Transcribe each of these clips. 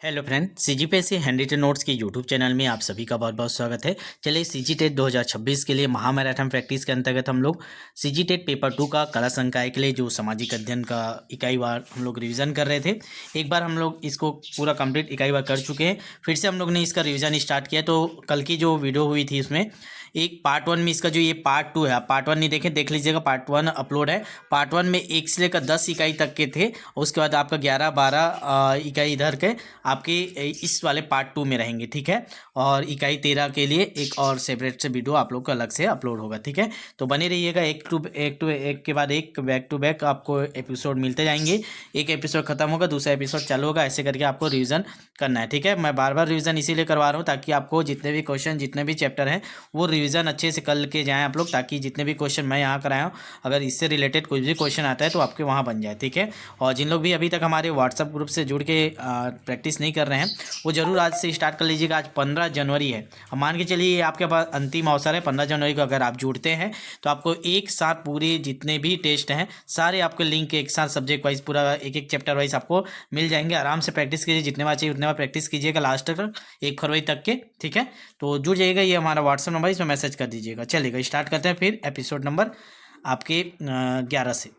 Hello friend, CGPSC handwritten notes के YouTube channel में आप सभी का बहुत बहुत स्वागत है। चलिए सीजी टेट 2026 के लिए महामैराथन प्रैक्टिस के अंतर्गत हम लोग सीजी टेट पेपर 2 का कला संकाय के लिए जो सामाजिक अध्ययन का इकाई वार हम लोग रिवीजन कर रहे थे। एक बार हम लोग इसको पूरा कंप्लीट इकाई वार कर चुके हैं, फिर से हम लोग ने इसका रिवीजन स्टार्ट किया। तो कल की जो वीडियो हुई थी उसमें एक पार्ट 1 में इसका जो ये पार्ट 2 है, आप पार्ट 1 नहीं देखें, देख लीजिएगा। पार्ट 1 अपलोड है। पार्ट 1 में 1 से लेकर 10 इकाई तक के थे, उसके बाद आपका 11-12 इकाई इधर के आपके इस वाले पार्ट 2 में रहेंगे, ठीक है। और इकाई 13 के लिए एक और सेपरेट से वीडियो आप लोग का अलग से अपलोड होगा, ठीक है। तो बने रहिएगा, एक के बाद एक, बैक टू बैक आपको एपिसोड मिलते जाएंगे। एक एपिसोड खत्म होगा, दूसरा एपिसोड चालू होगा, ऐसे करके आपको रिवीजन करना है, ठीक है। मैं बार बार रिवीजन इसीलिए करवा रहा हूँ ताकि आपको जितने भी क्वेश्चन, जितने भी चैप्टर हैं, वो रिवीजन अच्छे से कर के जाएं आप लोग, ताकि जितने भी क्वेश्चन मैं यहाँ कराया हूँ, अगर इससे रिलेटेड कोई भी क्वेश्चन आता है तो आपके वहाँ बन जाए, ठीक है। और जिन लोग भी अभी तक हमारे व्हाट्सअप ग्रुप से जुड़ के प्रैक्टिस नहीं कर रहे हैं, वो जरूर आज से स्टार्ट कर लीजिएगा। आज 15 जनवरी है। हम मान के चलिए आपके पास अंतिम अवसर है 15 जनवरी को। अगर आप जुड़ते हैं तो आपको एक साथ पूरे जितने भी टेस्ट हैं सारे आपके लिंक एक साथ सब्जेक्ट वाइज पूरा एक एक चैप्टर वाइज आपको मिल जाएंगे। आराम से प्रैक्टिस कीजिए, जितने बार चाहिए उतने बार प्रैक्टिस कीजिएगा लास्ट तक, 1 फरवरी तक के, ठीक है। तो जुड़ जाइएगा, ये हमारा व्हाट्सअप नंबर, इसमें मैसेज कर दीजिएगा। चलिएगा स्टार्ट करते हैं फिर एपिसोड नंबर आपके 11 से।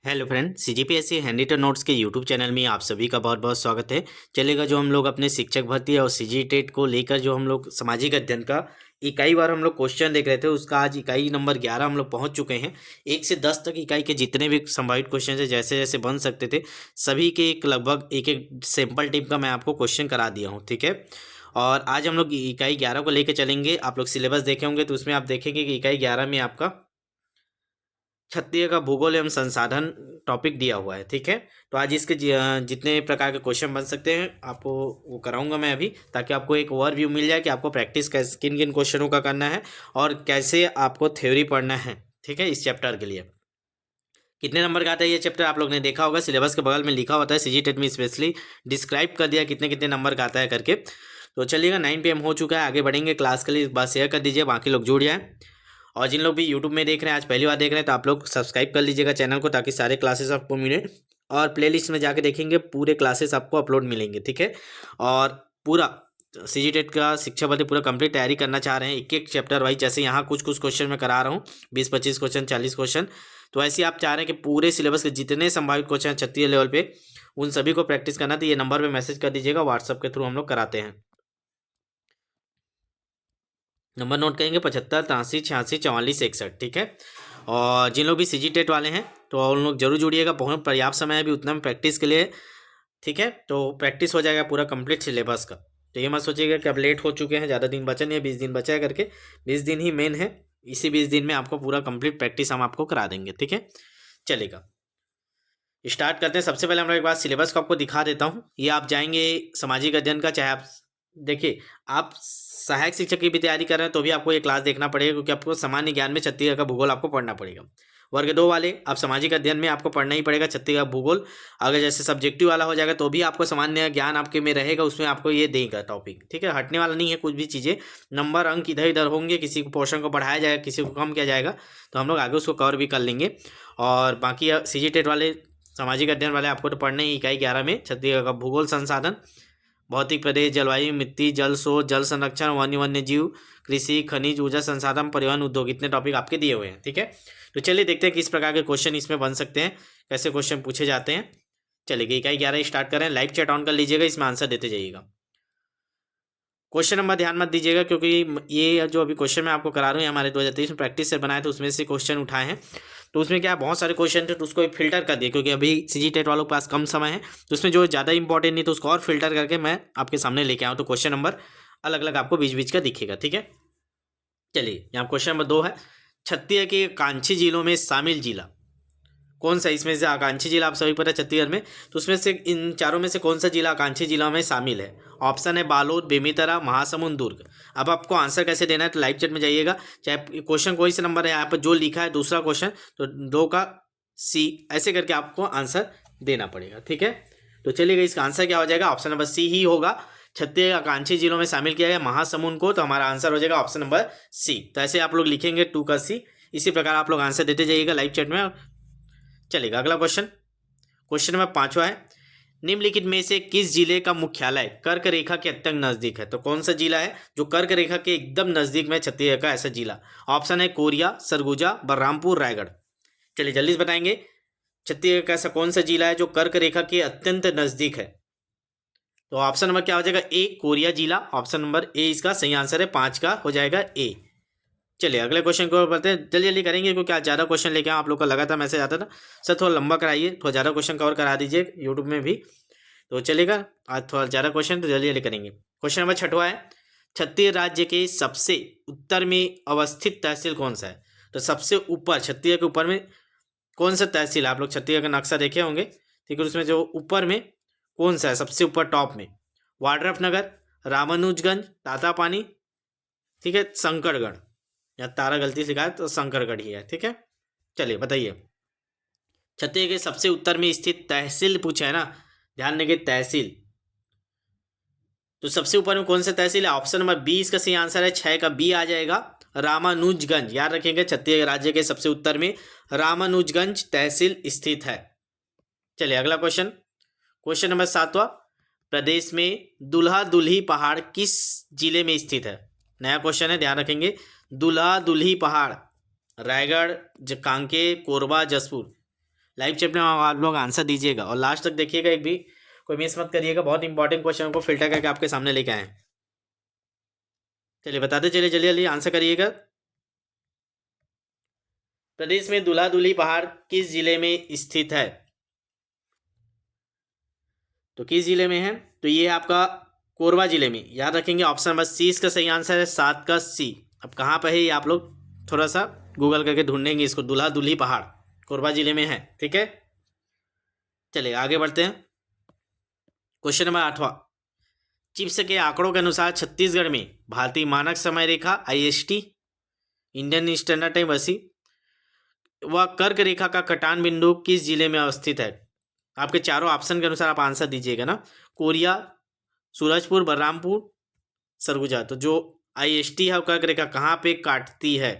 Hello friend, CGPSC handwritten notes के यूट्यूब चैनल में आप सभी का बहुत बहुत स्वागत है। चलेगा जो हम लोग अपने शिक्षक भर्ती और सीजी टेट को लेकर जो हम लोग सामाजिक अध्ययन का इकाई वार हम लोग क्वेश्चन देख रहे थे, उसका आज इकाई नंबर 11 हम लोग पहुंच चुके हैं। 1 से 10 तक इकाई के जितने भी संभावित क्वेश्चन है, जैसे जैसे बन सकते थे, सभी के एक लगभग एक एक सैम्पल टाइप का मैं आपको क्वेश्चन करा दिया हूँ, ठीक है। और आज हम लोग इकाई 11 को लेकर चलेंगे। आप लोग सिलेबस देखे होंगे तो उसमें आप देखेंगे कि इकाई 11 में आपका क्षत्रिय का भूगोल एवं संसाधन टॉपिक दिया हुआ है, ठीक है। तो आज इसके जितने प्रकार के क्वेश्चन बन सकते हैं आपको वो कराऊंगा मैं अभी, ताकि आपको एक ओवरव्यू मिल जाए कि आपको प्रैक्टिस कैसे किन किन क्वेश्चनों का करना है और कैसे आपको थ्योरी पढ़ना है, ठीक है। इस चैप्टर के लिए कितने नंबर का आता है ये चैप्टर आप लोग ने देखा होगा, सिलेबस के बगल में लिखा होता है। सीजी टेट में स्पेशली डिस्क्राइब कर दिया कितने कितने नंबर का आता है करके। तो चलिएगा, 9 PM हो चुका है, आगे बढ़ेंगे क्लास के लिए। एक बार शेयर कर दीजिए, बाकी लोग जुड़ जाएँ। और जिन लोग भी यूट्यूब में देख रहे हैं, आज पहली बार देख रहे हैं, तो आप लोग सब्सक्राइब कर लीजिएगा चैनल को, ताकि सारे क्लासेस आपको मिले। और प्लेलिस्ट में जाके देखेंगे, पूरे क्लासेस आपको अपलोड मिलेंगे, ठीक है। और पूरा सीजी टेट का शिक्षा भर्ती पूरा कंप्लीट तैयारी करना चाह रहे हैं, एक एक चैप्टर वाइज, जैसे यहाँ कुछ कुछ क्वेश्चन मैं करा रहा हूँ, 20-25 क्वेश्चन, 40 क्वेश्चन। तो ऐसे आप चाह रहे हैं कि पूरे सिलेबस के जितने संभावित क्वेश्चन हैं क्षत्रिय लेवल पे, उन सभी को प्रैक्टिस करना, तो ये नंबर पर मैसेज कर दीजिएगा, व्हाट्सअप के थ्रू हम लोग कराते हैं। नंबर नोट करेंगे 75 83 86 44 61, ठीक है। और जिन लोग भी सीजी टेट वाले हैं तो उन लोग जरूर जुड़िएगा, बहुत पर्याप्त समय है अभी उतना में प्रैक्टिस के लिए, ठीक है। तो प्रैक्टिस हो जाएगा पूरा कंप्लीट सिलेबस का। तो ये मत सोचिएगा कि अब लेट हो चुके हैं, ज़्यादा दिन बचे नहीं है, 20 दिन बचा है करके। 20 दिन ही मेन है, इसी 20 दिन में आपको पूरा कंप्लीट प्रैक्टिस हम आपको करा देंगे, ठीक है। चलेगा स्टार्ट करते हैं। सबसे पहले हम लोग एक बार सिलेबस को आपको दिखा देता हूँ। ये आप जाएंगे सामाजिक अध्ययन का, चाहे आप देखिए आप सहायक शिक्षक की भी तैयारी कर रहे हैं तो भी आपको ये क्लास देखना पड़ेगा, क्योंकि आपको सामान्य ज्ञान में छत्तीसगढ़ का भूगोल आपको पढ़ना पड़ेगा। वर्ग 2 वाले आप सामाजिक अध्ययन में आपको पढ़ना ही पड़ेगा छत्तीसगढ़ भूगोल। अगर जैसे सब्जेक्टिव वाला हो जाएगा तो भी आपको सामान्य ज्ञान आपके में रहेगा, उसमें आपको ये देगा टॉपिक, ठीक है। हटने वाला नहीं है कुछ भी चीज़ें, नंबर अंक इधर इधर होंगे, किसी को पोर्शन को बढ़ाया जाएगा, किसी को कम किया जाएगा, तो हम लोग आगे उसको कवर भी कर लेंगे। और बाकी सीजी टेट वाले सामाजिक अध्ययन वाले आपको तो पढ़ना ही इकाई 11 में छत्तीसगढ़ का भूगोल, संसाधन, भौतिक प्रदेश, जलवायु, मिट्टी, जल स्रोत, जल संरक्षण, वन्य जीव, कृषि, खनिज, ऊर्जा संसाधन, परिवहन, उद्योग, इतने टॉपिक आपके दिए हुए हैं, ठीक है। तो चलिए देखते हैं किस प्रकार के क्वेश्चन इसमें बन सकते हैं, कैसे क्वेश्चन पूछे जाते हैं। चलिए इकाई 11 स्टार्ट करें। लाइव चैट ऑन कर लीजिएगा, इसमें आंसर देते जाइएगा। क्वेश्चन नंबर ध्यान मत दीजिएगा, क्योंकि ये जो अभी क्वेश्चन मैं आपको करा रहा हूँ हमारे 2023 में प्रैक्टिस से बनाए थे, उसमें से क्वेश्चन उठाए हैं। तो उसमें क्या बहुत सारे क्वेश्चन थे, तो उसको एक फिल्टर कर दिया, क्योंकि अभी सीजी टेट वालों के पास कम समय है, तो उसमें जो ज़्यादा इंपॉर्टेंट नहीं तो उसको और फिल्टर करके मैं आपके सामने लेके आऊँ। तो क्वेश्चन नंबर अलग अलग आपको बीच बीच का दिखेगा, ठीक है। चलिए यहाँ क्वेश्चन नंबर 2 है, छत्तीसगढ़ के आकांक्षी जिलों में शामिल जिला कौन सा। इसमें से आकांक्षी जिला आप सभी पता है छत्तीसगढ़ में, तो उसमें से इन चारों में से कौन सा जिला आकांक्षी जिला में शामिल है। ऑप्शन है बालोद, बेमेतरा, महासमुंद, दुर्ग। अब आपको आंसर कैसे देना है, तो लाइव चैट में जाइएगा, चाहे क्वेश्चन कोई सा नंबर है, यहाँ पर जो लिखा है दूसरा क्वेश्चन, तो 2 का C, ऐसे करके आपको आंसर देना पड़ेगा, ठीक है। तो चलिएगा इसका आंसर क्या हो जाएगा, ऑप्शन नंबर C ही होगा। छत्तीसगढ़ आकांक्षी जिलों में शामिल किया गया महासमुंद को, तो हमारा आंसर हो जाएगा ऑप्शन नंबर C। तो ऐसे आप लोग लिखेंगे 2 का C, इसी प्रकार आप लोग आंसर देते जाइएगा लाइव चैट में। चलेगा अगला क्वेश्चन, क्वेश्चन नंबर 5वां है, निम्नलिखित में से किस जिले का मुख्यालय कर्क रेखा के अत्यंत नजदीक है? तो कौन सा जिला है जो कर्क रेखा के एकदम नजदीक में छत्तीसगढ़ का ऐसा जिला? ऑप्शन है कोरिया, सरगुजा, बलरामपुर, रायगढ़। चलिए जल्दी से बताएंगे छत्तीसगढ़ का ऐसा कौन सा जिला है जो कर्क रेखा के अत्यंत नजदीक है? तो ऑप्शन नंबर क्या हो जाएगा? ए कोरिया जिला। ऑप्शन नंबर ए इसका सही आंसर है, 5 का हो जाएगा ए। चलिए अगले क्वेश्चन को बढ़ते हैं, जल्दी जल्दी करेंगे क्योंकि आज ज़्यादा क्वेश्चन लेके आप लोग का लगा था मैसेज आता था सर थोड़ा लंबा कराइए, थोड़ा ज़्यादा क्वेश्चन कवर करा दीजिए यूट्यूब में भी तो चलेगा। आज थोड़ा ज़्यादा क्वेश्चन तो जल्दी जल्दी करेंगे। क्वेश्चन नंबर 6वां है, छत्तीसगढ़ राज्य के सबसे उत्तर में अवस्थित तहसील कौन सा है? तो सबसे ऊपर छत्तीसगढ़ के ऊपर में कौन सा तहसील है? आप लोग छत्तीसगढ़ का नक्शा देखे होंगे, ठीक है, उसमें जो ऊपर में कौन सा है सबसे ऊपर टॉप में? वाड्रफनगर, रामानुजगंज, तातापानी, ठीक है, शंकरगढ़, या तारा गलती से लिखा है तो शंकरगढ़ ही है, ठीक है। चलिए बताइए छत्तीसगढ़ के सबसे उत्तर में स्थित तहसील पूछा है ना, ध्यान देंगे तहसील। तो सबसे ऊपर में कौन सा तहसील है? ऑप्शन नंबर बी इसका सही आंसर है, 6 का बी आ जाएगा, रामानुजगंज। याद रखेंगे छत्तीसगढ़ राज्य के सबसे उत्तर में रामानुजगंज तहसील स्थित है। चलिए अगला क्वेश्चन, क्वेश्चन नंबर 7वां, प्रदेश में दुल्हा दुल्ही पहाड़ किस जिले में स्थित है? नया क्वेश्चन है, ध्यान रखेंगे। दुल्हा दुल्ही पहाड़ रायगढ़, कांकेर, कोरबा, जसपुर। लाइव चैट में आप लोग आंसर दीजिएगा और लास्ट तक देखिएगा, एक भी कोई मिस मत करिएगा, बहुत इंपॉर्टेंट क्वेश्चन को फिल्टर करके आपके सामने लेके आए। चलिए बताते चलिए, जल्दी जल्दी आंसर करिएगा। प्रदेश में दूल्हा दुल्ही पहाड़ किस जिले में स्थित है? तो किस जिले में है? तो ये आपका कोरबा जिले में। याद रखेंगे ऑप्शन नंबर सी इसका सही आंसर है, 7 का सी। अब कहाँ पर है ये आप लोग थोड़ा सा गूगल करके ढूंढेंगे इसको, दूल्हा दुल्ही पहाड़ कोरबा जिले में है, ठीक है। चलिए आगे बढ़ते हैं। क्वेश्चन नंबर 8वां, चिप्स के आंकड़ों के अनुसार छत्तीसगढ़ में भारतीय मानक समय रेखा IST, इंडियन स्टैंडर्ड टाइम वैसी, वह कर्क रेखा का कटान बिंदु किस जिले में अवस्थित है? आपके चारों ऑप्शन के अनुसार आप आंसर दीजिएगा ना। कोरिया, सूरजपुर, बलरामपुर, सरगुजा। तो जो IST है कर्क रेखा कहाँ पे काटती है?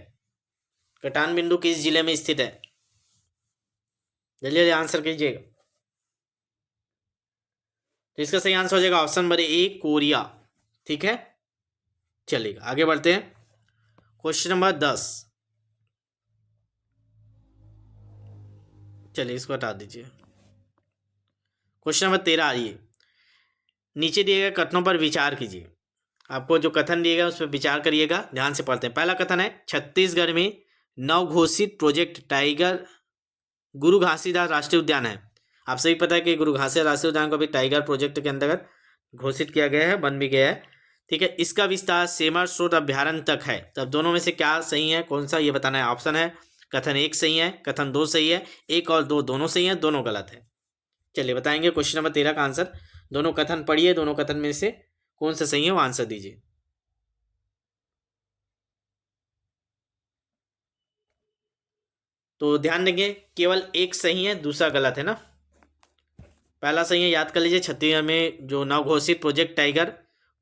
कटान बिंदु किस जिले में स्थित है? जल्दी जल्दी आंसर कीजिएगा। तो इसका सही आंसर हो जाएगा ऑप्शन नंबर ए कोरिया, ठीक है। चलिए आगे बढ़ते हैं। क्वेश्चन नंबर 10, चलिए इसको हटा दीजिए। क्वेश्चन नंबर 13 आइए, नीचे दिए गए कथनों पर विचार कीजिए। आपको जो कथन दिए गए उस पर विचार करिएगा, ध्यान से पढ़ते हैं। पहला कथन है, छत्तीसगढ़ में नवघोषित प्रोजेक्ट टाइगर गुरु घासीदास राष्ट्रीय उद्यान है। आप सभी पता है कि गुरु घासीदास राष्ट्रीय उद्यान को भी टाइगर प्रोजेक्ट के अंतर्गत घोषित किया गया है, बन भी गया है, ठीक है। इसका विस्तार सेमर स्रोत अभ्यारण्य तक है। तब दोनों में से क्या सही है, कौन सा, ये बताना है। ऑप्शन है कथन 1 सही है, कथन 2 सही है, 1 और 2 दोनों सही है, दोनों गलत है। चलिए बताएंगे क्वेश्चन नंबर 13 का आंसर। दोनों कथन पढ़िए, दोनों कथन में से कौन सा सही है वो आंसर दीजिए। तो ध्यान देंगे केवल एक सही है, दूसरा गलत है ना। पहला सही है, याद कर लीजिए, छत्तीसगढ़ में जो नवघोषित प्रोजेक्ट टाइगर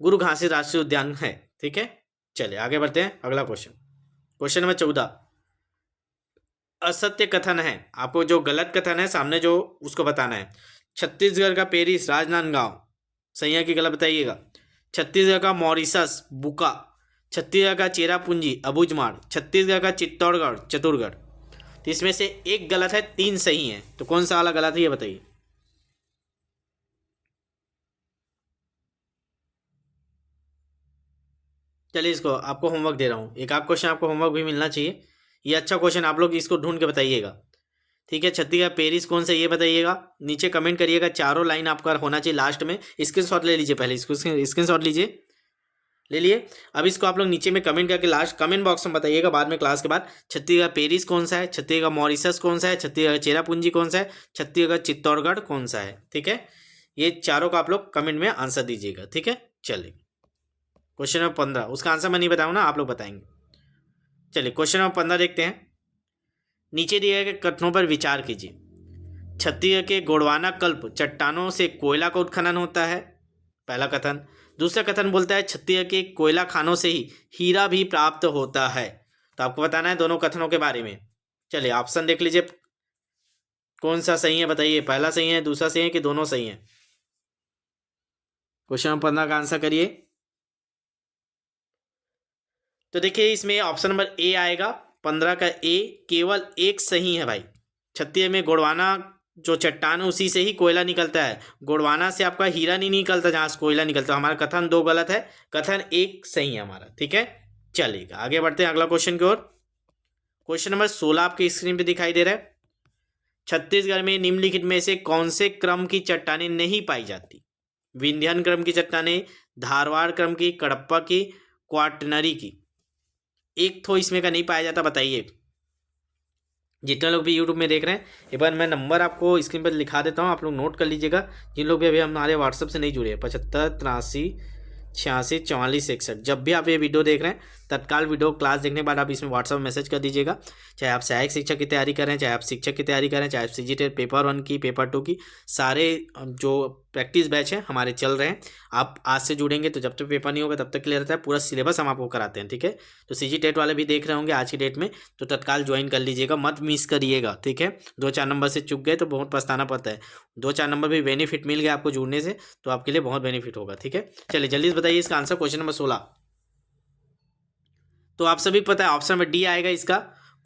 गुरु घासीदास राष्ट्रीय उद्यान है, ठीक है। चलिए आगे बढ़ते हैं, अगला क्वेश्चन, क्वेश्चन नंबर 14, असत्य कथन है। आपको जो गलत कथन है सामने जो उसको बताना है। छत्तीसगढ़ का पेरिस राजनांदगांव सही है कि गलत बताइएगा। छत्तीसगढ़ का मॉरिशस बुका, छत्तीसगढ़ का चेरापूंजी अबूझमाड़, छत्तीसगढ़ का चित्तौड़गढ़ चतुरगढ़। तो इसमें से एक गलत है, 3 सही है, तो कौन सा वाला गलत है ये बताइए। चलिए इसको आपको होमवर्क दे रहा हूँ, एक आध क्वेश्चन आपको होमवर्क भी मिलना चाहिए। ये अच्छा क्वेश्चन, आप लोग इसको ढूंढ के बताइएगा, ठीक है। छत्तीसगढ़ पेरिस कौन सा ये बताइएगा, नीचे कमेंट करिएगा, चारों लाइन आपका होना चाहिए लास्ट में। स्क्रीनशॉट ले लीजिए, पहले इसको स्क्रीनशॉट लीजिए, ले लिए। अब इसको आप लोग नीचे में कमेंट करके लास्ट कमेंट बॉक्स में बताइएगा, बाद में क्लास के बाद। छत्तीसगढ़ पेरिस कौन सा है, छत्तीसगढ़ मॉरिशस कौन सा है, छत्तीसगढ़ चेरापूंजी कौन सा है, छत्तीसगढ़ चित्तौड़गढ़ कौन सा है, ठीक है। ये चारों का आप लोग कमेंट में आंसर दीजिएगा, ठीक है। चलिए क्वेश्चन नंबर 15, उसका आंसर मैं नहीं बताऊँ ना, आप लोग बताएंगे। चलिए क्वेश्चन नंबर 15 देखते हैं। नीचे दिए गए कथनों पर विचार कीजिए। छत्तीसगढ़ के गोंडवाना कल्प चट्टानों से कोयला का उत्खनन होता है, पहला कथन। दूसरा कथन बोलता है छत्तीसगढ़ के कोयला खानों से ही हीरा भी प्राप्त होता है। तो आपको बताना है दोनों कथनों के बारे में। चलिए ऑप्शन देख लीजिए, कौन सा सही है बताइए, पहला सही है, दूसरा सही है कि दोनों सही है। क्वेश्चन नंबर 15 का आंसर करिए। तो देखिए इसमें ऑप्शन नंबर ए आएगा, 15 का ए, केवल एक सही है भाई। छत्तीसगढ़ में गोंडवाना जो चट्टान है उसी से ही कोयला निकलता है, गोंडवाना से आपका हीरा नहीं निकलता जहां से कोयला निकलता है। हमारा कथन 2 गलत है, कथन 1 सही है हमारा, ठीक है। चलिएगा आगे बढ़ते हैं अगला क्वेश्चन की ओर। क्वेश्चन नंबर 16 आपकी स्क्रीन पे दिखाई दे रहा है। छत्तीसगढ़ में निम्नलिखित में से कौन से क्रम की चट्टानें नहीं पाई जाती? विंध्यान क्रम की चट्टानें, धारवाड़ क्रम की, कडप्पा की, क्वाटनरी की। एक तो इसमें का नहीं पाया जाता, बताइए। जितने लोग भी यूट्यूब में देख रहे हैं, एक बार मैं नंबर आपको स्क्रीन पर लिखा देता हूँ, आप लोग नोट कर लीजिएगा। जिन लोग भी अभी हमारे व्हाट्सएप से नहीं जुड़े हैं, 75 83 86 44 61। जब भी आप ये वीडियो देख रहे हैं, तत्काल वीडियो क्लास देखने के बाद आप इसमें व्हाट्सएप मैसेज कर दीजिएगा। चाहे आप सहायक शिक्षक की तैयारी करें, चाहे आप शिक्षक की तैयारी करें, चाहे आप सीजीटेट पेपर 1 की, पेपर 2 की, सारे जो प्रैक्टिस बैच हैं हमारे चल रहे हैं। आप आज से जुड़ेंगे तो जब तक पेपर नहीं होगा तब तक क्लियर रहता है, पूरा सिलेबस हम आपको कराते हैं, ठीक है। तो सीजीटेट वाले भी देख रहे होंगे आज की डेट में, तो तत्काल ज्वाइन कर लीजिएगा, मत मिस करिएगा, ठीक है। 2-4 नंबर से चुक गए तो बहुत पछताना पड़ता है। 2-4 नंबर भी बेनिफिट मिल गया आपको जुड़ने से, तो आपके लिए बहुत बेनिफिट होगा, ठीक है। चलिए जल्दी से बताइए इसका आंसर, क्वेश्चन नंबर 16। तो आप सभी को पता है ऑप्शन नंबर डी आएगा इसका।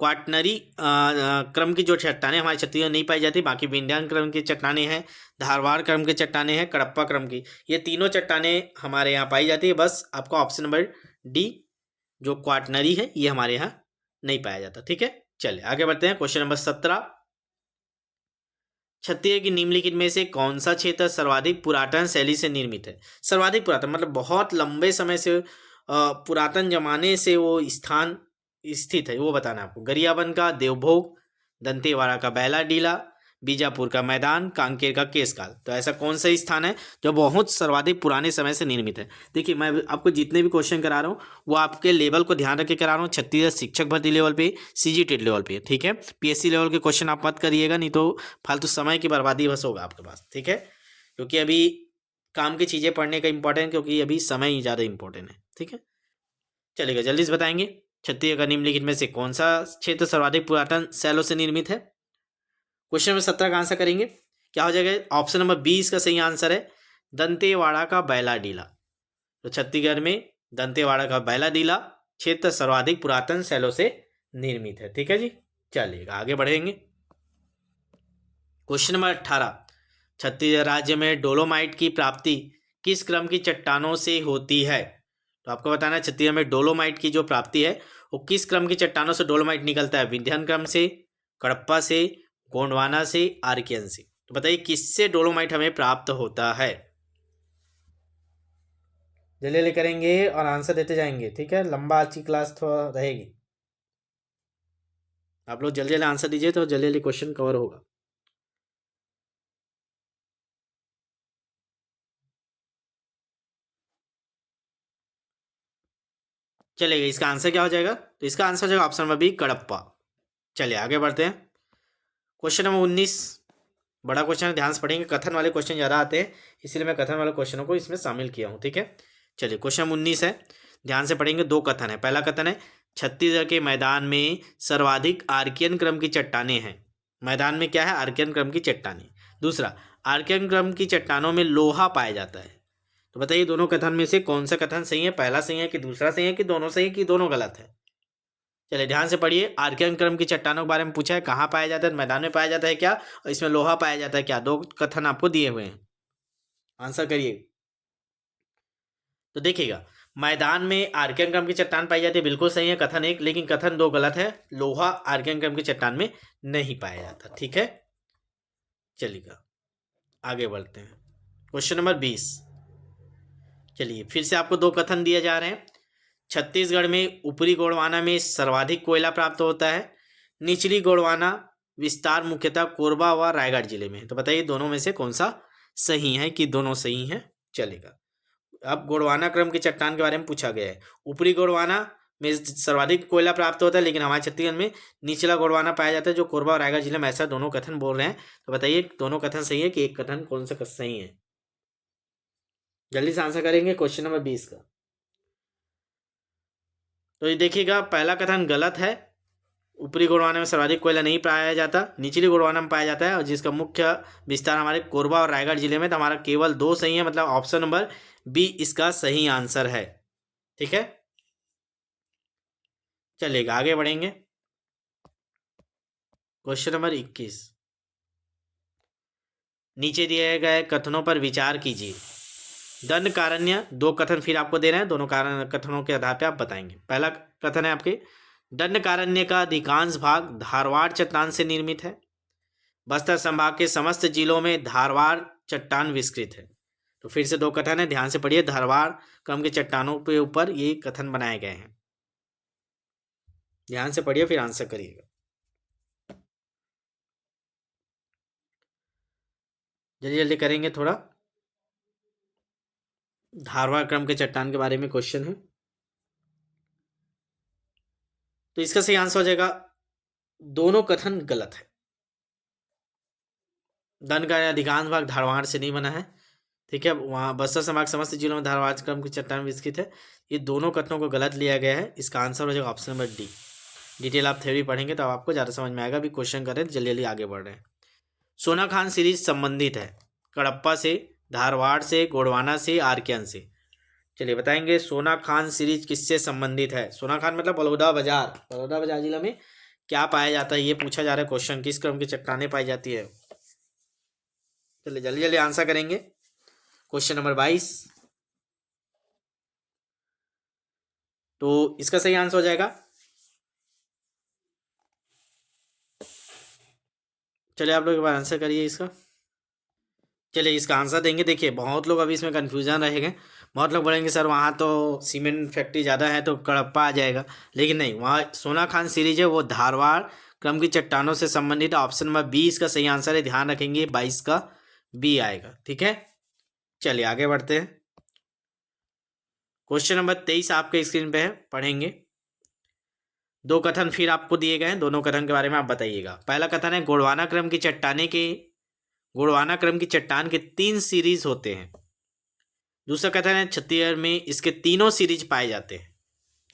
क्वाटनरी क्रम की जो चट्टानें हमारे छत्तीसगढ़ नहीं पाई जाती, बाकी विंध्यान क्रम की चट्टानें हैं, धारवाड़ क्रम की चट्टानें हैं, कडप्पा क्रम की, ये तीनों चट्टानें हमारे यहाँ पाई जाती है। बस आपका ऑप्शन नंबर डी जो क्वाटनरी है ये हमारे यहाँ नहीं पाया जाता, ठीक है। चलिए आगे बढ़ते हैं। क्वेश्चन नंबर 17, छत्तीसगढ़ की निम्नलिखित में से कौन सा क्षेत्र सर्वाधिक पुरातन शैली से निर्मित है? सर्वाधिक पुरातन मतलब बहुत लंबे समय से पुरातन जमाने से वो स्थान स्थित है, वो बताना है आपको। गरियाबंद का देवभोग, दंतेवाड़ा का बैला डीला, बीजापुर का मैदान, कांकेर का केसकाल। तो ऐसा कौन सा स्थान है जो बहुत सर्वाधिक पुराने समय से निर्मित है? देखिए मैं आपको जितने भी क्वेश्चन करा रहा हूँ वो आपके लेवल को ध्यान रख के करा रहा हूँ। छत्तीसगढ़ शिक्षक भर्ती लेवल पे, सीजीटेट लेवल पे, ठीक है। पीएससी लेवल के क्वेश्चन आप मत करिएगा, नहीं तो फालतू समय की बर्बादी बस होगा आपके पास, ठीक है। क्योंकि अभी काम की चीज़ें पढ़ने का इंपॉर्टेंट, क्योंकि अभी समय ही ज़्यादा इंपॉर्टेंट है, ठीक है। चलिएगा जल्दी से बताएंगे, छत्तीसगढ़ निम्नलिखित में से कौन सा क्षेत्र सर्वाधिक पुरातन शैलों से निर्मित है? क्वेश्चन नंबर 17 का आंसर करेंगे, क्या हो जाएगा? ऑप्शन नंबर 20 का सही आंसर है दंतेवाड़ा का बैला डीला। तो छत्तीसगढ़ में दंतेवाड़ा का बैला डीला क्षेत्र सर्वाधिक पुरातन शैलों से निर्मित है, ठीक है जी। चलिएगा आगे बढ़ेंगे। क्वेश्चन नंबर 18, छत्तीसगढ़ राज्य में डोलोमाइट की प्राप्ति किस क्रम की चट्टानों से होती है? तो आपको बताना है छत्तीसगढ़ में डोलोमाइट की जो प्राप्ति है वो किस क्रम की चट्टानों से डोलोमाइट निकलता है? विंध्यान क्रम से, कडप्पा से, गोंडवाना से, आर्कियन से। तो बताइए किससे डोलोमाइट हमें प्राप्त होता है? जल्दी जल्दी करेंगे और आंसर देते जाएंगे, ठीक है। लंबा आज की क्लास थोड़ा रहेगी, आप लोग जल्दी जल्दी आंसर दीजिए तो जल्दी जल्दी क्वेश्चन कवर होगा। चलेगा, इसका आंसर क्या हो जाएगा? तो इसका आंसर हो जाएगा ऑप्शन नंबर बी, कडप्पा। चलिए आगे बढ़ते हैं। क्वेश्चन नंबर 19, बड़ा क्वेश्चन है, ध्यान से पढ़ेंगे। कथन वाले क्वेश्चन ज़्यादा आते हैं इसलिए मैं कथन वाले क्वेश्चनों को इसमें शामिल किया हूँ, ठीक है। चलिए क्वेश्चन 19 है, ध्यान से पढ़ेंगे। 2 कथन है। पहला कथन है छत्तीसगढ़ के मैदान में सर्वाधिक आर्कियन क्रम की चट्टानें हैं। मैदान में क्या है? आर्कियन क्रम की चट्टानें। दूसरा, आर्कियन क्रम की चट्टानों में लोहा पाया जाता है। तो बताइए दोनों कथन में से कौन सा कथन सही है? पहला सही है कि दूसरा सही है कि दोनों सही है कि दोनों गलत है? चलिए ध्यान से पढ़िए। आर्कियन क्रम की चट्टानों के बारे में पूछा है, कहाँ पाया जाता है? मैदान में पाया जाता है क्या? और इसमें लोहा पाया जाता है क्या? 2 कथन आपको दिए हुए हैं, आंसर करिए। तो देखिएगा, मैदान में आर्कियन क्रम की चट्टान पाई जाती है, बिल्कुल सही है कथन 1, लेकिन कथन 2 गलत है। लोहा आर्कियन क्रम की चट्टान में नहीं पाया जाता, ठीक है। चलिएगा आगे बढ़ते हैं। क्वेश्चन नंबर 20, चलिए फिर से आपको 2 कथन दिए जा रहे हैं। छत्तीसगढ़ में ऊपरी गोंडवाना में सर्वाधिक कोयला प्राप्त होता है, निचली गोंडवाना विस्तार मुख्यतः कोरबा व रायगढ़ जिले में। तो बताइए दोनों में से कौन सा सही है कि दोनों सही हैं? चलेगा, अब गोंडवाना क्रम की चट्टान के बारे में पूछा गया है। ऊपरी गोंडवाना में सर्वाधिक कोयला प्राप्त होता है, लेकिन हमारे छत्तीसगढ़ में निचला गोंडवाना पाया जाता है जो कोरबा और रायगढ़ जिले में। ऐसा दोनों कथन बोल रहे हैं, तो बताइए दोनों कथन सही है कि एक कथन कौन सा सही है? जल्दी से आंसर करेंगे क्वेश्चन नंबर 20 का। तो ये देखिएगा, पहला कथन गलत है, ऊपरी गोंडवाना में सर्वाधिक कोयला नहीं पाया जाता, निचली गोंडवाना में पाया जाता है, और जिसका मुख्य विस्तार हमारे कोरबा और रायगढ़ जिले में। तो हमारा केवल 2 सही है, मतलब ऑप्शन नंबर बी इसका सही आंसर है। ठीक है, चलिएगा आगे बढ़ेंगे। क्वेश्चन नंबर 21, नीचे दिए गए कथनों पर विचार कीजिए। दंडकारण्य, 2 कथन फिर आपको दे रहे हैं, दोनों कारण कथनों के आधार पे आप बताएंगे। पहला कथन है आपके, दंडकारण्य का अधिकांश भाग धारवाड़ चट्टान से निर्मित है। बस्तर संभाग के समस्त जिलों में धारवाड़ चट्टान विस्तृत है। तो फिर से 2 कथन है, ध्यान से पढ़िए। धारवाड़ क्रम के चट्टानों के ऊपर ये कथन बनाए गए हैं, ध्यान से पढ़िए फिर आंसर करिएगा। जल्दी जल्दी करेंगे थोड़ा। धारवाड़ क्रम के चट्टान के बारे में क्वेश्चन है, तो इसका सही आंसर हो जाएगा, दोनों कथन गलत है। दंड का अधिकांश भाग धारवाड़ से नहीं बना है। ठीक है, वहाँ बस्तर संभाग समस्त जिलों में धारवाड़ क्रम की चट्टान विकसित है। ये दोनों कथनों को गलत लिया गया है। इसका आंसर हो जाएगा ऑप्शन नंबर डी। डिटेल आप थ्योरी पढ़ेंगे तो आपको ज़्यादा समझ में आएगा। अभी क्वेश्चन करें, जल्दी जल्दी आगे बढ़ रहे हैं। सोना खान सीरीज संबंधित है कडप्पा से, धारवाड़ से, गोंडवाना से, आरकियन से। चलिए बताएंगे, सोना खान सीरीज किससे संबंधित है। सोना खान मतलब बलौदाबाजार जिला में क्या पाया जाता है, ये पूछा जा रहा है क्वेश्चन। किस क्रम की चट्टानें पाई जाती है। चलिए जल्दी जल्दी आंसर करेंगे। क्वेश्चन नंबर 22, तो इसका सही आंसर हो जाएगा, चलिए आप लोग एक बार आंसर करिए इसका। चलिए इसका आंसर देंगे। देखिए बहुत लोग अभी इसमें कन्फ्यूजन रहेंगे। बहुत लोग बोलेंगे सर वहाँ तो सीमेंट फैक्ट्री ज़्यादा है तो कडप्पा आ जाएगा, लेकिन नहीं, वहाँ सोना खान सीरीज है वो धारवाड़ क्रम की चट्टानों से संबंधित। ऑप्शन नंबर बी इसका सही आंसर है, ध्यान रखेंगे 22 का बी आएगा। ठीक है, चलिए आगे बढ़ते हैं। क्वेश्चन नंबर 23 आपके स्क्रीन पे है, पढ़ेंगे। 2 कथन फिर आपको दिए गए हैं, दोनों कथन के बारे में आप बताइएगा। पहला कथन है, गोंडवाना क्रम की चट्टान के 3 सीरीज होते हैं। दूसरा कथन है, छत्तीसगढ़ में इसके तीनों सीरीज पाए जाते हैं।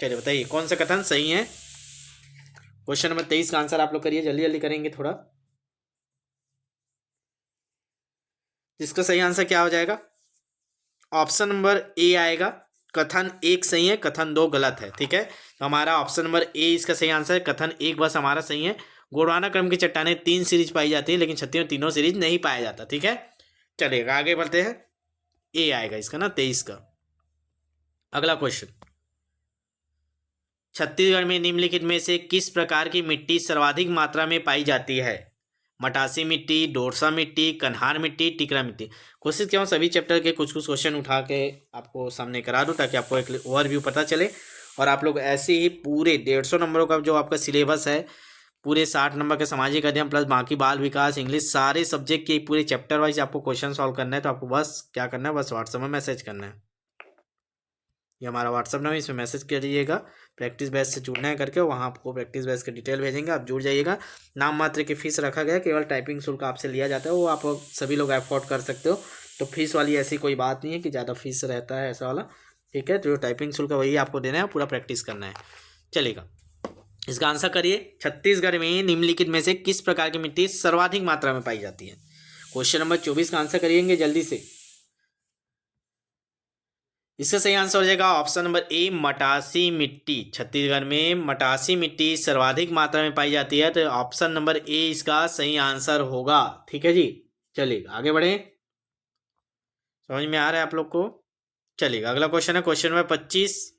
चलिए बताइए कौन सा कथन सही है। क्वेश्चन नंबर 23 का आंसर आप लोग करिए, जल्दी जल्दी करेंगे थोड़ा। इसका सही आंसर क्या हो जाएगा, ऑप्शन नंबर ए आएगा। कथन 1 सही है, कथन 2 गलत है। ठीक है, तो हमारा ऑप्शन नंबर ए इसका सही आंसर है, कथन 1 बस हमारा सही है। गोंडवाना क्रम की चट्टानें 3 सीरीज पाई जाती है, लेकिन छत्तीसगढ़ तीनों सीरीज नहीं पाया जाता। ठीक है, चलिएगा आगे बढ़ते हैं। ए आएगा इसका ना 23 का। अगला क्वेश्चन, छत्तीसगढ़ में निम्नलिखित में से किस प्रकार की मिट्टी सर्वाधिक मात्रा में पाई जाती है। मटासी मिट्टी, डोरसा मिट्टी, कन्हार मिट्टी, टिकरा मिट्टी। कोशिश किया हूँ सभी चैप्टर के कुछ कुछ क्वेश्चन उठा के आपको सामने करा दूँ, ताकि आपको एक ओवरव्यू पता चले। और आप लोग ऐसे ही पूरे 150 नंबरों का जो आपका सिलेबस है, पूरे 60 नंबर के सामाजिक अध्ययन प्लस बाकी बाल विकास, इंग्लिश, सारे सब्जेक्ट के पूरे चैप्टर वाइज आपको क्वेश्चन सॉल्व करना है। तो आपको बस क्या करना है, बस व्हाट्सएप में मैसेज करना है। ये हमारा व्हाट्सअप नंबर, इसमें मैसेज करिएगा। प्रैक्टिस बैच से जुड़ना है करके, वहाँ आपको प्रैक्टिस बैच की डिटेल भेजेंगे, आप जुड़ जाइएगा। नाम मात्र की फीस रखा गया, केवल टाइपिंग शुल्क आपसे लिया जाता है, वो आप सभी लोग अफोर्ड कर सकते हो। तो फीस वाली ऐसी कोई बात नहीं है कि ज़्यादा फीस रहता है ऐसा वाला। ठीक है, तो जो टाइपिंग शुल्क है वही आपको देना है, पूरा प्रैक्टिस करना है। चलेगा, इसका आंसर करिए। छत्तीसगढ़ में निम्नलिखित में से किस प्रकार की मिट्टी सर्वाधिक मात्रा में पाई जाती है। क्वेश्चन नंबर 24 का आंसर करिएंगे जल्दी से। इसका सही आंसर हो जाएगा ऑप्शन नंबर ए, मटासी मिट्टी। छत्तीसगढ़ में मटासी मिट्टी सर्वाधिक मात्रा में पाई जाती है, तो ऑप्शन नंबर ए इसका सही आंसर होगा। ठीक है जी, चलिएगा आगे बढ़े। समझ में आ रहा है आप लोग को। चलिएगा अगला क्वेश्चन है, क्वेश्चन नंबर 25।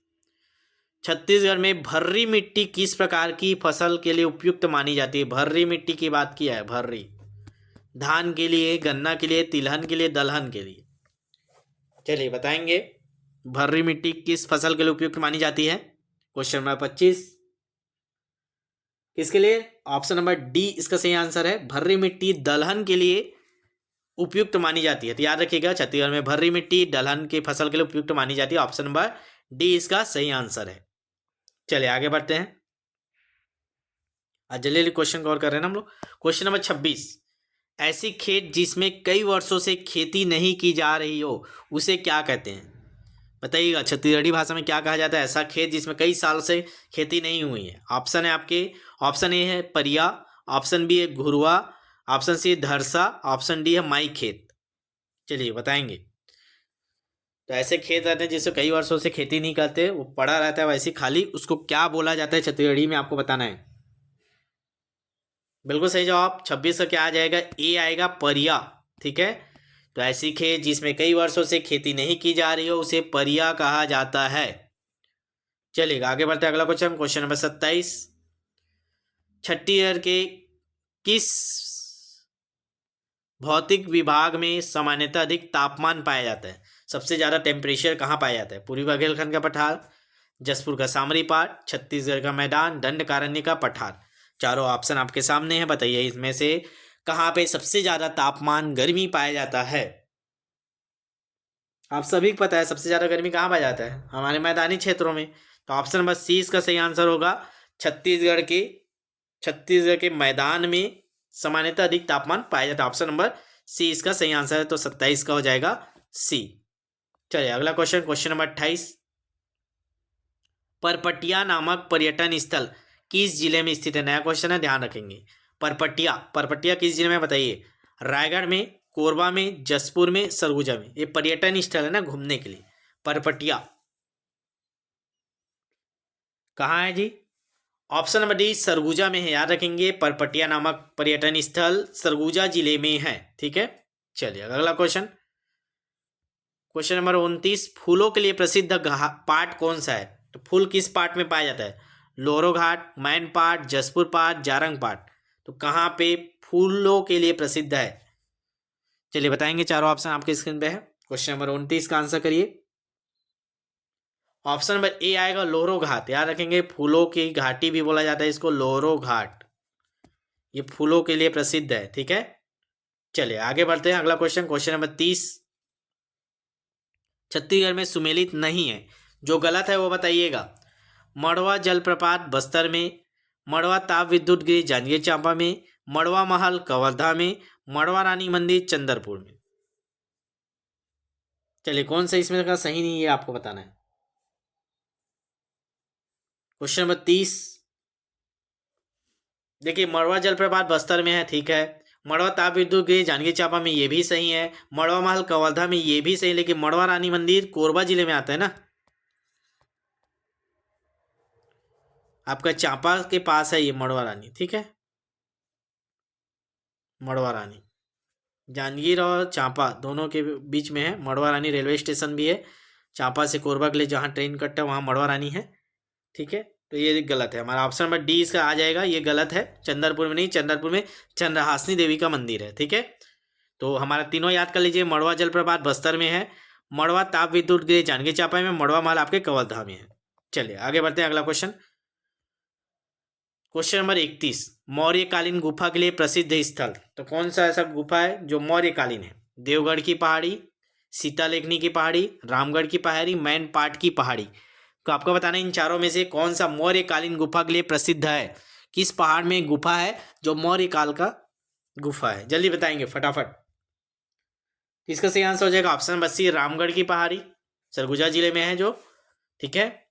छत्तीसगढ़ में भर्री मिट्टी किस प्रकार की फसल के लिए उपयुक्त मानी जाती है। भर्री मिट्टी की बात किया है, भर्री धान के लिए, गन्ना के लिए, तिलहन के लिए, दलहन के लिए। चलिए बताएंगे भर्री मिट्टी किस फसल के लिए उपयुक्त मानी जाती है। क्वेश्चन नंबर 25 किसके लिए, ऑप्शन नंबर डी इसका सही आंसर है। भर्री मिट्टी दलहन के लिए उपयुक्त मानी जाती है। तो याद रखिएगा, छत्तीसगढ़ में भर्री मिट्टी दलहन की फसल के लिए उपयुक्त मानी जाती है। ऑप्शन नंबर डी इसका सही आंसर है। चलिए आगे बढ़ते हैं। आज जल्दी जल्दी क्वेश्चन कवर कर रहे हैं ना हम लोग। क्वेश्चन नंबर 26, ऐसी खेत जिसमें कई वर्षों से खेती नहीं की जा रही हो उसे क्या कहते हैं। बताइएगा छत्तीसगढ़ी भाषा में क्या कहा जाता है, ऐसा खेत जिसमें कई साल से खेती नहीं हुई है। ऑप्शन है आपके, ऑप्शन ए है परिया, ऑप्शन बी है घुरुआ, ऑप्शन सी है धरसा, ऑप्शन डी है माई खेत। चलिए बताएंगे। तो ऐसे खेत रहते हैं जिससे कई वर्षों से खेती नहीं करते, वो पड़ा रहता है वैसे खाली, उसको क्या बोला जाता है छत्तीसगढ़ी में, आपको बताना है। बिल्कुल सही जवाब। 26 का क्या आ जाएगा, ए आएगा परिया। ठीक है, तो ऐसी खेत जिसमें कई वर्षों से खेती नहीं की जा रही हो उसे परिया कहा जाता है। चलिएगा आगे बढ़ते हैं, अगला क्वेश्चन, क्वेश्चन नंबर 27। छत्तीसगढ़ के किस भौतिक विभाग में सामान्यतः अधिक तापमान पाया जाता है? सबसे ज्यादा टेम्परेचर कहाँ पाया जाता है? पूर्वी बुंदेलखंड का पठार, जसपुर का सामरी पाट, छत्तीसगढ़ का मैदान, दंडकारण्य का पठार। चारों ऑप्शन आपके सामने है, बताइए इसमें से कहाँ पे सबसे ज्यादा तापमान गर्मी पाया जाता है? आप सभी को पता है सबसे ज्यादा गर्मी कहाँ पाया जाता है, हमारे मैदानी क्षेत्रों में। तो ऑप्शन नंबर सी इसका सही आंसर होगा। छत्तीसगढ़ के मैदान में सामान्यतः अधिक तापमान पाया जाता है। ऑप्शन नंबर सी इसका सही आंसर है, तो 27 का हो जाएगा सी। चलिए अगला क्वेश्चन, क्वेश्चन नंबर 28। परपटिया नामक पर्यटन स्थल किस जिले में स्थित है? नया क्वेश्चन है, ध्यान रखेंगे। परपटिया, परपटिया किस जिले में बताइए? रायगढ़ में, कोरबा में, जसपुर में, सरगुजा में। ये पर्यटन स्थल है ना घूमने के लिए। परपटिया कहाँ है जी? ऑप्शन नंबर डी सरगुजा में है, याद रखेंगे। परपटिया नामक पर्यटन स्थल सरगुजा जिले में है। ठीक है, चलिए अगला क्वेश्चन, क्वेश्चन नंबर 29। फूलों के लिए प्रसिद्ध पाट कौन सा है? तो फूल किस पाट में पाया जाता है? लोरो घाट, मैन पाट, जसपुर पाट, जारंग पाट। तो कहाँ पे फूलों के लिए प्रसिद्ध है? चलिए बताएंगे, चारों ऑप्शन आपके स्क्रीन पे है। क्वेश्चन नंबर 29 का आंसर करिए। ऑप्शन नंबर ए आएगा लोरो घाट, याद रखेंगे। फूलों की घाटी भी बोला जाता है इसको, लोरो घाट। ये फूलों के लिए प्रसिद्ध है। ठीक है, चलिए आगे बढ़ते हैं, अगला क्वेश्चन, क्वेश्चन नंबर 30। छत्तीसगढ़ में सुमेलित नहीं है, जो गलत है वो बताइएगा। मड़वा जलप्रपात बस्तर में, मड़वा ताप विद्युत गृह जांजगीर चांपा में, मड़वा महल कवर्धा में, मड़वा रानी मंदिर चंदरपुर में। चलिए कौन सा इसमें का सही नहीं है आपको बताना है। क्वेश्चन नंबर 30, देखिए मड़वा जलप्रपात बस्तर में है, ठीक है। मड़वा ताप विद्युत गृह जांजगीर चांपा में, ये भी सही है। मड़वा महल कवर्धा में, ये भी सही, लेकिन मड़वा रानी मंदिर कोरबा जिले में आता है ना, आपका चांपा के पास है ये मड़वा रानी। ठीक है, मड़वा रानी जांजगीर और चांपा दोनों के बीच में है। मड़वा रानी रेलवे स्टेशन भी है, चांपा से कोरबा के लिए जहाँ ट्रेन कटता है वहाँ मड़वा रानी है। ठीक है, तो ये गलत है, हमारा ऑप्शन नंबर डी इसका आ जाएगा, ये गलत है। चंदरपुर में नहीं, चंदरपुर में चंद्रहासिनी देवी का मंदिर है। ठीक है, तो हमारा तीनों याद कर लीजिए। मड़वा जलप्रपात बस्तर में है, मड़वा ताप विद्युत गृह जांजगीर चांपा में, मड़वा महल आपके कवर्धा में है। चलिए आगे बढ़ते हैं, अगला क्वेश्चन, क्वेश्चन नंबर 31। मौर्यकालीन गुफा के लिए प्रसिद्ध स्थल, तो कौन सा ऐसा गुफा है जो मौर्यकालीन है? देवगढ़ की पहाड़ी, सीतालेखनी की पहाड़ी, रामगढ़ की पहाड़ी, मैन पाट की पहाड़ी। तो आपको बताना है इन चारों में से कौन सा मौर्यकालीन गुफा के लिए प्रसिद्ध है। किस पहाड़ में गुफा है जो मौर्य काल का गुफा है? जल्दी बताएंगे फटाफट। इसका सही आंसर हो जाएगा ऑप्शन नंबर सी, रामगढ़ की पहाड़ी, सरगुजा जिले में है जो। ठीक है,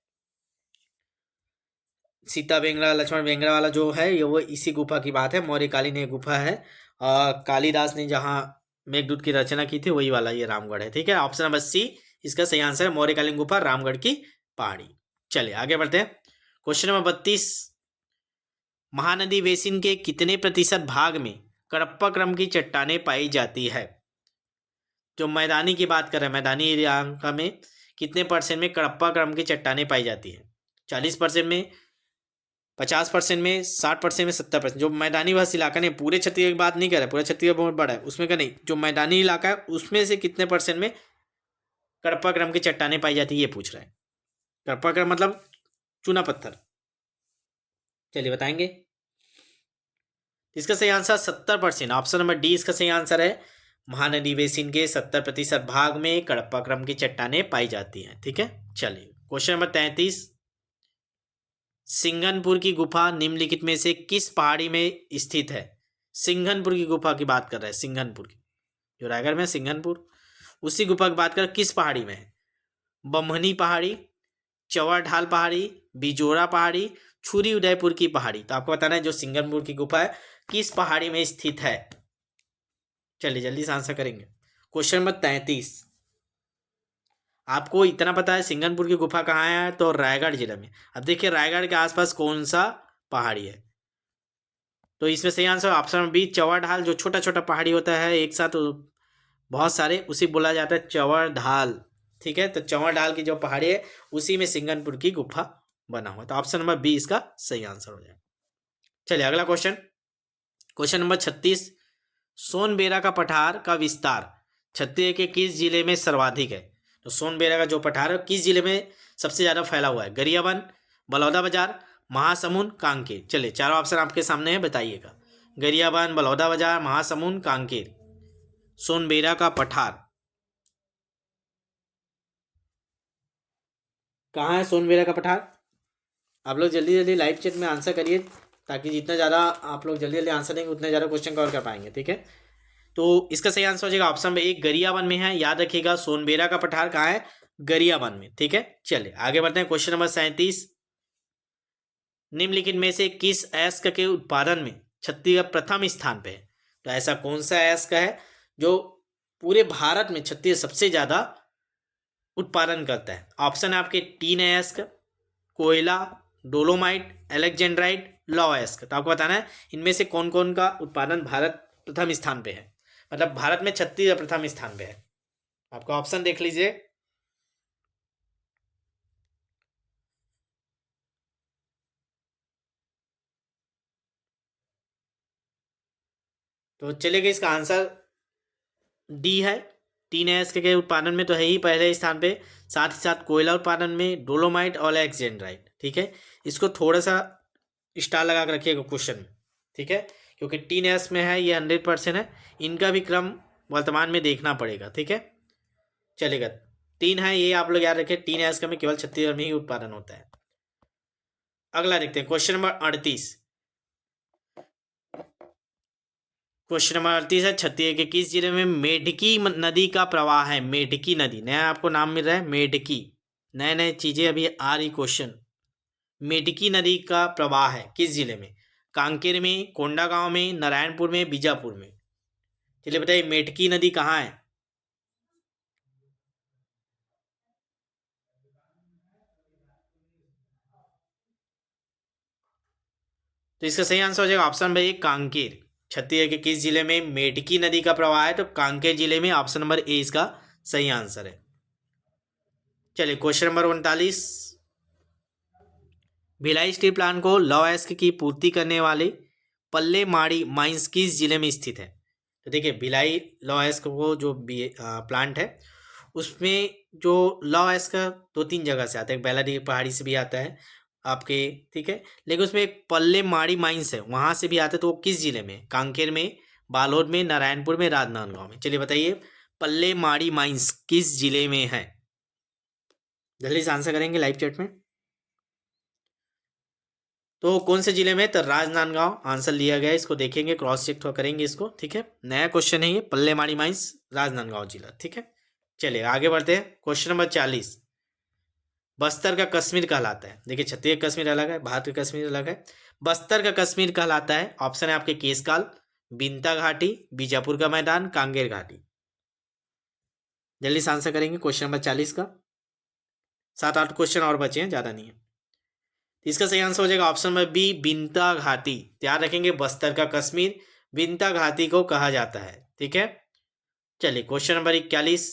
सीता बेंगरा लक्ष्मण बेंगरा वाला जो है ये वो इसी गुफा की बात है, मौर्यकालीन ये गुफा है। कालिदास ने जहाँ मेघदूत की रचना की थी वही वाला ये रामगढ़ है। ठीक है, ऑप्शन नंबर सी इसका सही आंसर है, मौर्यकालीन गुफा रामगढ़ की पहाड़ी। चलिए आगे बढ़ते हैं, क्वेश्चन नंबर 32। महानदी बेसिन के कितने प्रतिशत भाग में कडप्पा क्रम की चट्टानें पाई जाती है? जो मैदानी की बात कर रहे हैं, मैदानी इलाका में कितने परसेंट में कडप्पा क्रम की चट्टानें पाई जाती है? 40% में, 50% में, 60% में, 70%? जो मैदानी बस इलाका नहीं, पूरे छत्तीसगढ़ की बात नहीं कर रहा है, पूरा छत्तीसगढ़ बहुत बड़ा है उसमें का नहीं, जो मैदानी इलाका है उसमें से कितने परसेंट में कडप्पा क्रम की चट्टानें पाई जाती है ये पूछ रहा है। कडप्पा क्रम मतलब चूना पत्थर। चलिए बताएंगे, इसका सही आंसर 70%, ऑप्शन नंबर डी इसका सही आंसर है। महानदी बेसिन के 70% भाग में कडप्पा क्रम की चट्टानें पाई जाती हैं। ठीक है, चलिए क्वेश्चन नंबर 33। सिंघनपुर की गुफा निम्नलिखित में से किस पहाड़ी में स्थित है? सिंघनपुर की गुफा की बात कर रहे हैं, सिंघनपुर की जो रायगढ़ में सिंघनपुर, उसी गुफा की बात कर, किस पहाड़ी में है? बम्हनी पहाड़ी, चौवा ढाल पहाड़ी, बिजोरा पहाड़ी, छुरी उदयपुर की पहाड़ी, तो आपको बताना है जो सिंगनपुर की गुफा है किस पहाड़ी में स्थित है। चलिए जल्दी से आंसर करेंगे। क्वेश्चन नंबर 33, आपको इतना पता है सिंगनपुर की गुफा कहाँ है, तो रायगढ़ जिले में। अब देखिए रायगढ़ के आसपास कौन सा पहाड़ी है, तो इसमें सही आंसर ऑप्शन नंबर बी, चौवा ढाल। जो छोटा छोटा पहाड़ी होता है एक साथ बहुत सारे, उसी बोला जाता है चौवा ढाल। ठीक है, तो चौवा ढाल की जो पहाड़ी है उसी में सिंगनपुर की गुफा बना हुआ, तो ऑप्शन नंबर बी इसका सही आंसर हो जाएगा। चलिए अगला क्वेश्चन, क्वेश्चन नंबर 36, सोनबेरा का पठार का विस्तार छत्तीसगढ़ के किस जिले में सर्वाधिक है। तो सोनबेरा का जो पठार है किस जिले में सबसे ज्यादा फैला हुआ है, गरियाबंद, बलौदाबाजार, महासमुंद, कांकेर। चलिए चारों ऑप्शन आपके सामने है, बताइएगा। गरियाबंद, बलौदाबाजार, महासमुंद, कांकेर। सोनबेरा का पठार कहाँ है, सोनबेरा का पठार? आप लोग जल्दी जल्दी लाइव चैट में आंसर करिए, ताकि जितना ज़्यादा आप लोग जल्दी जल्दी आंसर देंगे उतने ज़्यादा क्वेश्चन कवर कर पाएंगे। ठीक है, तो इसका सही आंसर हो जाएगा ऑप्शन में एक, गरियाबंद में है। याद रखिएगा सोनबेरा का पठार कहाँ है, गरियाबंद में। ठीक है, चलिए आगे बढ़ते हैं। क्वेश्चन नंबर 37, निम्नलिखित में से किस अयस्क के उत्पादन में छत्तीसगढ़ प्रथम स्थान पे है। तो ऐसा कौन सा अयस्क है जो पूरे भारत में छत्तीसगढ़ सबसे ज्यादा उत्पादन करता है। ऑप्शन है आपके टीन अयस्क, कोयला, डोलोमाइट, एलेक्जेंड्राइट, लौह अयस्क। तो आपको बताना है इनमें से कौन कौन का उत्पादन भारत प्रथम स्थान पे है, मतलब भारत में छत्तीसगढ़ प्रथम स्थान पे है। आपका ऑप्शन देख लीजिए। तो चलिएगा इसका आंसर डी है, टीन अयस्क के उत्पादन में तो है ही पहले स्थान पे, साथ ही साथ कोयला उत्पादन में डोलोमाइट और एलेक्जेंड्राइट। ठीक है, इसको थोड़ा सा स्टार लगा कर रखिएगा क्वेश्चन में। ठीक है, क्योंकि टीन अयस्क में है ये 100% है, इनका भी क्रम वर्तमान में देखना पड़ेगा। ठीक है, चलेगा, तीन है ये आप लोग याद रखें, टीन अयस्क में केवल छत्तीसगढ़ में ही उत्पादन होता है। अगला देखते हैं क्वेश्चन नंबर 38, क्वेश्चन नंबर 38 है, छत्तीसगढ़ के किस जिले में मेढकी नदी का प्रवाह है। मेढकी नदी नया आपको नाम मिल रहा है, मेढकी, नए नए चीजें अभी आ रही क्वेश्चन। मेढकी नदी का प्रवाह है किस जिले में, कांकेर में, कोंडागांव में, नारायणपुर में, बीजापुर में। चलिए बताइए मेढकी नदी कहाँ है। तो इसका सही आंसर हो जाएगा ऑप्शन नंबर ए, कांकेर। छत्तीसगढ़ के किस जिले में मेढकी नदी का प्रवाह है, तो कांकेर जिले में, ऑप्शन नंबर ए इसका सही आंसर है। चलिए question number 39, Bhilai steel plant को लौह अयस्क की पूर्ति करने वाले पल्ले माड़ी माइंस किस जिले में स्थित है। तो देखिए भिलाई लौह अयस्क को जो प्लांट है उसमें जो लौह अयस्क दो तीन जगह से आता है, बेलाडी पहाड़ी से भी आता है आपके। ठीक है, लेकिन उसमें एक पल्ले माड़ी माइंस है वहां से भी आता है, तो वो किस जिले में, कांकेर में, बालोद में, नारायणपुर में, राजनांदगांव में। चलिए बताइए पल्ले माड़ी माइंस किस जिले में है, जल्दी से आंसर करेंगे लाइव चैट में। तो कौन से जिले में, तो राजनांदगांव आंसर लिया गया है। इसको देखेंगे, क्रॉस चेक तो करेंगे इसको। ठीक है, नया क्वेश्चन है ये, पल्ले माड़ी माइंस राजनांदगांव जिला। ठीक है, चलिए आगे बढ़ते हैं। क्वेश्चन नंबर 40, बस्तर का कश्मीर कहलाता है। देखिए छत्तीसगढ़ कश्मीर अलग है, भारत का कश्मीर अलग है। बस्तर का कश्मीर कहलाता है, ऑप्शन है आपके केसकाल, बिंता घाटी, बीजापुर का मैदान, कांगेर घाटी। जल्दी से आंसर करेंगे क्वेश्चन नंबर 40 का, 7-8 क्वेश्चन और बचे हैं, ज्यादा नहीं है। इसका सही आंसर हो जाएगा ऑप्शन नंबर बी, बिंता घाटी। ध्यान रखेंगे बस्तर का कश्मीर बिंता घाटी को कहा जाता है। ठीक है, चलिए क्वेश्चन नंबर 41,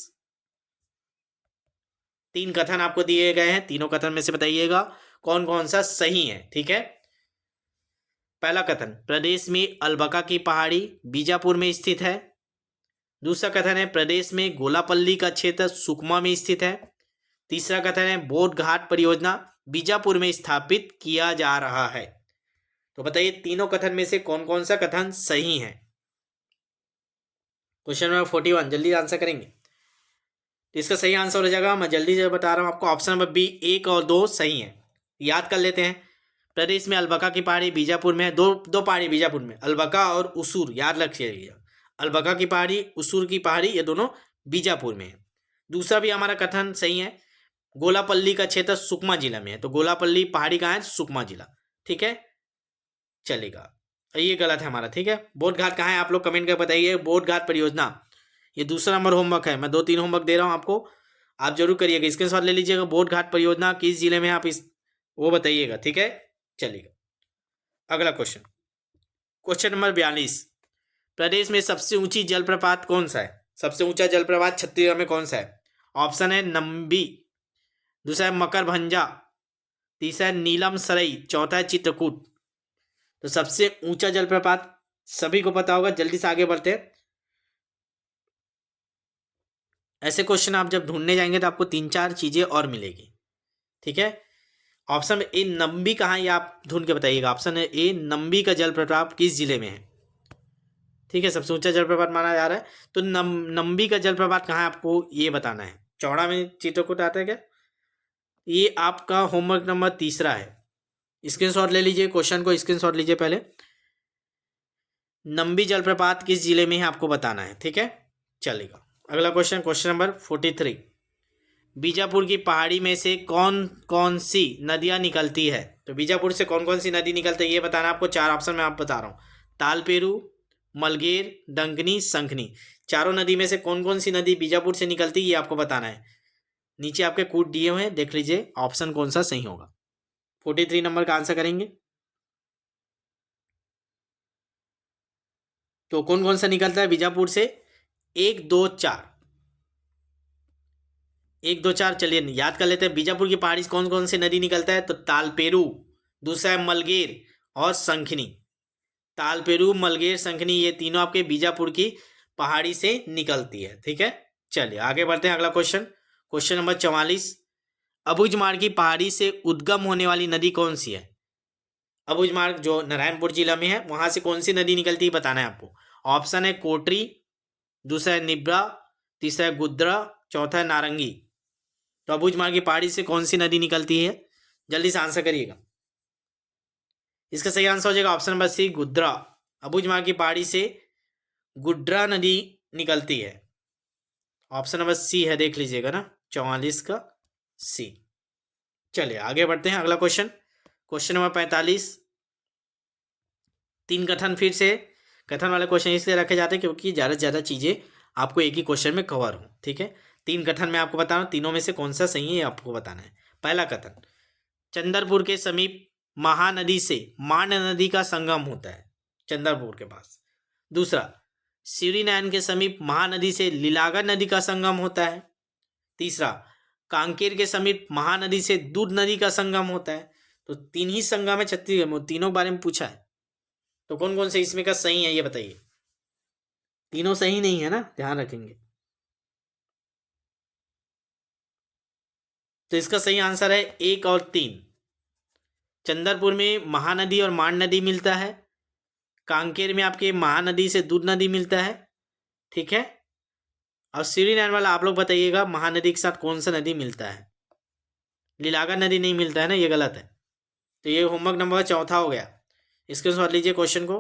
3 कथन आपको दिए गए हैं, तीनों कथन में से बताइएगा कौन कौन सा सही है। ठीक है, पहला कथन, प्रदेश में अलबका की पहाड़ी बीजापुर में स्थित है। दूसरा कथन है प्रदेश में गोलापल्ली का क्षेत्र सुकमा में स्थित है। तीसरा कथन है बोट घाट परियोजना बीजापुर में स्थापित किया जा रहा है। तो बताइए तीनों कथन में से कौन कौन सा कथन सही है। क्वेश्चन नंबर 41 जल्दी आंसर करेंगे। तो इसका सही आंसर हो जाएगा, मैं जल्दी से बता रहा हूं आपको, ऑप्शन नंबर बी 1 और 2 सही है। याद कर लेते हैं, प्रदेश में अलबका की पहाड़ी बीजापुर में है, दो पहाड़ी बीजापुर में, अलबका और उसूर, याद रखिएगा। अलबका की पहाड़ी, उसूर की पहाड़ी, ये दोनों बीजापुर में है। दूसरा भी हमारा कथन सही है, गोलापल्ली का क्षेत्र सुकमा जिला में है। तो गोलापल्ली पहाड़ी कहाँ है, सुकमा जिला। ठीक है, चलेगा। ये गलत है हमारा, ठीक है। बोध घाट कहाँ है आप लोग कमेंट कर बताइए। बोध घाट परियोजना, ये दूसरा नंबर होमवर्क है। मैं 2-3 होमवर्क दे रहा हूँ आपको, आप जरूर करिएगा। स्क्रीनशॉट ले लीजिएगा। बोध घाट परियोजना किस जिले में है, आप इस वो बताइएगा, ठीक है। चलिएगा अगला क्वेश्चन, क्वेश्चन नंबर 42। प्रदेश में सबसे ऊंची जलप्रपात कौन सा है? सबसे ऊंचा जलप्रपात छत्तीसगढ़ में कौन सा है? ऑप्शन है नंबी, दूसरा है मकरभंजा, तीसरा है नीलम सरई, चौथा है चित्रकूट। तो सबसे ऊंचा जलप्रपात सभी को पता होगा। जल्दी से आगे बढ़ते हैं। ऐसे क्वेश्चन आप जब ढूंढने जाएंगे तो आपको 3-4 चीजें और मिलेगी, ठीक है। ऑप्शन ए नंबी कहाँ, ये आप ढूंढ के बताइएगा। ऑप्शन है ए नंबी का जलप्रपात किस जिले में है, ठीक है। सबसे ऊंचा जलप्रपात माना जा रहा है, तो नंबी का जलप्रपात कहाँ है आपको ये बताना है। चौड़ा में चित्रकूट आता है क्या? ये आपका होमवर्क नंबर 3 है। स्क्रीनशॉट ले लीजिए, क्वेश्चन को स्क्रीनशॉट लीजिए पहले। नंबी जलप्रपात किस जिले में है आपको बताना है, ठीक है। चलेगा अगला क्वेश्चन, क्वेश्चन नंबर 43। बीजापुर की पहाड़ी में से कौन कौन सी नदियां निकलती है? तो बीजापुर से कौन कौन सी नदी निकलती है ये बताना आपको। 4 ऑप्शन में आप बता रहा हूँ, तालपेरू, मलगेर, डंकनी, संखनी। चारों नदी में से कौन कौन सी नदी बीजापुर से निकलती है ये आपको बताना है। नीचे आपके कूट दिए हुए हैं, देख लीजिए ऑप्शन कौन सा सही होगा। 43 नंबर का आंसर करेंगे तो कौन कौन सा निकलता है बीजापुर से? 1, 2, 4, 1, 2, 4 चलिए याद कर लेते हैं। बीजापुर की पहाड़ी से कौन कौन सी नदी निकलता है? तो तालपेरू, दूसरा है मलगेर और संखनी। तालपेरू, मलगेर, संखनी ये तीनों आपके बीजापुर की पहाड़ी से निकलती है, ठीक है। चलिए आगे बढ़ते हैं। अगला क्वेश्चन, क्वेश्चन नंबर 44। अबुझमाड़ की पहाड़ी से उद्गम होने वाली नदी कौन सी है? अबुझमाड़ जो नारायणपुर जिला में है, वहां से कौन सी नदी निकलती है बताना है आपको। ऑप्शन है कोटरी, दूसरा है निब्रा, तीसरा है गुद्रा, चौथा है नारंगी। तो अबुझमाड़ की पहाड़ी से कौन सी नदी निकलती है? जल्दी से आंसर करिएगा। इसका सही आंसर हो जाएगा ऑप्शन नंबर सी, गुद्रा। अबुझमाड़ की पहाड़ी से गुड्रा नदी निकलती है। ऑप्शन नंबर सी है, देख लीजिएगा ना, 44 का सी। चलिए आगे बढ़ते हैं। अगला क्वेश्चन, क्वेश्चन नंबर 45। 3 कथन, फिर से कथन वाले क्वेश्चन इसलिए रखे जाते हैं क्योंकि ज़्यादा से ज़्यादा चीज़ें आपको एक ही क्वेश्चन में कवर हो, ठीक है। 3 कथन मैं आपको बता रहा हूँ, तीनों में से कौन सा सही है ये आपको बताना है। पहला कथन, चंदरपुर के समीप महानदी से मांड नदी का संगम होता है, चंदरपुर के पास। दूसरा, शिवरीनारायण के समीप महानदी से लीलागर नदी का संगम होता है। तीसरा, कांकेर के समीप महानदी से दूध नदी का संगम होता है। तो 3 ही संगम है छत्तीसगढ़ में, तीनों के बारे में पूछा है। तो कौन कौन से इसमें का सही है ये बताइए। तीनों सही नहीं है ना, ध्यान रखेंगे। तो इसका सही आंसर है 1 और 3। चंदरपुर में महानदी और मांड नदी मिलता है, कांकेर में आपके महानदी से दूध नदी मिलता है, ठीक है। और शिवरीनारायण वाला आप लोग बताइएगा महानदी के साथ कौन सा नदी मिलता है। लीलागर नदी नहीं मिलता है ना, ये गलत है। तो ये होमवर्क नंबर 4 हो गया। स्क्रीनशॉट लीजिए क्वेश्चन को।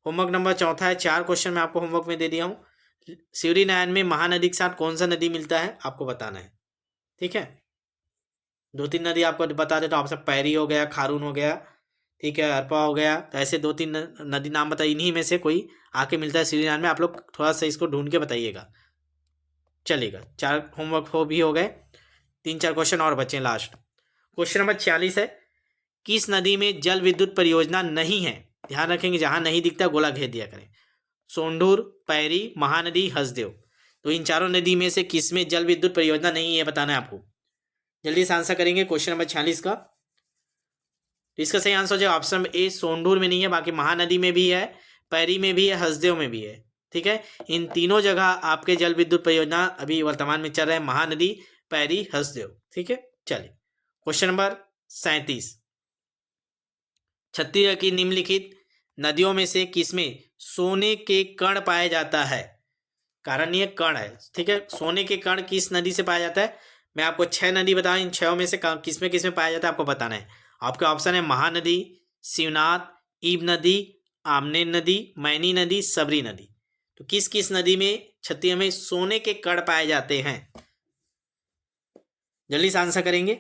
होमवर्क नंबर 4 है, 4 क्वेश्चन मैं आपको होमवर्क में दे दिया हूँ। शिवरीनारायण में महानदी के साथ कौन सा नदी मिलता है आपको बताना है, ठीक है। 2-3 नदी आपको बता देता हूँ। आपसे पैरी हो गया, खारून हो गया, ठीक है, अरपा हो गया। तो ऐसे 2-3 नदी नाम बताइए, इन्हीं में से कोई आके मिलता है शिवरीनारायण में। आप लोग थोड़ा सा इसको ढूंढ के बताइएगा। चलेगा, 4 होमवर्क भी हो गए, 3-4 क्वेश्चन और बचे लास्ट। क्वेश्चन नंबर 46 है, किस नदी में जल विद्युत परियोजना नहीं है? ध्यान रखेंगे, जहां नहीं दिखता गोला घेर दिया करें। सोंढूर, पैरी, महानदी, हसदेव। तो इन चारों नदी में से किस में जल विद्युत परियोजना नहीं है बताना है आपको। जल्दी से आंसर करेंगे क्वेश्चन नंबर 46 का। तो इसका सही आंसर हो जाएगा ऑप्शन ए, सोंढूर में नहीं है, बाकी महानदी में भी है, पैरी में भी है, हसदेव में भी है, ठीक है। इन तीनों जगह आपके जल विद्युत परियोजना अभी वर्तमान में चल रहे हैं, महानदी, पैरी, हसदेव, ठीक है। चलिए क्वेश्चन नंबर 37। छत्तीसगढ़ की निम्नलिखित नदियों में से किसमें सोने के कण पाया जाता है? कारण ये कण है, ठीक है। सोने के कण किस नदी से पाया जाता है? मैं आपको 6 नदी बताऊं, इन 6 में से किसमें पाया जाता है आपको बताना है। आपका ऑप्शन है महानदी, शिवनाथ, ईब नदी, आमने नदी, मैनी नदी, सबरी नदी। तो किस किस नदी में छत्तीसगढ़ में सोने के कण पाए जाते हैं? जल्दी से आंसर करेंगे।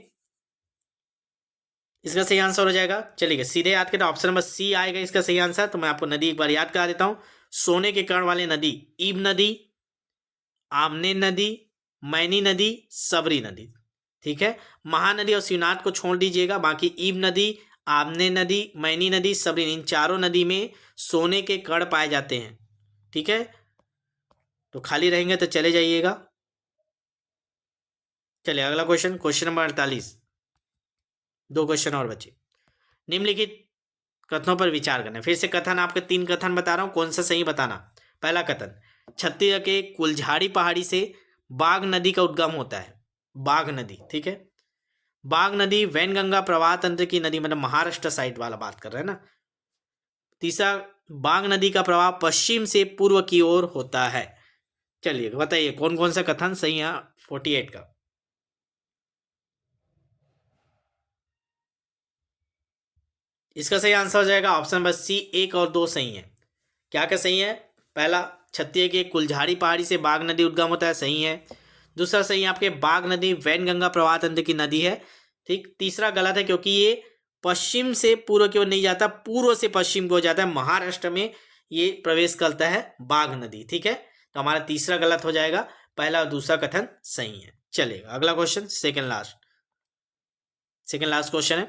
इसका सही आंसर हो जाएगा। चलिए सीधे याद करें, ऑप्शन नंबर सी आएगा इसका सही आंसर। तो मैं आपको नदी एक बार याद करा देता हूँ। सोने के कण वाली नदी ईब नदी, आमने नदी, मैनी नदी, सबरी नदी। ठीक है, महानदी और शिवनाथ को छोड़ दीजिएगा, बाकी ईब नदी, आमने नदी, मैनी नदी, सबरी, इन चारों नदी में सोने के कण पाए जाते हैं। ठीक है, तो खाली रहेंगे तो चले जाइएगा। चलिए अगला क्वेश्चन, क्वेश्चन नंबर 48। दो क्वेश्चन और बचे। निम्नलिखित कथनों पर विचार करना। फिर से कथन, आपके 3 कथन बता रहा हूं, कौन सा सही बताना। पहला कथन, छत्तीसगढ़ के कुलझाड़ी पहाड़ी से बाघ नदी का उद्गम होता है। बाघ नदी, ठीक है, बाघ नदी वैनगंगा प्रवाह तंत्र की नदी, मतलब महाराष्ट्र साइड वाला बात कर रहे हैं ना। तीसरा, बाघ नदी का प्रवाह पश्चिम से पूर्व की ओर होता है। चलिए बताइए कौन कौन सा कथन सही है 48 का। इसका सही आंसर हो जाएगा ऑप्शन नंबर सी, 1 और 2 सही है। क्या क्या सही है? पहला, छत्तीसगढ़ के कुलझाड़ी पहाड़ी से बाघ नदी उद्गम होता है, सही है। दूसरा सही है आपके, बाघ नदी वैनगंगा प्रवाह तंत्र की नदी है। ठीक, तीसरा गलत है क्योंकि ये पश्चिम से पूर्व की ओर नहीं जाता, पूर्व से पश्चिम को जाता है, महाराष्ट्र में ये प्रवेश करता है बाघ नदी। ठीक है, तो हमारा तीसरा गलत हो जाएगा, पहला और दूसरा कथन सही है। चलिए अगला क्वेश्चन, सेकेंड लास्ट क्वेश्चन है।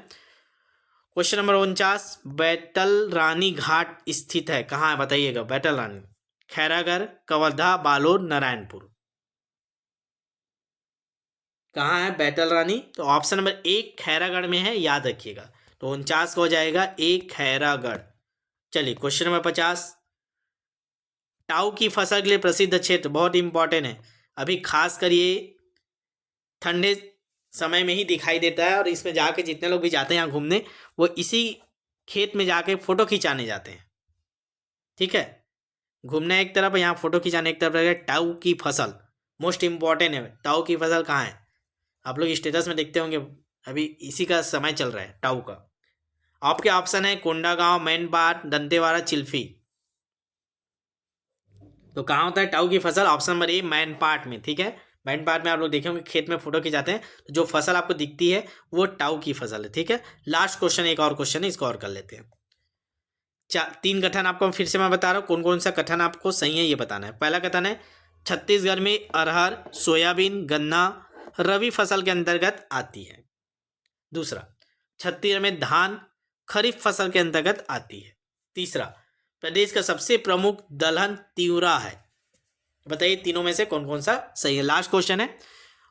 क्वेश्चन नंबर 49, बैतल रानी घाट स्थित है कहाँ है बताइएगा। बैतल रानी, खैरागढ़, कवर्धा, बालोद, नारायणपुर। कहाँ है बैतल रानी? तो ऑप्शन नंबर 1 खैरागढ़ में है, याद रखिएगा। तो 49 को हो जाएगा 1 खैरागढ़। चलिए क्वेश्चन नंबर 50, टाऊ की फसल के लिए प्रसिद्ध क्षेत्र, बहुत इंपॉर्टेंट है, अभी खास कर ये ठंडे समय में ही दिखाई देता है, और इसमें जाके जितने लोग भी जाते हैं यहाँ घूमने, वो इसी खेत में जाके फोटो खिंचाने जाते हैं। ठीक है, घूमना एक तरफ, यहाँ फोटो खिंचाने एक तरफ रहेगा। टाऊ की फसल मोस्ट इंपॉर्टेंट है। टाऊ की फसल कहाँ है? आप लोग स्टेटस में देखते होंगे, अभी इसी का समय चल रहा है टाऊ का। आपके ऑप्शन है कोंडागांव, मैनपाट, दंतेवाड़ा, चिल्फी। तो कहाँ होता है टाऊ की फसल? ऑप्शन नंबर ए मैनपाट में। ठीक है, मैनपाट में आप लोग देखे होंगे खेत में फोटो खिंचाते हैं, तो जो फसल आपको दिखती है वो टाऊ की फसल है। ठीक है, लास्ट क्वेश्चन, एक और क्वेश्चन है, इसको और कर लेते हैं। 3 कथन आपको फिर से मैं बता रहा हूँ, कौन कौन सा कथन आपको सही है ये बताना है। पहला कथन है, छत्तीसगढ़ में अरहर, सोयाबीन, गन्ना रबी फसल के अंतर्गत आती है। दूसरा, छत्तीसगढ़ में धान खरीफ फसल के अंतर्गत आती है। तीसरा, प्रदेश का सबसे प्रमुख दलहन तिउरा है। बताइए तीनों में से कौन कौन सा सही है। लास्ट क्वेश्चन है,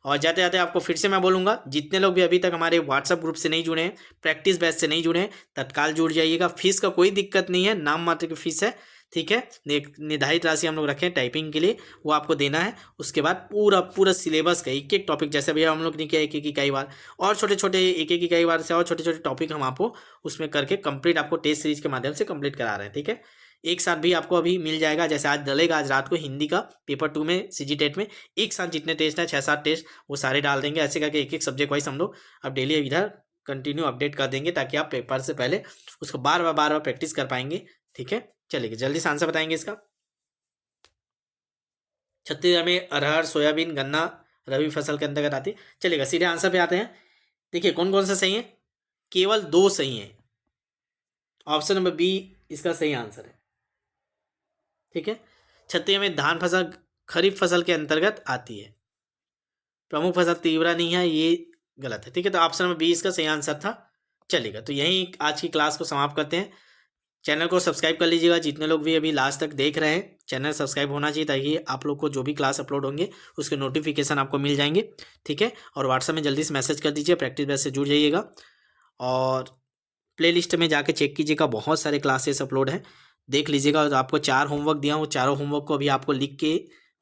और जाते जाते आपको फिर से मैं बोलूंगा, जितने लोग भी अभी तक हमारे व्हाट्सएप ग्रुप से नहीं जुड़े हैं, प्रैक्टिस बैच से नहीं जुड़े हैं, तत्काल जुड़ जाइएगा। फीस का कोई दिक्कत नहीं है, नाम मात्र की फीस है। ठीक है, एक निर्धारित राशि हम लोग रखें टाइपिंग के लिए, वो आपको देना है। उसके बाद पूरा पूरा सिलेबस का एक एक टॉपिक, जैसे भैया हम लोग ने किया एक एक इकाई बार, और छोटे छोटे एक एक इकाई बार से और छोटे छोटे टॉपिक हम आपको उसमें करके कंप्लीट आपको टेस्ट सीरीज के माध्यम से कंप्लीट करा रहे हैं। ठीक है, एक साथ भी आपको अभी मिल जाएगा, जैसे आज डलेगा, आज रात को हिंदी का पेपर 2 में सीजी टेट में एक साथ जितने टेस्ट हैं 6-7 टेस्ट वो सारे डाल देंगे। ऐसे करके एक एक सब्जेक्ट वाइज हम लोग अब डेली इधर कंटिन्यू अपडेट कर देंगे, ताकि आप पेपर से पहले उसको बार बार प्रैक्टिस कर पाएंगे। ठीक है, चलिए जल्दी से आंसर बताएंगे इसका। छत्तीसगढ़ में अरहर, सोयाबीन, गन्ना रबी फसल के अंतर्गत आती है। चलिएगा सीधे आंसर पे आते हैं। देखिए कौन कौन सा सही है, केवल 2 सही है। ऑप्शन नंबर बी इसका सही आंसर है। ठीक है, छत्तीसगढ़ में धान फसल खरीफ फसल के अंतर्गत आती है, प्रमुख फसल तीव्रा नहीं है, ये गलत है। ठीक है, तो ऑप्शन नंबर बी इसका सही आंसर था। चलेगा, तो यहीं आज की क्लास को समाप्त करते हैं। चैनल को सब्सक्राइब कर लीजिएगा, जितने लोग भी अभी लास्ट तक देख रहे हैं, चैनल सब्सक्राइब होना चाहिए, ताकि आप लोग को जो भी क्लास अपलोड होंगे उसके नोटिफिकेशन आपको मिल जाएंगे। ठीक है, और व्हाट्सएप में जल्दी से मैसेज कर दीजिए, प्रैक्टिस बैच से जुड़ जाइएगा। और प्लेलिस्ट में जाके चेक कीजिएगा, बहुत सारे क्लासेस अपलोड हैं, देख लीजिएगा। और आपको 4 होमवर्क दिया हूँ, चारों होमवर्क को अभी आपको लिख के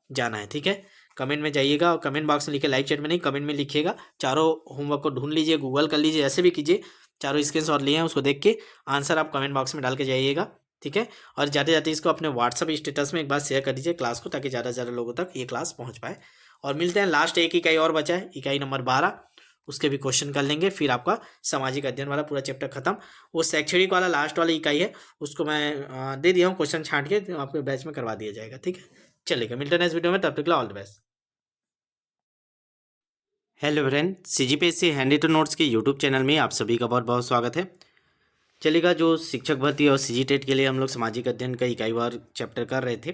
जाना है। ठीक है, कमेंट में जाइएगा और कमेंट बॉक्स में लिखे, लाइव चैट में नहीं, कमेंट में लिखिएगा। चारों होमवर्क को ढूंढ लीजिए, गूगल कर लीजिए, ऐसे भी कीजिए। चारों स्क्रीनशॉट लिए हैं, उसको देख के आंसर आप कमेंट बॉक्स में डाल के जाइएगा। ठीक है, और जाते जाते इसको अपने व्हाट्सअप स्टेटस में एक बार शेयर कर दीजिए क्लास को, ताकि ज़्यादा से ज़्यादा लोगों तक ये क्लास पहुँच पाए। और मिलते हैं, लास्ट एक इकाई और बचा है, इकाई नंबर 12, उसके भी क्वेश्चन कर लेंगे, फिर आपका सामाजिक अध्ययन वाला पूरा चैप्टर खत्म। वो शैक्षणिक वाला लास्ट वाली इकाई है, उसको मैं दे दिया हूँ क्वेश्चन छांट के, तो आपके बैच में करवा दिया जाएगा। ठीक है, चलिएगा, मिलते हैं नेक्स्ट वीडियो में, तब तक के लिए all the best. Hello friend, CGPSC हैंडी टू नोट्स के यूट्यूब चैनल में आप सभी का बहुत बहुत स्वागत है। चलिएगा, जो शिक्षक भर्ती और सीजी टेट के लिए हम लोग सामाजिक अध्ययन का इकाई वार चैप्टर कर रहे थे।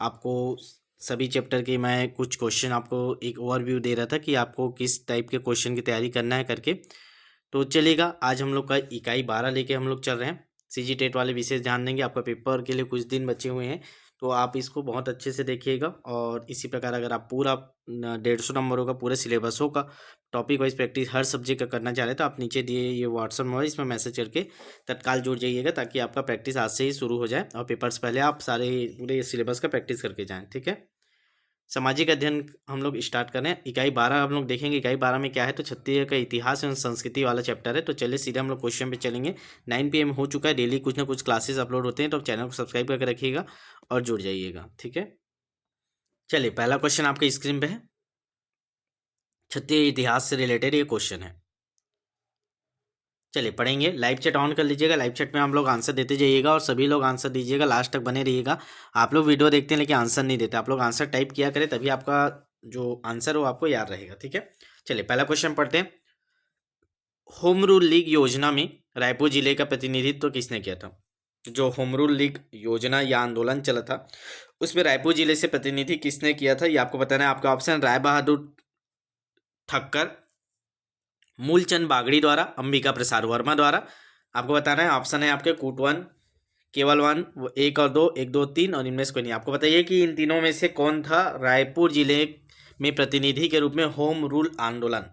आपको सभी चैप्टर के मैं कुछ क्वेश्चन आपको एक ओवरव्यू दे रहा था कि आपको किस टाइप के क्वेश्चन की तैयारी करना है करके। तो चलिएगा, आज हम लोग का इकाई 12 लेके हम लोग चल रहे हैं। सीजी टेट वाले विशेष ध्यान देंगे, आपका पेपर के लिए कुछ दिन बचे हुए हैं, तो आप इसको बहुत अच्छे से देखिएगा। और इसी प्रकार अगर आप पूरा 150 नंबरों का पूरे सिलेबसों का टॉपिक वाइज प्रैक्टिस हर सब्जेक्ट का करना चाह रहे हैं तो आप नीचे दिए ये व्हाट्सअप नंबर इसमें मैसेज करके तत्काल जुड़ जाइएगा, ताकि आपका प्रैक्टिस आज से ही शुरू हो जाए और पेपर से पहले आप सारे पूरे सिलेबस का प्रैक्टिस करके जाएँ। ठीक है, सामाजिक अध्ययन हम लोग स्टार्ट करें। इकाई 12 हम लोग देखेंगे। इकाई 12 में क्या है, तो छत्तीसगढ़ का इतिहास एवं संस्कृति वाला चैप्टर है। तो चलिए सीधे हम लोग क्वेश्चन पे चलेंगे। 9 PM हो चुका है, डेली कुछ ना कुछ क्लासेस अपलोड होते हैं, तो चैनल को सब्सक्राइब करके रखिएगा और जुड़ जाइएगा। ठीक है, चलिए पहला क्वेश्चन आपके स्क्रीन पे है, छत्तीसगढ़ इतिहास से रिलेटेड ये क्वेश्चन है। चलिए पढ़ेंगे। लाइव चैट ऑन कर लीजिएगा, लाइव चैट में आप लोग आंसर देते जाइएगा और सभी लोग आंसर दीजिएगा, लास्ट तक बने रहिएगा। आप लोग वीडियो देखते हैं लेकिन आंसर नहीं देते, आप लोग आंसर टाइप किया करें, तभी आपका जो आंसर हो आपको याद रहेगा। ठीक है, चलिए पहला क्वेश्चन पढ़ते हैं। होम रूल लीग योजना में रायपुर जिले का प्रतिनिधित्व तो किसने किया था? जो होम रूल लीग योजना या आंदोलन चला था उसमें रायपुर जिले से प्रतिनिधि किसने किया था, ये आपको बताना है। आपका ऑप्शन राय बहादुर ठक्कर, मूलचंद बागड़ी द्वारा, अंबिका प्रसाद वर्मा द्वारा। आपको बताना है, ऑप्शन है आपके कूटवन, केवल वन, 1 और 2, 1, 2, 3 और इनमें से कोई नहीं। आपको बताइए कि इन तीनों में से कौन था रायपुर जिले में प्रतिनिधि के रूप में होम रूल आंदोलन?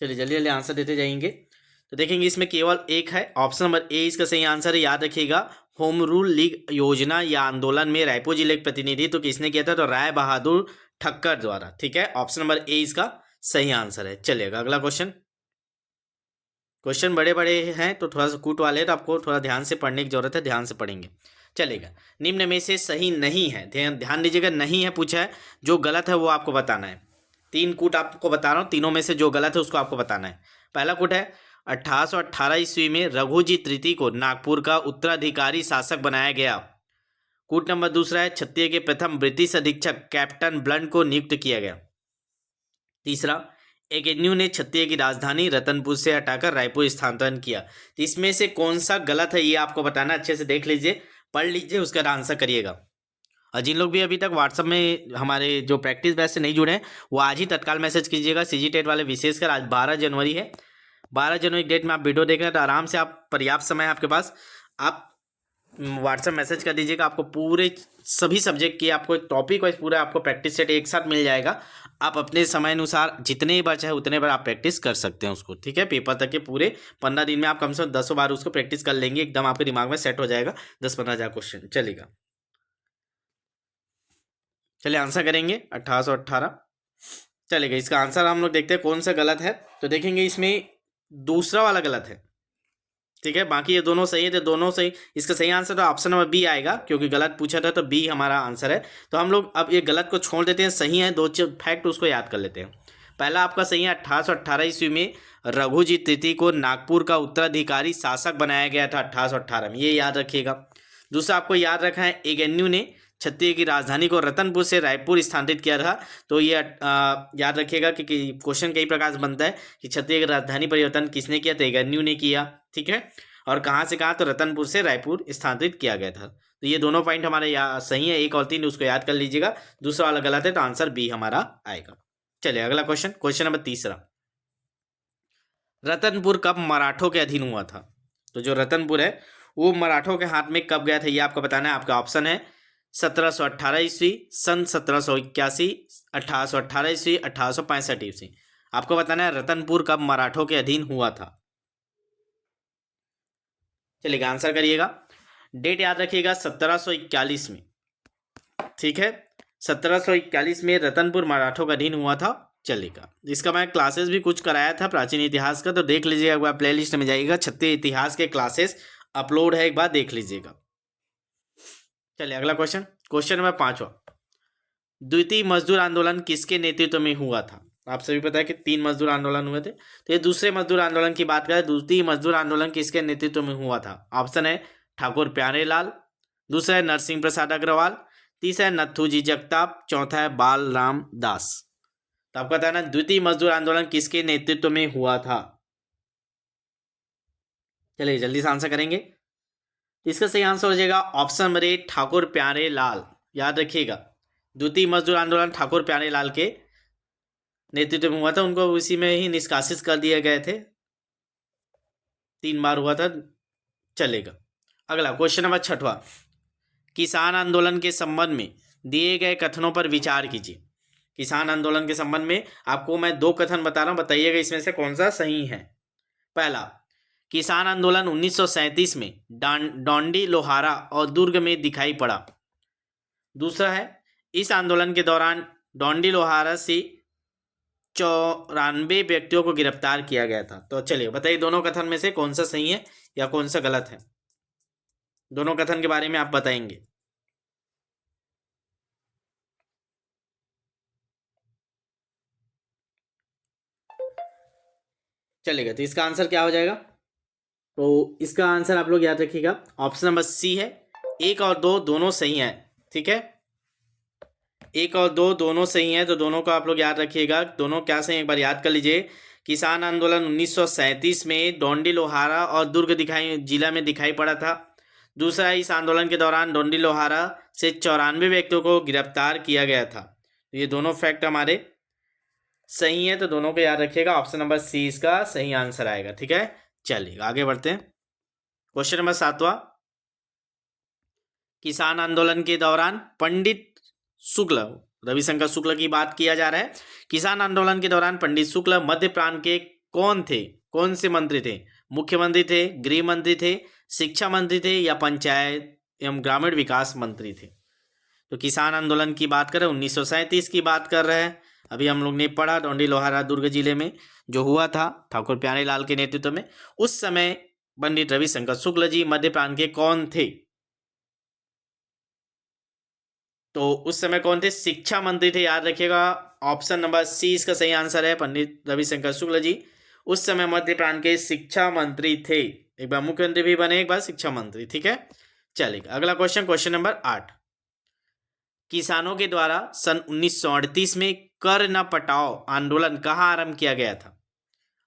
चलिए जल्दी जल्दी आंसर देते जाएंगे। तो देखेंगे इसमें केवल एक है, ऑप्शन नंबर ए इसका सही आंसर है। याद रखिएगा, होम रूल लीग योजना या आंदोलन में रायपुर जिले के प्रतिनिधित्व तो किसने किया था? तो राय बहादुर ठक्कर द्वारा। ठीक है, ऑप्शन नंबर ए इसका सही आंसर है। चलिएगा अगला क्वेश्चन। क्वेश्चन बड़े बड़े हैं तो थोड़ा सा कूट वाले हैं, तो आपको थोड़ा ध्यान से पढ़ने की जरूरत है, ध्यान से पढ़ेंगे। चलेगा, निम्न में से सही नहीं है, ध्यान दीजिएगा, नहीं है पूछा है, जो गलत है वो आपको बताना है। 3 कूट आपको बता रहा हूँ, तीनों में से जो गलत है उसको आपको बताना है। पहला कूट है 1818 ईस्वी में रघुजी तृतीय को नागपुर का उत्तराधिकारी शासक बनाया गया। कूट नंबर दूसरा है छत्तीसगढ़ के प्रथम ब्रिटिश अधीक्षक कैप्टन ब्लंट को नियुक्त किया गया। तीसरा, एगेन्यू ने छत्तीसगढ़ की राजधानी रतनपुर से हटाकर रायपुर स्थानांतरण किया। तो इसमें से कौन सा गलत है ये आपको बताना, अच्छे से देख लीजिए, पढ़ लीजिए, उसका आंसर करिएगा। और जिन लोग भी अभी तक व्हाट्सअप में हमारे जो प्रैक्टिस बैच से नहीं जुड़े हैं वो आज ही तत्काल मैसेज कीजिएगा। सीजी टेट वाले विशेषकर आज 12 जनवरी है, 12 जनवरी डेट में आप वीडियो देख रहे हैं तो आराम से आप, पर्याप्त समय है आपके पास, आप व्हाट्सएप मैसेज कर दीजिएगा। आपको पूरे सभी सब्जेक्ट की आपको टॉपिक वाइज पूरा आपको प्रैक्टिस सेट एक साथ मिल जाएगा। आप अपने समय अनुसार जितने बार चाहे उतने बार आप प्रैक्टिस कर सकते हैं उसको। ठीक है, पेपर तक के पूरे 15 दिन में आप कम से कम 10 बार उसको प्रैक्टिस कर लेंगे, एकदम आपके दिमाग में सेट हो जाएगा। 10-15 हज़ार क्वेश्चन चलेगा। चलिए आंसर करेंगे 1818। चलेगा, इसका आंसर हम लोग देखते हैं कौन सा गलत है। तो देखेंगे इसमें दूसरा वाला गलत है। ठीक है, बाकी ये दोनों सही है, तो दोनों सही। इसका सही आंसर तो ऑप्शन नंबर बी आएगा, क्योंकि गलत पूछा था तो बी हमारा आंसर है। तो हम लोग अब ये गलत को छोड़ देते हैं, सही है, 2 फैक्ट उसको याद कर लेते हैं। पहला आपका सही है, 1818 ईस्वी में रघुजी तृतीय को नागपुर का उत्तराधिकारी शासक बनाया गया था 1818 में, ये याद रखिएगा। दूसरा आपको याद रखना है, एगेन्यू ने छत्तीसगढ़ की राजधानी को रतनपुर से रायपुर स्थानांतरित किया था। तो ये याद रखिएगा कि क्वेश्चन कई प्रकार से बनता है कि छत्तीसगढ़ की राजधानी परिवर्तन किसने किया? तो एगेन्यू ने किया। ठीक है, और कहाँ से कहाँ? तो रतनपुर से रायपुर स्थानांतरित किया गया था। तो ये दोनों पॉइंट हमारे सही है, 1 और 3 उसको याद कर लीजिएगा। दूसरा वाला गलत है, तो आंसर बी हमारा आएगा। चलिए अगला क्वेश्चन, क्वेश्चन नंबर तीसरा, रतनपुर कब मराठों के अधीन हुआ था? तो जो रतनपुर है वो मराठों के हाथ में कब गया था, ये आपको बताना है। आपका ऑप्शन है 1718 ईस्वी, सन 1781, 1818 ईस्वी, 1865 ईस्वी। आपको बताना है रतनपुर कब मराठों के अधीन हुआ था। चलिए आंसर करिएगा, डेट याद रखिएगा 1741 में। ठीक है, 1741 में रतनपुर मराठों का अधीन हुआ था। चलेगा, इसका मैं क्लासेस भी कुछ कराया था प्राचीन इतिहास का, तो देख लीजिएगा एक बार, प्ले लिस्ट में जाइएगा, छत्तीसगढ़ इतिहास के क्लासेस अपलोड है, एक बार देख लीजिएगा। चलिए अगला क्वेश्चन, क्वेश्चन नंबर 5वां, द्वितीय मजदूर आंदोलन किसके नेतृत्व में हुआ था? आप सभी पता है कि 3 मजदूर आंदोलन हुए थे, तो ये दूसरे मजदूर आंदोलन की बात करें, द्वितीय मजदूर आंदोलन किसके नेतृत्व में हुआ था? ऑप्शन है ठाकुर प्यारेलाल, दूसरा है नरसिंह प्रसाद अग्रवाल, तीसरा है नथुजी जगताप, चौथा है बाल राम दास। तो आपको बताना द्वितीय मजदूर आंदोलन किसके नेतृत्व में हुआ था। चलिए जल्दी से आंसर करेंगे। तो इसका सही आंसर हो जाएगा ऑप्शन नंबर ए, ठाकुर प्यारे लाल। याद रखिएगा, द्वितीय मजदूर आंदोलन ठाकुर प्यारे लाल के नेतृत्व में हुआ था। उनको उसी में ही निष्कासित कर दिए गए थे, 3 बार हुआ था। चलेगा। अगला क्वेश्चन नंबर 6वां, किसान आंदोलन के संबंध में दिए गए कथनों पर विचार कीजिए। किसान आंदोलन के संबंध में आपको मैं 2 कथन बता रहा हूं, बताइएगा इसमें से कौन सा सही है। पहला, किसान आंदोलन 1937 में डोंडी, लोहारा और दुर्ग में दिखाई पड़ा। दूसरा है, इस आंदोलन के दौरान डोंडी, लोहारा से 94 व्यक्तियों को गिरफ्तार किया गया था। तो चलिए बताइए दोनों कथन में से कौन सा सही है या कौन सा गलत है। दोनों कथन के बारे में आप बताएंगे। चलेगा, तो इसका आंसर क्या हो जाएगा। तो इसका आंसर आप लोग याद रखिएगा, ऑप्शन नंबर सी है। 1 और 2 दोनों सही है। ठीक है, 1 और 2 दोनों सही है, तो दोनों को आप लोग याद रखिएगा। दोनों क्या सही, एक बार याद कर लीजिए। किसान आंदोलन 1937 में डोंडी, लोहारा और दुर्ग जिला में दिखाई पड़ा था। दूसरा, इस आंदोलन के दौरान डोंडी, लोहारा से 94 व्यक्तियों को गिरफ्तार किया गया था। तो ये दोनों फैक्ट हमारे सही है, तो दोनों को याद रखिएगा। ऑप्शन नंबर सी इसका सही आंसर आएगा। ठीक है, चलिए आगे बढ़ते हैं। क्वेश्चन नंबर 7वां, किसान आंदोलन के दौरान पंडित शुक्ल, रविशंकर शुक्ल की बात किया जा रहा है। किसान आंदोलन के दौरान पंडित शुक्ल मध्य प्रांत के कौन थे, कौन से मंत्री थे। मुख्यमंत्री थे, गृह मंत्री थे, शिक्षा मंत्री थे या पंचायत एवं ग्रामीण विकास मंत्री थे। तो किसान आंदोलन की बात करें 1937 की बात कर रहे हैं। अभी हम लोग ने पढ़ा डोंडी, लोहारा, दुर्ग जिले में जो हुआ था ठाकुर प्यारे लाल के नेतृत्व में। उस समय पंडित रविशंकर शुक्ल जी मध्य प्रांत के कौन थे। तो उस समय कौन थे, शिक्षा मंत्री थे। याद रखिएगा, ऑप्शन नंबर सी इसका सही आंसर है। पंडित रविशंकर शुक्ल जी उस समय मध्य प्रांत के शिक्षा मंत्री थे। एक बार मुख्यमंत्री भी बने, एक बार शिक्षा मंत्री। ठीक है, चलेगा। अगला क्वेश्चन, क्वेश्चन नंबर 8, किसानों के द्वारा सन 1938 में कर न पटाओ आंदोलन कहाँ आरंभ किया गया था।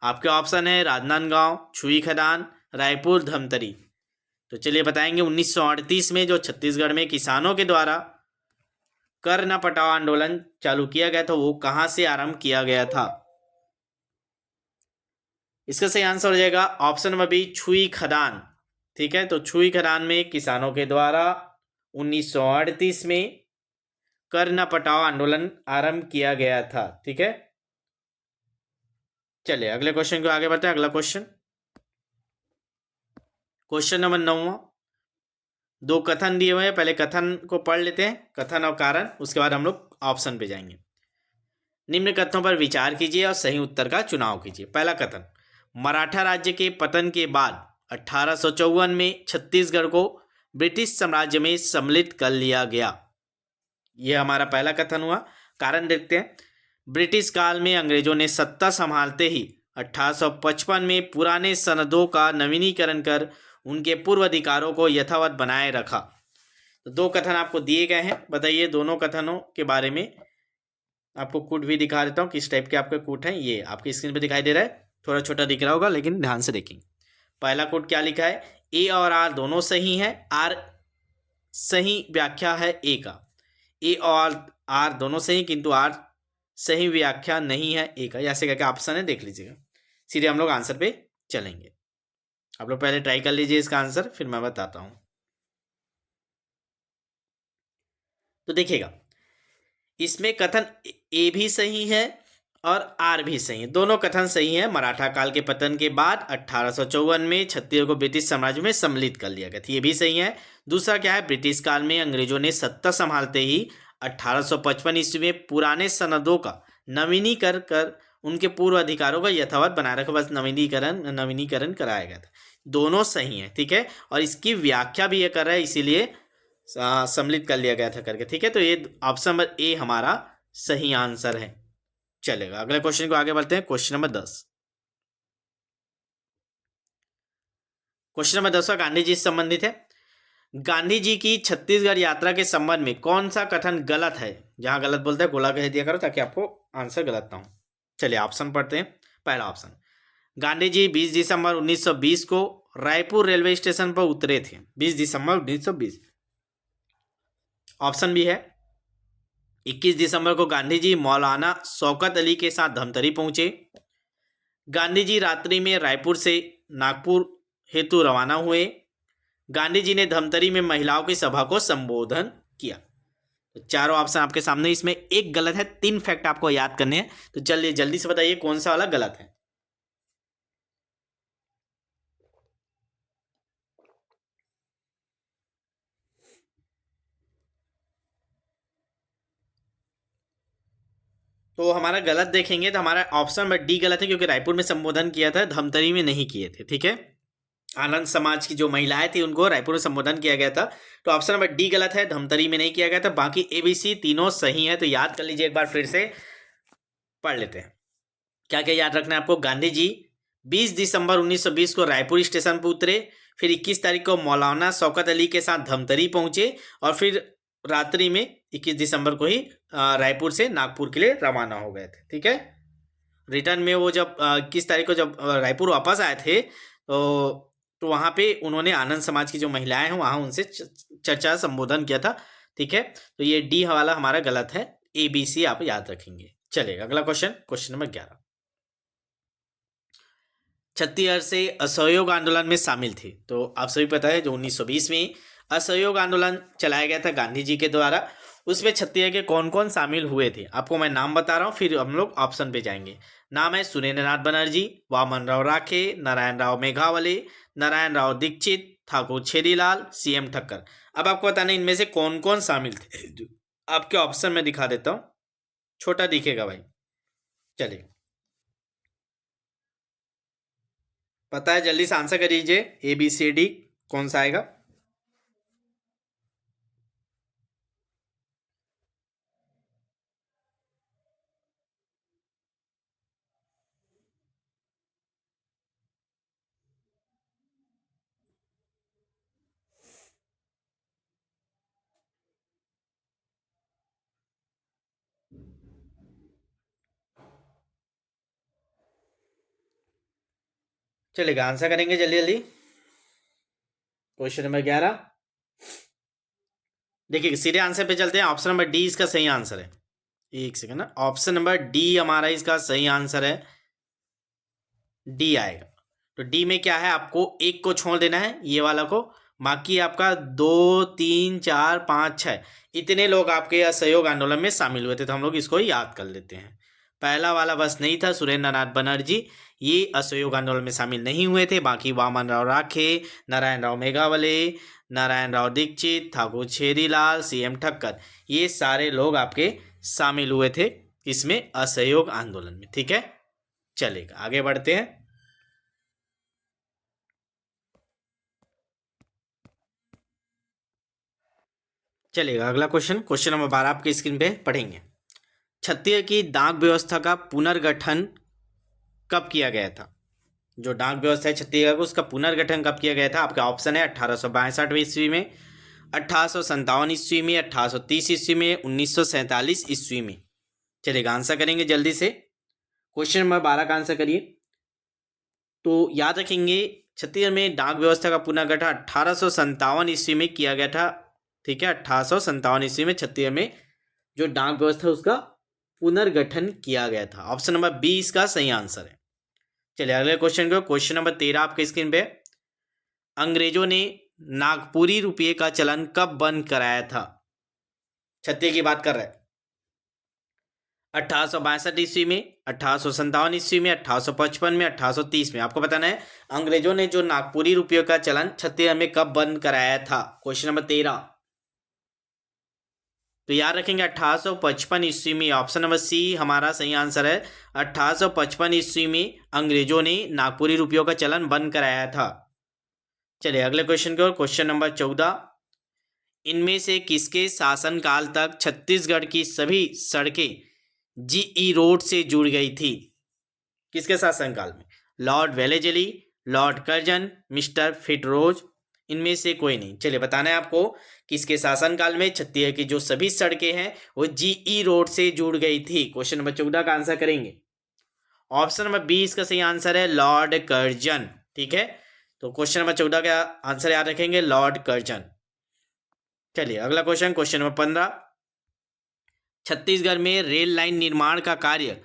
आपके ऑप्शन है राजनांदगांव, छुई खदान, रायपुर, धमतरी। तो चलिए बताएंगे, 1938 में जो छत्तीसगढ़ में किसानों के द्वारा कर न पटाओ आंदोलन चालू किया गया था, वो कहां से आरंभ किया गया था। इसका सही आंसर हो जाएगा ऑप्शन नंबर बी, छुई खदान। ठीक है, तो छुई खदान में किसानों के द्वारा 1938 में कर न पटाओ आंदोलन आरंभ किया गया था। ठीक है, चलिए अगले क्वेश्चन को आगे बढ़ते हैं। अगला क्वेश्चन, क्वेश्चन नंबर 9, 2 कथन दिए हुए हैं। पहले कथन को पढ़ लेते हैं, कथन और कारण, उसके बाद हम लोग ऑप्शन पे जाएंगे। निम्न कथनों पर विचार कीजिए और सही उत्तर का चुनाव कीजिए। पहला कथन, मराठा राज्य के पतन के बाद 1854 में छत्तीसगढ़ को ब्रिटिश साम्राज्य में सम्मिलित कर लिया गया। यह हमारा पहला कथन हुआ। कारण देखते हैं, ब्रिटिश काल में अंग्रेजों ने सत्ता संभालते ही 1855 में पुराने सनदों का नवीनीकरण कर उनके पूर्व अधिकारों को यथावत बनाए रखा। तो 2 कथन आपको दिए गए हैं, बताइए दोनों कथनों के बारे में। आपको कूट भी दिखा देता हूँ, किस टाइप के आपके कूट हैं। ये आपकी स्क्रीन पे दिखाई दे रहा है, थोड़ा छोटा दिख रहा होगा लेकिन ध्यान से देखेंगे। पहला कूट क्या लिखा है, ए और आर दोनों सही है। आर सही व्याख्या है ए का, ए और आर दोनों सही, किंतु आर सही व्याख्या नहीं है ए का। ऐसे करके ऑप्शन है, देख लीजिएगा। सीधे हम लोग आंसर पे चलेंगे। आप लोग पहले ट्राई कर लीजिए इसका आंसर, फिर मैं बताता हूं। तो देखिएगा, इसमें कथन ए भी सही है और आर भी सही है, दोनों कथन सही है। मराठा काल के पतन के बाद 1854 में छत्तीसगढ़ को ब्रिटिश साम्राज्य में सम्मिलित कर लिया गया था, ये भी सही है। दूसरा क्या है, ब्रिटिश काल में अंग्रेजों ने सत्ता संभालते ही 1855 ईस्वी में पुराने सनदों का नवीनीकरण कर उनके पूर्व अधिकारों का यथावत बनाए रखा, बस नवीनीकरण कराया गया था। दोनों सही है। ठीक है, और इसकी व्याख्या भी ये कर रहा है, इसीलिए सम्मिलित कर लिया गया था करके। ठीक है, तो ये ऑप्शन नंबर ए हमारा सही आंसर है। चलेगा, अगले क्वेश्चन को आगे बढ़ते हैं। Question number 10, question number 10 Gandhi ji से संबंधित है। गांधी जी की छत्तीसगढ़ यात्रा के संबंध में कौन सा कथन गलत है? जहां गलत बोलते हैं गोला कह दिया करो ताकि आपको आंसर गलत ना हो। चलिए ऑप्शन पढ़ते हैं। पहला ऑप्शन, गांधी जी 20 दिसंबर 1920 को रायपुर रेलवे स्टेशन पर उतरे थे। 20 दिसंबर 1920। ऑप्शन बी है 21 दिसंबर को गांधी जी मौलाना शौकत अली के साथ धमतरी पहुंचे। गांधी जी रात्रि में रायपुर से नागपुर हेतु रवाना हुए। गांधी जी ने धमतरी में महिलाओं की सभा को संबोधन किया। तो चारों ऑप्शन आपके सामने, इसमें एक गलत है, 3 फैक्ट आपको याद करने हैं। तो चलिए जल्दी से बताइए कौन सा वाला गलत है। तो हमारा गलत देखेंगे तो हमारा ऑप्शन नंबर डी गलत है, क्योंकि रायपुर में संबोधन किया था, धमतरी में नहीं किए थे। ठीक है, आनंद समाज की जो महिलाएं थी उनको रायपुर में संबोधन किया गया था। तो ऑप्शन नंबर डी गलत है, धमतरी में नहीं किया गया था। बाकी एबीसी तीनों सही है। तो याद कर लीजिए, एक बार फिर से पढ़ लेते हैं। क्या क्या याद रखना है आपको? गांधी जी 20 दिसंबर 1920 को रायपुर स्टेशन पर उतरे, फिर 21 तारीख को मौलाना शौकत अली के साथ धमतरी पहुंचे, और फिर रात्रि में 21 दिसंबर को ही रायपुर से नागपुर के लिए रवाना हो गए थे। ठीक है, रिटर्न में वो जब 21 तारीख को जब रायपुर वापस आए थे तो वहाँ पे उन्होंने आनंद समाज की जो महिलाएं हैं वहाँ उनसे चर्चा संबोधन किया था। ठीक है, तो ये डी वाला हमारा गलत है, ए बी सी आप याद रखेंगे। चलेगा अगला क्वेश्चन, क्वेश्चन नंबर 11। छत्तीसगढ़ से असहयोग आंदोलन में शामिल थे। तो आप सभी पता है जो 1920 में असहयोग आंदोलन चलाया गया था गांधी जी के द्वारा, उसमें छत्तीसगढ़ के कौन कौन शामिल हुए थे आपको मैं नाम बता रहा हूँ, फिर हम लोग ऑप्शन पे जाएंगे। नाम है सुरेंद्र नाथ बनर्जी, वामन राव राखे, नारायण राव मेघावले, नारायण राव दीक्षित, ठाकुर छेदीलाल, सीएम ठक्कर। अब आपको बताना इनमें से कौन कौन शामिल थे। आपके ऑप्शन में दिखा देता हूँ, छोटा दिखेगा भाई। चलिए पता है, जल्दी से आंसर करिए, ए बी सी डी कौन सा आएगा। चलेगा, आंसर करेंगे जल्दी जल्दी। क्वेश्चन नंबर 11, देखिए सीधे आंसर पे चलते हैं। ऑप्शन नंबर डी इसका सही आंसर है। एक सेकंड ना, ऑप्शन नंबर डी हमारा इसका सही आंसर है, डी आएगा। तो डी में क्या है, आपको एक को छोड़ देना है, ये वाला को, बाकी आपका 2 3 4 5 6 इतने लोग आपके असहयोग आंदोलन में शामिल हुए थे। तो हम लोग इसको याद कर लेते हैं। पहला वाला बस नहीं था, सुरेंद्र नाथ बनर्जी, ये असहयोग आंदोलन में शामिल नहीं हुए थे। बाकी वामन राव राखे, नारायण राव मेघावले, नारायण राव दीक्षित, ठाकुर छेदीलाल, सीएम ठक्कर, ये सारे लोग आपके शामिल हुए थे इसमें असहयोग आंदोलन में। ठीक है, चलेगा आगे बढ़ते हैं। चलेगा अगला क्वेश्चन, क्वेश्चन नंबर 12 आपकी स्क्रीन पे पढ़ेंगे। छत्तीसगढ़ की डाक व्यवस्था का पुनर्गठन कब किया गया था? जो डाक व्यवस्था है छत्तीसगढ़ को, उसका पुनर्गठन कब किया गया था? आपका ऑप्शन है 1862 ईस्वी में, 1857 ईस्वी में, 1830 ईस्वी में, 1947 ईस्वी में। चलेगा आंसर करेंगे जल्दी से। क्वेश्चन नंबर 12 का आंसर करिए। तो याद रखेंगे छत्तीसगढ़ में डाक व्यवस्था का पुनर्गठन 1857 ईस्वी में किया गया था। ठीक है, 1857 ईस्वी में छत्तीसगढ़ में जो डाक व्यवस्था उसका पुनर्गठन किया गया था। ऑप्शन नंबर बी इसका सही आंसर है। चलिए अगले क्वेश्चन को, क्वेश्चन नंबर 13 आपके स्क्रीन पे। अंग्रेजों ने नागपुरी रुपये का चलन कब बंद कराया था? छत्तीसगढ़ की बात कर रहे हैं। 1862 ईस्वी में, 1857 ईस्वी में, 1855 में, 1830 में। आपको बताना है अंग्रेजों ने जो नागपुरी रुपये का चलन छत्तीसगढ़ में कब बंद कराया था। Question number 13। तो याद रखेंगे 1855 ईस्वी में। ऑप्शन नंबर सी हमारा सही आंसर है। 1855 ईस्वी में अंग्रेजों ने नागपुरी रुपयों का चलन बंद कराया था। चलिए अगले क्वेश्चन की ओर, क्वेश्चन नंबर 14। इनमें से किसके शासनकाल तक छत्तीसगढ़ की सभी सड़कें जीई रोड से जुड़ गई थी? किसके शासनकाल में? Lord Wellesley, Lord Curzon, mister Fitzroy, इनमें से कोई नहीं। चलिए बताना है आपको किसके शासनकाल में छत्तीसगढ़ की जो सभी सड़कें हैं वो जीई रोड से जुड़ गई थी। क्वेश्चन नंबर 14 का आंसर करेंगे। ऑप्शन नंबर बी इसका सही आंसर है लॉर्ड कर्जन। ठीक है, तो क्वेश्चन नंबर 14 का आंसर याद रखेंगे लॉर्ड कर्जन। चलिए अगला क्वेश्चन, क्वेश्चन नंबर 15। छत्तीसगढ़ में रेल लाइन निर्माण का कार्य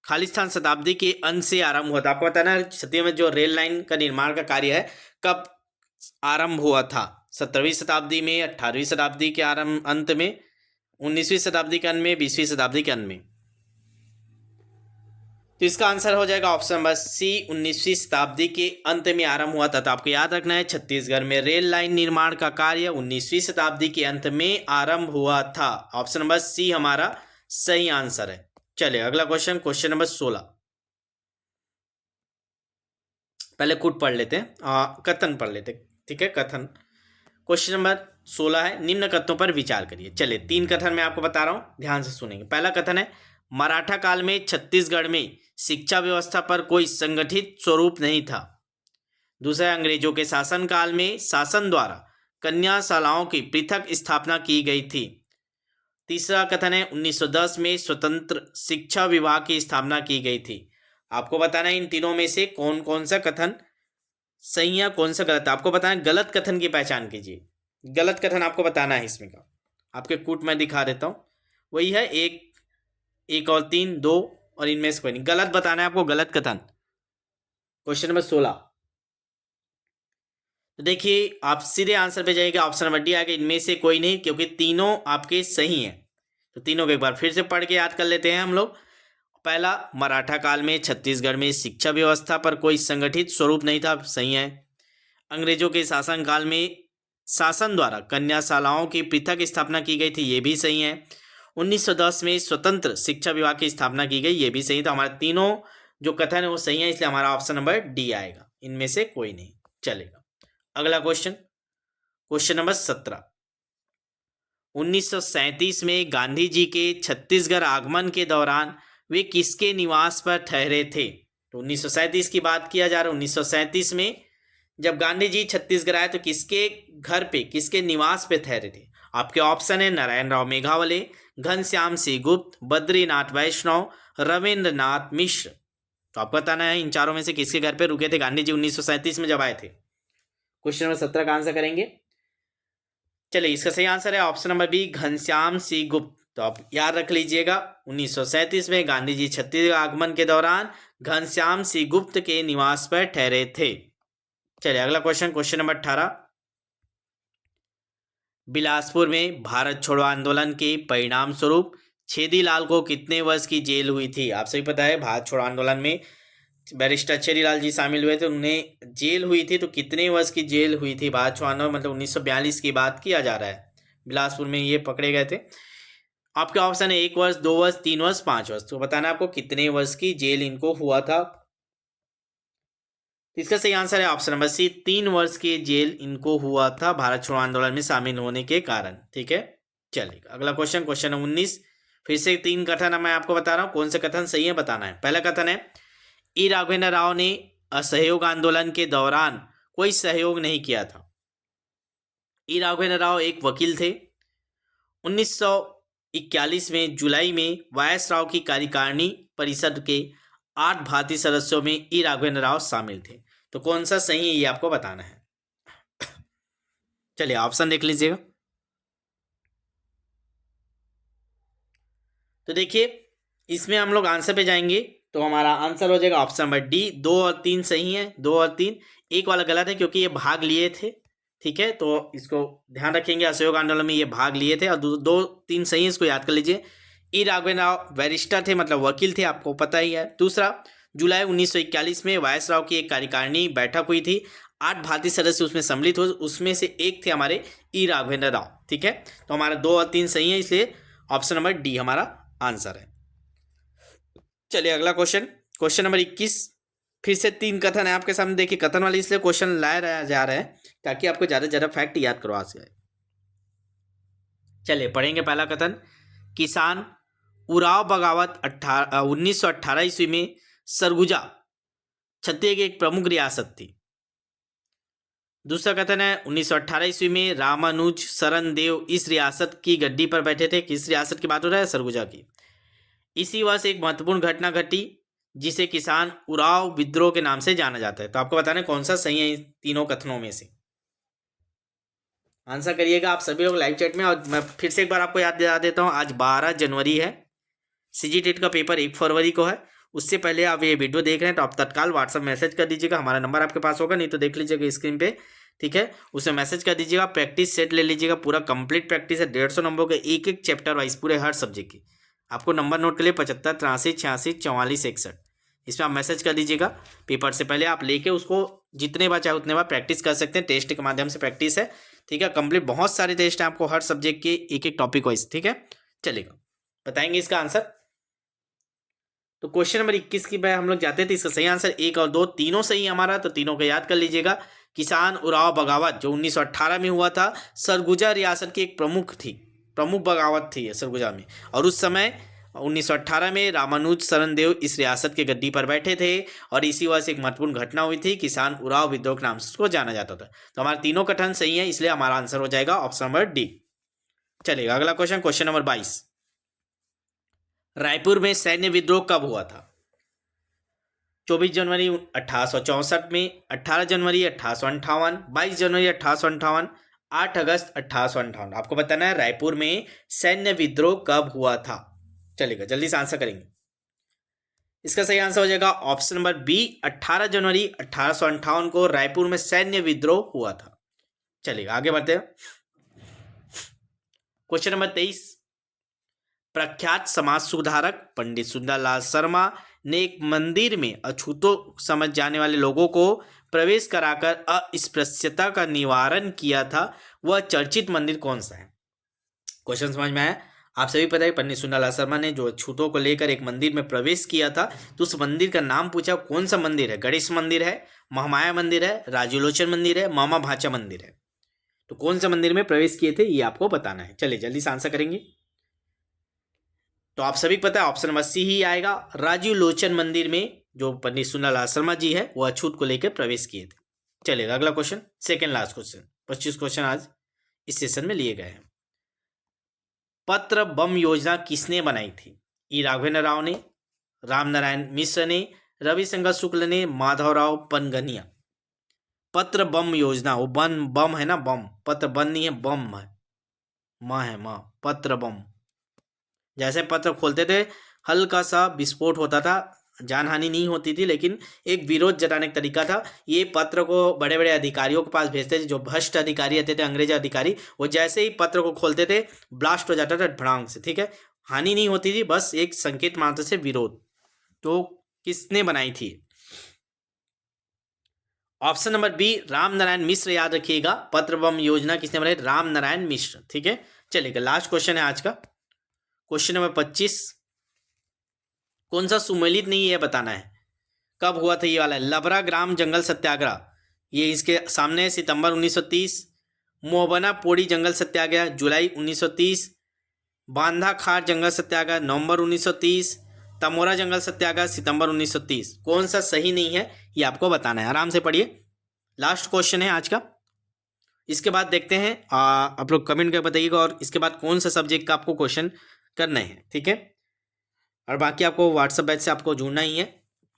खालिस्तान शताब्दी के अंत से आरंभ हुआ था। आपको बताना है छत्तीसगढ़ में जो रेल लाइन का निर्माण का कार्य है कब आरंभ हुआ था। 17वीं शताब्दी में, 18वीं शताब्दी के आरंभ अंत में, 19वीं शताब्दी के अंत में, 20वीं शताब्दी के अंत में। तो इसका आंसर हो जाएगा ऑप्शन नंबर सी, 19वीं शताब्दी के अंत में आरंभ हुआ था। तो आपको याद रखना है छत्तीसगढ़ में रेल लाइन निर्माण का कार्य 19वीं शताब्दी के अंत में आरंभ हुआ था। ऑप्शन नंबर सी हमारा सही आंसर है। चलिए अगला क्वेश्चन, क्वेश्चन नंबर 16। पहले कुट पढ़ लेते हैं, कथन पढ़ लेते हैं। ठीक है, कथन क्वेश्चन नंबर 16 है, निम्न कथनों पर विचार करिए। चलिए 3 कथन मैं आपको बता रहा हूं, ध्यान से सुनेंगे। पहला कथन है मराठा काल में छत्तीसगढ़ में शिक्षा व्यवस्था पर कोई संगठित स्वरूप नहीं था। दूसरा, अंग्रेजों के शासनकाल में शासन द्वारा कन्याशालाओं की पृथक स्थापना की गई थी। तीसरा कथन है 1910 में स्वतंत्र शिक्षा विभाग की स्थापना की गई थी। आपको बताना है इन तीनों में से कौन कौन सा कथन सही है, कौन सा गलत है। आपको बताना है गलत कथन की पहचान कीजिए। गलत कथन आपको बताना है इसमें का। आपके कूट में दिखा देता हूं, वही है 1 और 3, 2 और इनमें से कोई नहीं। गलत बताना है आपको, गलत कथन। Question number 16। तो देखिए आप सीधे आंसर पे जाइएगा, ऑप्शन नंबर डी आगे इनमें से कोई नहीं, क्योंकि तीनों आपके सही हैं। तो तीनों को एक बार फिर से पढ़ के याद कर लेते हैं हम लोग। पहला, मराठा काल में छत्तीसगढ़ में शिक्षा व्यवस्था पर कोई संगठित स्वरूप नहीं था, सही है। अंग्रेजों के शासन काल में शासन द्वारा कन्याशालाओं की पृथक स्थापना की गई थी, ये भी सही है। 1910 में स्वतंत्र शिक्षा विभाग की स्थापना की गई, ये भी सही। तो हमारे तीनों जो कथन है वो सही है, इसलिए हमारा ऑप्शन नंबर डी आएगा, इनमें से कोई नहीं। चलेगा अगला क्वेश्चन, क्वेश्चन नंबर 17। 1937 में गांधी जी के छत्तीसगढ़ आगमन के दौरान वे किसके निवास पर ठहरे थे। तो 1937 की बात किया जा रहा है। 1937 में जब गांधी जी छत्तीसगढ़ आए तो किसके घर पे, किसके निवास पे ठहरे थे। आपके ऑप्शन है नारायण राव मेघावले, घनश्याम सिंह गुप्त, बद्रीनाथ वैष्णव, रविंद्र नाथ मिश्र। तो आपको बताना है इन चारों में से किसके घर पे रुके थे गांधी जी 1937 में जब आए थे। क्वेश्चन नंबर 17 का आंसर करेंगे। चलिए इसका सही आंसर है option number B, Ghanshyam Singh Gupt. तो आप याद रख लीजिएगा 1937 में गांधी जी छत्तीसगढ़ आगमन के दौरान घनश्याम सिंह गुप्त के निवास पर ठहरे थे। चलिए अगला क्वेश्चन, क्वेश्चन नंबर 18। बिलासपुर में भारत छोड़ो आंदोलन के परिणाम स्वरूप छेदीलाल को कितने वर्ष की जेल हुई थी। आप सभी पता है भारत छोड़ो आंदोलन में बैरिस्टर छेदीलाल जी शामिल हुए थे, उन्हें जेल हुई थी। तो कितने वर्ष की जेल हुई थी भारत छोड़ो आंदोलन, मतलब 1942 की बात किया जा रहा है। बिलासपुर में ये पकड़े गए थे। आपके ऑप्शन है 1 वर्ष, 2 वर्ष, 3 वर्ष, 5 वर्ष। तो बताना आपको कितने वर्ष की जेल इनको हुआ था। इसका सही आंसर है ऑप्शन नंबर सी, 3 वर्ष की जेल इनको हुआ था भारत छोड़ो आंदोलन में शामिल होने के कारण। ठीक है, चलिए अगला क्वेश्चन, क्वेश्चन नंबर 19। फिर से 3 कथन मैं आपको बता रहा हूं, कौन से कथन सही है बताना है। पहला कथन है ई राघवेंद्र राव ने असहयोग आंदोलन के दौरान कोई सहयोग नहीं किया था। ई राघवेंद्र राव एक वकील थे। 1941 में जुलाई में वायसराव की कार्यकारिणी परिषद के 8 भारतीय सदस्यों में ई राघवेंद्र राव शामिल थे। तो कौन सा सही है ये आपको बताना है। चलिए ऑप्शन देख लीजिएगा। तो देखिए इसमें हम लोग आंसर पे जाएंगे तो हमारा आंसर हो जाएगा ऑप्शन नंबर डी, 2 और 3 सही है। 2 और 3, एक वाला गलत है क्योंकि ये भाग लिए थे। ठीक है, तो इसको ध्यान रखेंगे, असहयोग आंदोलन में ये भाग लिए थे। और 2, 3 सही है, इसको याद कर लीजिए। ई राघवेंद्र राव बैरिस्टर थे, मतलब वकील थे, आपको पता ही है। दूसरा, जुलाई 1941 में वायसराव की एक कार्यकारिणी बैठक हुई थी, 8 भारतीय सदस्य उसमें सम्मिलित हुए, उसमें से एक थे हमारे ई राघवेंद्र राव। ठीक है, तो हमारा 2 और 3 सही है, इसलिए ऑप्शन नंबर डी हमारा आंसर है। चलिए अगला क्वेश्चन, क्वेश्चन नंबर 21। फिर से 3 कथन है आपके सामने। देखिए कथन वाले इसलिए क्वेश्चन लाया जा रहा है ताकि आपको ज़्यादा से ज़्यादा फैक्ट याद करवा सके। चलिए पढ़ेंगे पहला कथन। किसान उराव बगावत 1918 ईस्वी में सरगुजा छत्तीसगढ़ की एक प्रमुख रियासत थी। दूसरा कथन है 1918 ईस्वी में रामानुज शरण देव इस रियासत की गद्दी पर बैठे थे। किस रियासत की बात हो रहा है? सरगुजा की। इसी वर्ष एक महत्वपूर्ण घटना घटी जिसे किसान उराव विद्रोह के नाम से जाना जाता है। तो आपको बताना है कौन सा सही है इन तीनों कथनों में से। आंसर करिएगा आप सभी लोग लाइव चैट में। और मैं फिर से एक बार आपको याद दिला देता हूँ, आज 12 जनवरी है, सीजीटेट का पेपर 1 फरवरी को है। उससे पहले आप ये वीडियो देख रहे हैं तो आप तत्काल व्हाट्सएप मैसेज कर दीजिएगा। हमारा नंबर आपके पास होगा, नहीं तो देख लीजिएगा स्क्रीन पे, ठीक है। उसमें मैसेज कर दीजिएगा। प्रैक्टिस सेट ले लीजिएगा, पूरा कंप्लीट प्रैक्टिस है, 150 नंबर के एक एक चैप्टर वाइज पूरे हर सब्जेक्ट की। आपको नंबर नोट के लिए 75 83 86 44 61, इसमें आप मैसेज कर दीजिएगा। पेपर से पहले आप लेके उसको जितने बार चाहे उतने बार प्रैक्टिस कर सकते हैं। टेस्ट के माध्यम से प्रैक्टिस है, ठीक है। कंप्लीट बहुत सारे टेस्ट हैं आपको हर सब्जेक्ट के एक एक टॉपिक वाइज, ठीक है। चलेगा, बताएंगे इसका आंसर। तो क्वेश्चन नंबर 21 की बार हम लोग जाते थे। इसका सही आंसर 1 और 2 तीनों सही हमारा, तो तीनों को याद कर लीजिएगा। किसान उराव बगावत जो 1918 में हुआ था, सरगुजा रियासत की एक प्रमुख बगावत थी सरगुजा में। और उस समय 1918 में रामानुज शरण देव इस रियासत के गद्दी पर बैठे थे और इसी वजह से एक महत्वपूर्ण घटना हुई थी, किसान उराव विद्रोह के नाम से उसको जाना जाता था। तो हमारे तीनों कथन सही है, इसलिए हमारा आंसर हो जाएगा ऑप्शन नंबर डी। चलिएगा अगला क्वेश्चन, क्वेश्चन नंबर 22। रायपुर में सैन्य विद्रोह कब हुआ था? 24 जनवरी 1864 में, 18 जनवरी 1858, 22 जनवरी 1858, 8 अगस्त 1858। आपको बताना है रायपुर में सैन्य विद्रोह कब हुआ था। चलेगा, जल्दी से आंसर करेंगे। इसका सही आंसर हो जाएगा ऑप्शन नंबर बी, 18 जनवरी 1858 को रायपुर में सैन्य विद्रोह हुआ था। चलिए आगे बढ़ते हैं। Question number 23। प्रख्यात समाज सुधारक पंडित सुंदरलाल शर्मा ने एक मंदिर में अछूतों समझ जाने वाले लोगों को प्रवेश कराकर अस्पृश्यता का निवारण किया था। वह चर्चित मंदिर कौन सा है? क्वेश्चन समझ में आया? आप सभी पता है पंडित सुंदरलाल शर्मा ने जो अछूतों को लेकर एक मंदिर में प्रवेश किया था, तो उस मंदिर का नाम पूछा, कौन सा मंदिर है? गणेश मंदिर है, महामाया मंदिर है, राजूलोचन मंदिर है, मामा भाचा मंदिर है। तो कौन सा मंदिर में प्रवेश किए थे ये आपको बताना है। चलिए जल्दी से आंसर करेंगे। तो आप सभी पता है ऑप्शन नंबर सी ही आएगा। राजीव लोचन मंदिर में जो पंडित सुंदरलाल शर्मा जी है वो अछूत को लेकर प्रवेश किए थे। चलिएगा अगला question, second last question. 25 question आज इस सेशन में लिए गए हैं। पत्र बम योजना किसने बनाई थी? ई राघवेंद्र राव ने, रामनारायण मिश्र ने, रविशंकर शुक्ल ने, माधवराव पनगनिया। पत्र बम योजना, वो बम है ना, बम, पत्र बन नहीं है, बम है, माँ है माँ, पत्र बम। जैसे पत्र खोलते थे हल्का सा विस्फोट होता था, जानहानि नहीं होती थी, लेकिन एक विरोध जताने का तरीका था। ये पत्र को बड़े बड़े अधिकारियों के पास भेजते थे, जो भ्रष्ट अधिकारी आते थे, अंग्रेज अधिकारी, वो जैसे ही पत्र को खोलते थे ब्लास्ट हो जाता था भड़ांग से, ठीक है। हानि नहीं होती थी, बस एक संकेत मात्र से विरोध। तो किसने बनाई थी? ऑप्शन नंबर बी, रामनारायण मिश्र। याद रखिएगा, पत्र बम योजना किसने बनाई? रामनारायण मिश्र, ठीक है। चलिएगा लास्ट क्वेश्चन है आज का, क्वेश्चन नंबर 25। कौन सा सुमेलित नहीं है बताना है। कब हुआ था ये वाला? लबरा ग्राम जंगल सत्याग्रह, ये इसके सामने है, सितंबर 1930। मोहबना पोड़ी जंगल सत्याग्रह जुलाई 1930। बांधा खार जंगल सत्याग्रह नवंबर 1930। तमोरा जंगल सत्याग्रह सितंबर 1930। कौन सा सही नहीं है ये आपको बताना है, आराम से पढ़िए। लास्ट क्वेश्चन है आज का, इसके बाद देखते हैं आप लोग कमेंट कर बताइएगा, और इसके बाद कौन सा सब्जेक्ट का आपको क्वेश्चन करना है, ठीक है। और बाकी आपको व्हाट्सएप बैच से आपको जुड़ना ही है।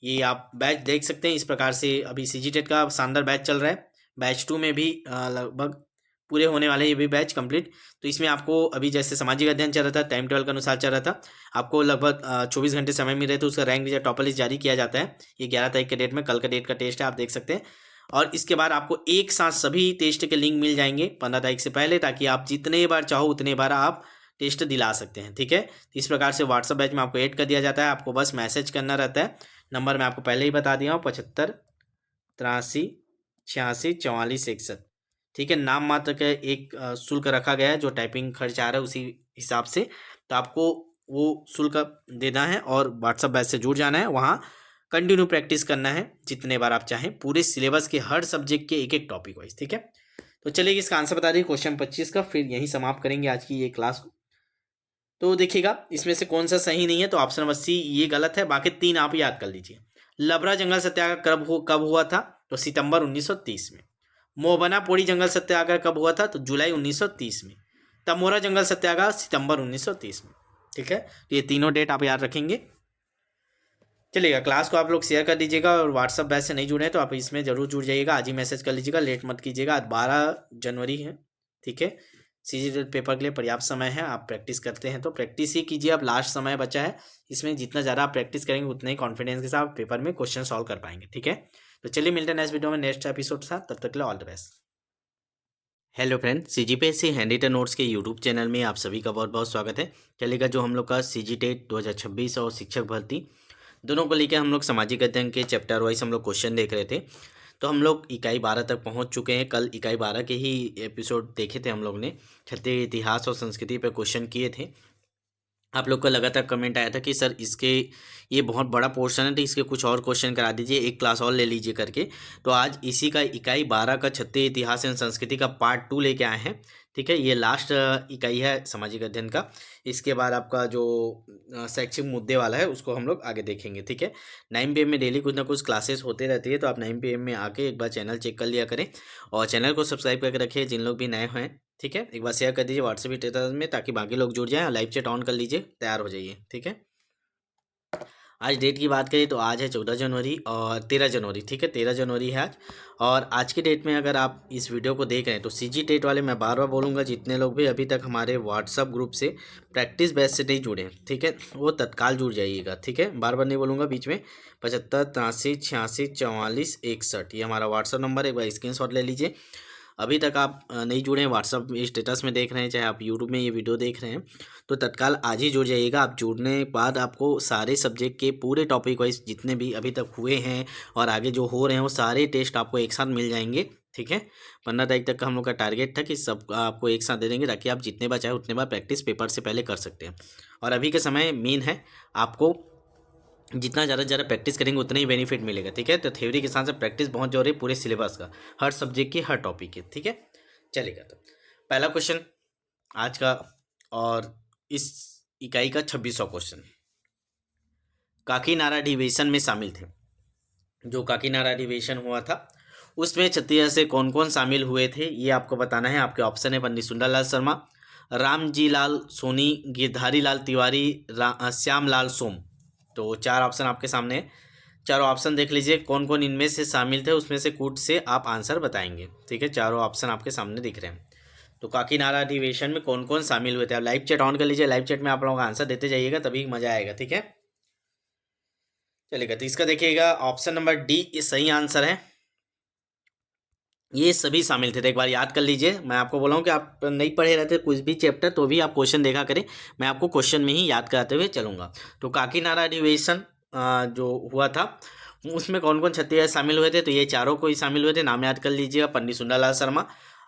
ये आप बैच देख सकते हैं, इस प्रकार से अभी सीजीटेट का शानदार बैच चल रहा है। बैच 2 में भी लगभग पूरे होने वाले ये भी बैच कंप्लीट। तो इसमें आपको अभी जैसे सामाजिक अध्ययन चल रहा था, टाइम टेबल के अनुसार चल रहा था, आपको लगभग 24 घंटे समय मिल रहे, तो उसका रैंक या टॉपर लिस्ट जारी किया जाता है। ये 11 तारीख के डेट में, कल का डेट का टेस्ट है, आप देख सकते हैं। और इसके बाद आपको एक साथ सभी टेस्ट के लिंक मिल जाएंगे 15 तारीख से पहले, ताकि आप जितने बार चाहो उतने बार आप टेस्ट दिला सकते हैं, ठीक है। इस प्रकार से व्हाट्सएप बैच में आपको ऐड कर दिया जाता है, आपको बस मैसेज करना रहता है। नंबर मैं आपको पहले ही बता दिया हूँ, 75 83 86 44 61, ठीक है। नाम मात्र का एक शुल्क रखा गया है, जो टाइपिंग खर्च आ रहा है उसी हिसाब से, तो आपको वो शुल्क देना है और व्हाट्सएप बैच से जुड़ जाना है। वहाँ कंटिन्यू प्रैक्टिस करना है जितने बार आप चाहें, पूरे सिलेबस के हर सब्जेक्ट के एक एक टॉपिक वाइज, ठीक है। तो चलिए इसका आंसर बता दीजिए क्वेश्चन 25 का, फिर यहीं समाप्त करेंगे आज की ये क्लास को। तो देखिएगा इसमें से कौन सा सही नहीं है, तो ऑप्शन नंबर सी ये गलत है, बाकी 3 आप याद कर लीजिए। लबरा जंगल सत्याग्रह कब हुआ था? तो सितंबर 1930 में। मोबनापोड़ी जंगल सत्याग्रह कब हुआ था? तो जुलाई 1930 में। तमोरा जंगल सत्याग्रह सितंबर 1930 में। ठीक है, तो ये तीनों डेट आप याद रखेंगे। चलिएगा, क्लास को आप लोग शेयर कर दीजिएगा और व्हाट्सअप बैच से नहीं जुड़े हैं तो आप इसमें जरूर जुड़ जाइएगा। आज ही मैसेज कर लीजिएगा, लेट मत कीजिएगा। आज 12 जनवरी है। ठीक है, सीजी पेपर के लिए पर्याप्त समय है। आप प्रैक्टिस करते हैं तो प्रैक्टिस ही कीजिए, अब लास्ट समय बचा है। इसमें जितना ज़्यादा आप प्रैक्टिस करेंगे उतने ही कॉन्फिडेंस के साथ पेपर में क्वेश्चन सॉल्व कर पाएंगे। ठीक है, तो चलिए मिलते हैं नेक्स्ट वीडियो में नेक्स्ट एपिसोड के साथ। तब तक के लिए all the best. Hello friend, CGPSC handwritten notes के यूट्यूब चैनल में आप सभी का बहुत बहुत स्वागत है। चलेगा, जो हम लोग का सीजी टेट 2026 और शिक्षक भर्ती दोनों को लेकर हम लोग सामाजिक अध्ययन के चैप्टर वाइज हम लोग क्वेश्चन देख रहे थे। तो हम लोग इकाई 12 तक पहुंच चुके हैं। कल इकाई 12 के ही एपिसोड देखे थे हम लोग ने। क्षत्रिय इतिहास और संस्कृति पर क्वेश्चन किए थे। आप लोग का लगातार कमेंट आया था कि सर इसके ये बहुत बड़ा पोर्शन है तो इसके कुछ और क्वेश्चन करा दीजिए, एक क्लास और ले लीजिए करके। तो आज इसी का इकाई 12 का क्षत्रिय इतिहास एवं संस्कृति का पार्ट 2 लेके आए हैं। ठीक है, ये लास्ट इकाई है सामाजिक अध्ययन का। इसके बाद आपका जो शैक्षिक मुद्दे वाला है उसको हम लोग आगे देखेंगे। ठीक है, 9 PM में डेली कुछ ना कुछ क्लासेस होते रहती है, तो आप 9 PM में आके एक बार चैनल चेक कर लिया करें और चैनल को सब्सक्राइब करके रखिए जिन लोग भी नए हैं। ठीक है, एक बार शेयर कर दीजिए व्हाट्सएप स्टेटस में ताकि बाकी लोग जुड़ जाएं और लाइव चैट ऑन कर लीजिए, तैयार हो जाइए। ठीक है, आज डेट की बात करें तो आज है 14 जनवरी और 13 जनवरी। ठीक है, 13 जनवरी है आज। और आज की डेट में अगर आप इस वीडियो को देख रहे हैं तो सीजी टेट वाले, मैं बार बार बोलूँगा, जितने लोग भी अभी तक हमारे व्हाट्सअप ग्रुप से प्रैक्टिस बैच से नहीं जुड़े हैं, ठीक है, वो तत्काल जुड़ जाइएगा। ठीक है, बार बार नहीं बोलूँगा बीच में। 75 83 86 44 61 ये हमारा व्हाट्सअप नंबर है, एक बार स्क्रीनशॉट ले लीजिए। अभी तक आप नहीं जुड़े हैं, व्हाट्सअप स्टेटस में देख रहे हैं, चाहे आप यूट्यूब में ये वीडियो देख रहे हैं, तो तत्काल आज ही जुड़ जाइएगा। आप जुड़ने के बाद आपको सारे सब्जेक्ट के पूरे टॉपिक वाइज जितने भी अभी तक हुए हैं और आगे जो हो रहे हैं वो सारे टेस्ट आपको एक साथ मिल जाएंगे। ठीक है, 15 तारीख तक का हम लोग का टारगेट था कि सब आपको एक साथ दे देंगे ताकि आप जितने बार चाहे उतने बार प्रैक्टिस पेपर से पहले कर सकते हैं। और अभी के समय मेन है, आपको जितना ज़्यादा ज़्यादा प्रैक्टिस करेंगे उतना ही बेनिफिट मिलेगा। ठीक है, तो थ्योरी के साथ साथ प्रैक्टिस बहुत जरूरी है पूरे सिलेबस का, हर सब्जेक्ट की, हर टॉपिक की। ठीक है, चलेगा। तो पहला क्वेश्चन आज का और इस इकाई का 26वां क्वेश्चन, काकीनाडा अधिवेशन में शामिल थे। जो काकीनाडा अधिवेशन हुआ था उसमें छत्तीसगढ़ से कौन कौन शामिल हुए थे ये आपको बताना है। आपके ऑप्शन है पंडित सुंदरलाल शर्मा, रामजी लाल सोनी, गिरधारी लाल तिवारी, श्याम लाल सोम। तो 4 ऑप्शन आपके सामने है। चारों ऑप्शन देख लीजिए कौन कौन इनमें से शामिल थे, उसमें से कूट से आप आंसर बताएंगे। ठीक है, चारों ऑप्शन आपके सामने दिख रहे हैं। तो काकीनाडा अधिवेशन में कौन कौन शामिल हुए थे, आप लाइव चैट ऑन कर लीजिए। लाइव चैट में आप लोगों का आंसर देते जाइएगा, तभी मजा आएगा। ठीक है, चलेगा। तो इसका देखिएगा ऑप्शन नंबर डी ये सही आंसर है। ये सभी शामिल थे। तो एक बार याद कर लीजिए, मैं आपको बोला हूँ कि आप नहीं पढ़े रहते कुछ भी चैप्टर तो भी आप क्वेश्चन देखा करें, मैं आपको क्वेश्चन में ही याद कराते हुए चलूँगा। तो काकीनाडा अधिवेशन जो हुआ था उसमें कौन कौन छत्तीसगढ़ शामिल हुए थे, तो ये चारों को ही शामिल हुए थे। नाम याद कर लीजिएगा, पंडित सुंदरलाल शर्मा,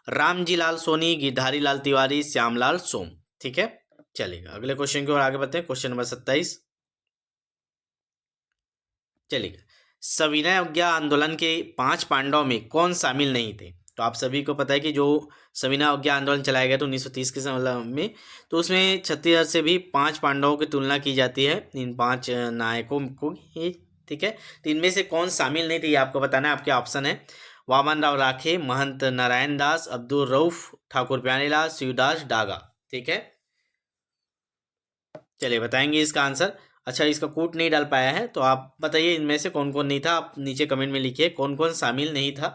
रामजी लाल सोनी, गिरधारी लाल तिवारी, श्यामलाल सोम। ठीक है, चलेगा। अगले क्वेश्चन की ओर आगे बढ़ते हैं, क्वेश्चन नंबर 27। चलिए, सविनय अवज्ञा आंदोलन के 5 पांडवों में कौन शामिल नहीं थे। तो आप सभी को पता है कि जो सविनय अवज्ञा आंदोलन चलाया गया था 1930 के समय में, तो उसमें छत्तीसगढ़ से भी 5 पांडवों की तुलना की जाती है, इन 5 नायकों को ही। ठीक है, तो इनमें से कौन शामिल नहीं थे ये आपको बताना है। आपके ऑप्शन है वामन राव राखे, महंत नारायण दास, अब्दुल रऊफ, ठाकुर प्यारेलाल, शिवदास डागा। ठीक है, चलिए बताएंगे इसका आंसर। अच्छा, इसका कूट नहीं डाल पाया है तो आप बताइए इनमें से कौन कौन नहीं था। आप नीचे कमेंट में लिखिए कौन कौन शामिल नहीं था।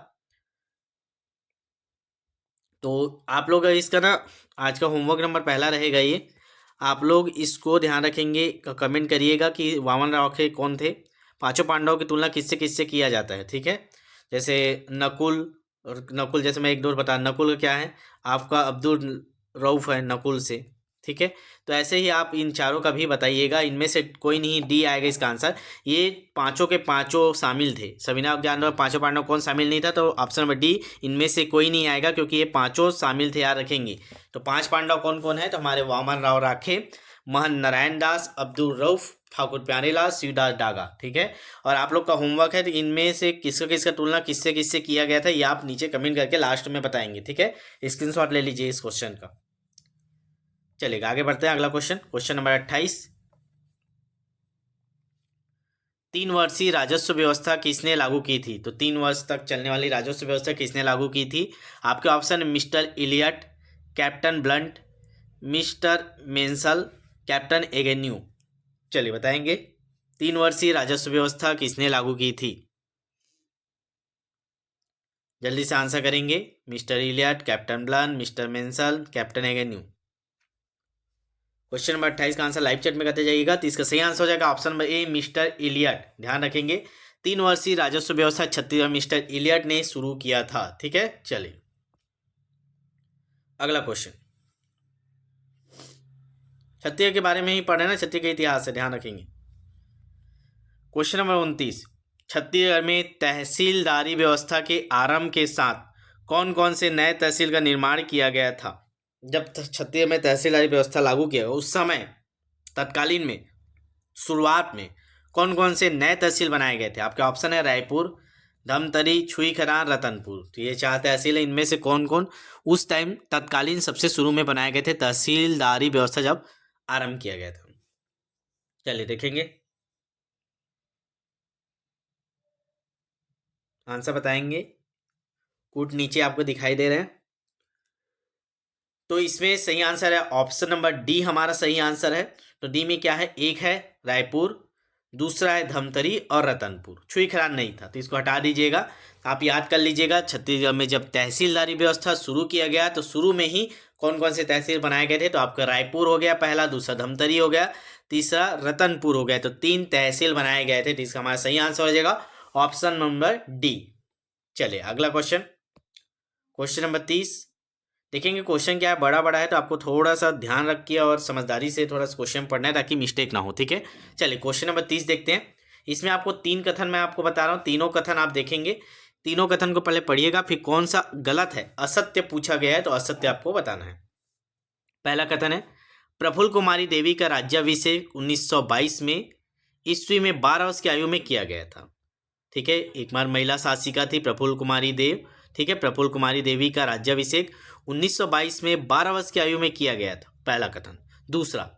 तो आप लोग इसका ना आज का होमवर्क नंबर पहला रहेगा ये, आप लोग इसको ध्यान रखेंगे, कमेंट करिएगा कि वामन राव के कौन थे। 5 पांडवों की तुलना किससे किससे किया जाता है। ठीक है, जैसे नकुल, और नकुल जैसे मैं एक दो बता, नकुल का क्या है आपका अब्दुल रऊफ है नकुल से। ठीक है, तो ऐसे ही आप इन चारों का भी बताइएगा, इनमें से कोई नहीं, डी आएगा इसका आंसर। ये पांचों के पांचों शामिल थे, सविनय अवज्ञा आंदोलन 5 पांडव कौन शामिल नहीं था, तो ऑप्शन नंबर डी, इनमें से कोई नहीं आएगा क्योंकि ये पांचों शामिल थे, याद रखेंगे। तो 5 पांडव कौन कौन है, तो हमारे वामन राव राखे, महंत नारायण दास, अब्दुल रऊफ, ठाकुर प्यारेलाल, शिवदास डागा। ठीक है, और आप लोग का होमवर्क है तो इनमें से किसका किसका तुलना किससे किससे किया गया था ये आप नीचे कमेंट करके लास्ट में बताएंगे। ठीक है, स्क्रीनशॉट ले लीजिए इस क्वेश्चन का। चलेगा, आगे बढ़ते हैं। अगला क्वेश्चन, क्वेश्चन नंबर 28। 3 वर्षीय राजस्व व्यवस्था किसने लागू की थी? तो 3 वर्ष तक चलने वाली राजस्व व्यवस्था किसने लागू की थी? आपके option mister Elliot, captain Blunt, mister Mansel, captain Agnew. चलिए बताएंगे। 3 वर्षीय राजस्व व्यवस्था किसने लागू की थी? जल्दी से आंसर करेंगे। Mister Elliot, captain Blunt, mister Mansel, captain Agnew. Question number 28 का आंसर लाइव चैट में करते जाइएगा। तो इसका सही आंसर हो जाएगा option number A, mister Elliot. ध्यान रखेंगे 3 वर्षीय राजस्व व्यवस्था छत्तीसगढ़ मिस्टर इलियट ने शुरू किया था। ठीक है, चलिए अगला क्वेश्चन। छत्तीसगढ़ के बारे में ही पढ़े ना, छत्तीसगढ़ का इतिहास है, ध्यान रखेंगे। क्वेश्चन नंबर 29, छत्तीसगढ़ में तहसीलदारी व्यवस्था के आरंभ के साथ कौन कौन से नए तहसील का निर्माण किया गया था? जब छत्तीसगढ़ में तहसीलदारी व्यवस्था लागू किया गया उस समय तत्कालीन में शुरुआत में कौन कौन से नए तहसील बनाए गए थे? आपके ऑप्शन है रायपुर, धमतरी, छुईखरान, रतनपुर। तो ये 4 तहसील है, इनमें से कौन कौन उस टाइम तत्कालीन सबसे शुरू में बनाए गए थे तहसीलदारी व्यवस्था जब आरंभ किया गया था? चलिए देखेंगे, आंसर बताएंगे। कूट नीचे आपको दिखाई दे रहे हैं। तो इसमें सही आंसर है ऑप्शन नंबर डी, हमारा सही आंसर है। तो डी में क्या है? एक है रायपुर, दूसरा है धमतरी और रतनपुर। छुईखरान नहीं था, तो इसको हटा दीजिएगा। आप याद कर लीजिएगा छत्तीसगढ़ में जब तहसीलदारी व्यवस्था शुरू किया गया तो शुरू में ही कौन कौन से तहसील बनाए गए थे? तो आपका रायपुर हो गया पहला, दूसरा धमतरी हो गया, तीसरा रतनपुर हो गया। तो 3 तहसील बनाए गए थे। तो इसका हमारा सही आंसर हो जाएगा ऑप्शन नंबर डी। चलिए अगला क्वेश्चन, क्वेश्चन नंबर 30। देखेंगे क्वेश्चन क्या है, बड़ा बड़ा है तो आपको थोड़ा सा ध्यान रखिए और समझदारी से थोड़ा सा क्वेश्चन पढ़ना है ताकि मिस्टेक ना हो। ठीक है, चलिए क्वेश्चन नंबर 30 देखते हैं। इसमें आपको 3 कथन मैं आपको बता रहा हूँ, तीनों कथन आप देखेंगे। तीनों कथन को पहले पढ़िएगा, फिर कौन सा गलत है, असत्य पूछा गया है तो असत्य आपको बताना है। पहला कथन है, प्रफुल्ल कुमारी देवी का राज्याभिषेक 1922 में ईस्वी में 12 वर्ष की आयु में किया गया था। ठीक है, एक बार महिला शासिका थी प्रफुल्ल कुमारी देव। ठीक है, प्रफुल्ल कुमारी देवी का राज्याभिषेक 1922 में 12 वर्ष की आयु में किया गया था, पहला कथन। दूसरा,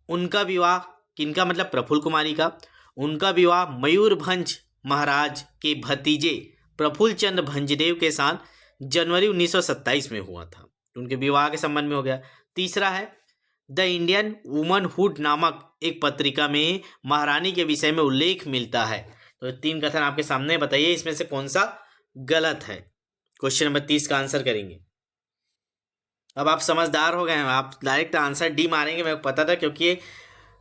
उनका विवाह किनका, मतलब प्रफुल्ल कुमारी का, उनका विवाह मयूरभंज महाराज के भतीजे प्रफुल्ल चंद्र भंजदेव के साथ जनवरी 1927 में हुआ था। उनके विवाह के संबंध में हो गया। तीसरा है, द इंडियन वुमनहुड नामक एक पत्रिका में महारानी के विषय में उल्लेख मिलता है। तो 3 कथन आपके सामने, बताइए इसमें से कौन सा गलत है। क्वेश्चन नंबर 30 का आंसर करेंगे। अब आप समझदार हो गए हैं, आप डायरेक्ट आंसर डी मारेंगे, मेरे को पता था, क्योंकि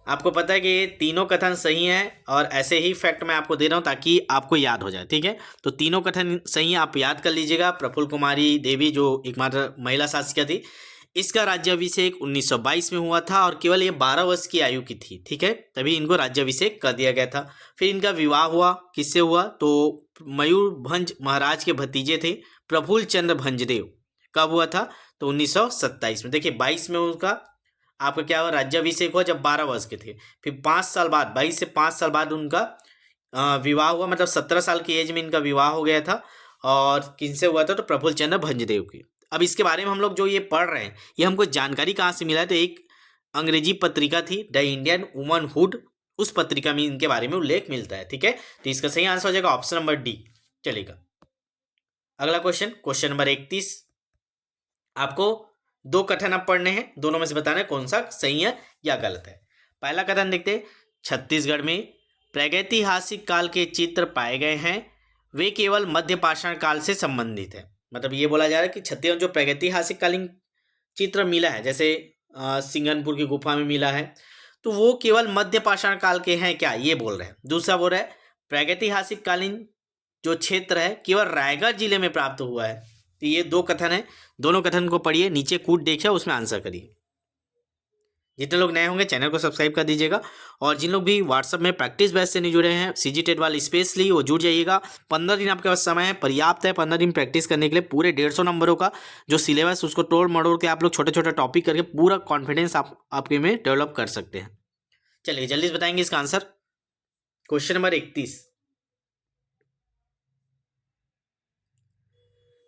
आपको पता है कि ये तीनों कथन सही हैं और ऐसे ही फैक्ट मैं आपको दे रहा हूँ ताकि आपको याद हो जाए। ठीक है, तो तीनों कथन सही हैं, आप याद कर लीजिएगा। प्रफुल्ल कुमारी देवी जो एकमात्र महिला शासिका थी, इसका राज्याभिषेक 1922 में हुआ था और केवल ये 12 वर्ष की आयु की थी। ठीक है, तभी इनको राज्याभिषेक कर दिया गया था। फिर इनका विवाह हुआ, किससे हुआ? तो मयूरभंज महाराज के भतीजे थे प्रफुल्ल चंद्र भंजदेव। कब हुआ था? तो 1927 में। देखिए 22 में उनका आपका क्या हुआ, राज्याभिषेक हुआ जब 12 वर्ष के थे। फिर 5 साल बाद, 22 से 5 साल बाद उनका विवाह हुआ, मतलब 17 साल की एज में इनका विवाह हो गया था। और किनसे हुआ था? तो प्रफुल्ल चंद्र भंजदेव की। अब इसके बारे में हम लोग जो ये पढ़ रहे हैं, ये हमको जानकारी कहाँ से मिला है? तो एक अंग्रेजी पत्रिका थी द इंडियन वुमनहुड, उस पत्रिका में इनके बारे में उल्लेख मिलता है। ठीक है, तो इसका सही आंसर हो जाएगा ऑप्शन नंबर डी। चलेगा अगला क्वेश्चन, क्वेश्चन नंबर 31। आपको 2 कथन अब पढ़ने हैं, दोनों में से बताना है कौन सा सही है या गलत है। पहला कथन देखते हैं, छत्तीसगढ़ में प्रागैतिहासिक काल के चित्र पाए गए हैं, वे केवल मध्य पाषाण काल से संबंधित है। मतलब ये बोला जा रहा है कि छत्तीसगढ़ जो प्रागैतिहासिक कालीन चित्र मिला है, जैसे सिंगनपुर की गुफा में मिला है, तो वो केवल मध्य पाषाण काल के हैं क्या, ये बोल रहे हैं। दूसरा बोल रहा है प्रागैतिहासिक कालीन जो क्षेत्र है केवल रायगढ़ जिले में प्राप्त हुआ है। तो ये 2 कथन है, दोनों कथन को पढ़िए, नीचे कूट देखिए, उसमें आंसर करिए। जितने लोग नए होंगे चैनल को सब्सक्राइब कर दीजिएगा, और जिन लोग भी व्हाट्सअप में प्रैक्टिस बैच से नहीं जुड़े हैं सीजी टेट वाले स्पेशली, वो जुड़ जाइएगा। 15 दिन आपके पास समय है, पर्याप्त है 15 दिन प्रैक्टिस करने के लिए। पूरे 150 नंबरों का जो सिलेबस, उसको तोड़ मड़ोड़ के आप लोग छोटे छोटे टॉपिक करके पूरा कॉन्फिडेंस आपके में डेवलप कर सकते हैं। चलिए जल्दी से बताएंगे इसका आंसर। क्वेश्चन नंबर 31,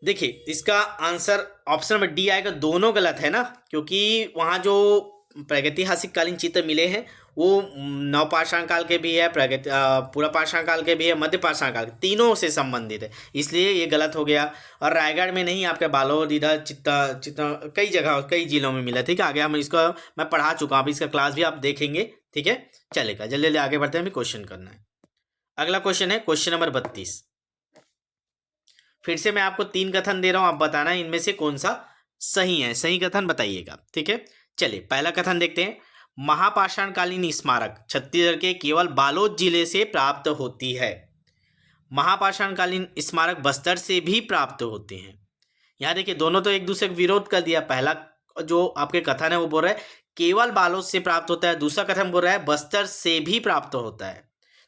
देखिए इसका आंसर ऑप्शन नंबर डी आएगा। दोनों गलत है ना, क्योंकि वहाँ जो प्रागैतिहासिक कालीन चित्र मिले हैं वो नवपाषाण काल के भी है, पूरा पाषाण काल के भी है, मध्य पाषाण काल तीनों से संबंधित है, इसलिए ये गलत हो गया। और रायगढ़ में नहीं, आपके बालोद, इधर चित्ता कई जगह कई जिलों में मिला। ठीक है, आगे हम इसको मैं पढ़ा चुका हूँ, इसका क्लास भी आप देखेंगे। ठीक है, चलेगा, जल्दी जल्दी आगे बढ़ते हैं, अभी क्वेश्चन करना है। अगला क्वेश्चन है क्वेश्चन नंबर 32। फिर से मैं आपको 3 कथन दे रहा हूं, आप बताना इनमें से कौन सा सही है, सही कथन बताइएगा। ठीक है, चलिए पहला कथन देखते हैं। महापाषाणकालीन स्मारक छत्तीसगढ़ के केवल बालोद जिले से प्राप्त होती है। महापाषाणकालीन स्मारक बस्तर से भी प्राप्त होते हैं। यहाँ देखिए, दोनों तो एक दूसरे का विरोध कर दिया। पहला जो आपके कथन है वो बोल रहा है केवल बालोद से प्राप्त होता है, दूसरा कथन बोल रहा है बस्तर से भी प्राप्त होता है।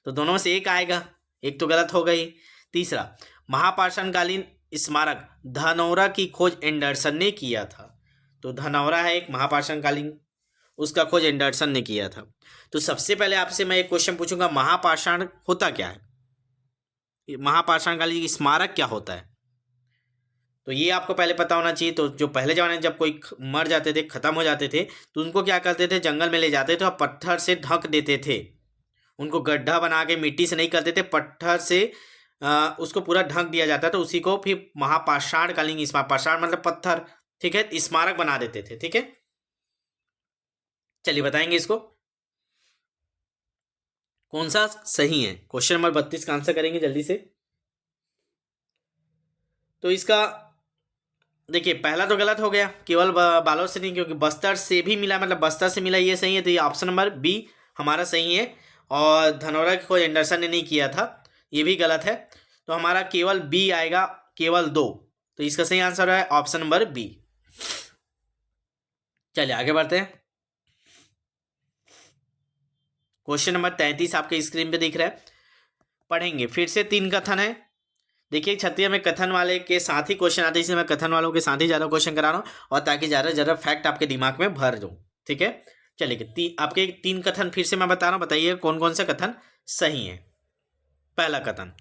तो दोनों में से एक आएगा, एक तो गलत हो गई। तीसरा, महापाषाणकालीन स्मारक धनौरा की खोज एंडरसन ने किया था। तो धनौरा है एक महापाषाणकालीन, उसका खोज एंडरसन ने किया था। तो सबसे पहले आपसे मैं एक क्वेश्चन पूछूंगा, महापाषाण होता क्या है, महापाषाणकालीन स्मारक क्या होता है? तो ये आपको पहले पता होना चाहिए। तो जो पहले जमाने में जब कोई मर जाते थे, खत्म हो जाते थे, तो उनको क्या करते थे, जंगल में ले जाते थे और पत्थर से ढक देते थे। उनको गड्ढा बना के मिट्टी से नहीं करते थे, पत्थर से उसको पूरा ढक दिया जाता था। उसी को फिर महापाषाणकालीन स्मारक, पाषाण मतलब पत्थर, ठीक है, स्मारक बना देते थे। ठीक है, चलिए बताएंगे इसको कौन सा सही है। क्वेश्चन नंबर 32 का आंसर करेंगे जल्दी से। तो इसका देखिए, पहला तो गलत हो गया, केवल बालोद से नहीं, क्योंकि बस्तर से भी मिला, मतलब बस्तर से मिला, ये सही है। तो ये ऑप्शन नंबर बी हमारा सही है। और धनौरा की खोज एंडरसन ने नहीं किया था, ये भी गलत है। तो हमारा केवल बी आएगा, केवल 2। तो इसका सही आंसर है ऑप्शन नंबर बी। चलिए आगे बढ़ते हैं। क्वेश्चन नंबर 33 आपके स्क्रीन पे दिख रहा है, पढ़ेंगे। फिर से 3 कथन है। देखिए, छत्तीसगढ़ में कथन वाले के साथ ही क्वेश्चन आते हैं, इसलिए मैं कथन वालों के साथ ही ज़्यादा क्वेश्चन करा रहा हूँ, और ताकि ज़्यादा फैक्ट आपके दिमाग में भर दूँ। ठीक है, चलिए आपके 3 कथन फिर से मैं बता रहा हूँ, बताइए कौन कौन से कथन सही है। पहला कथन,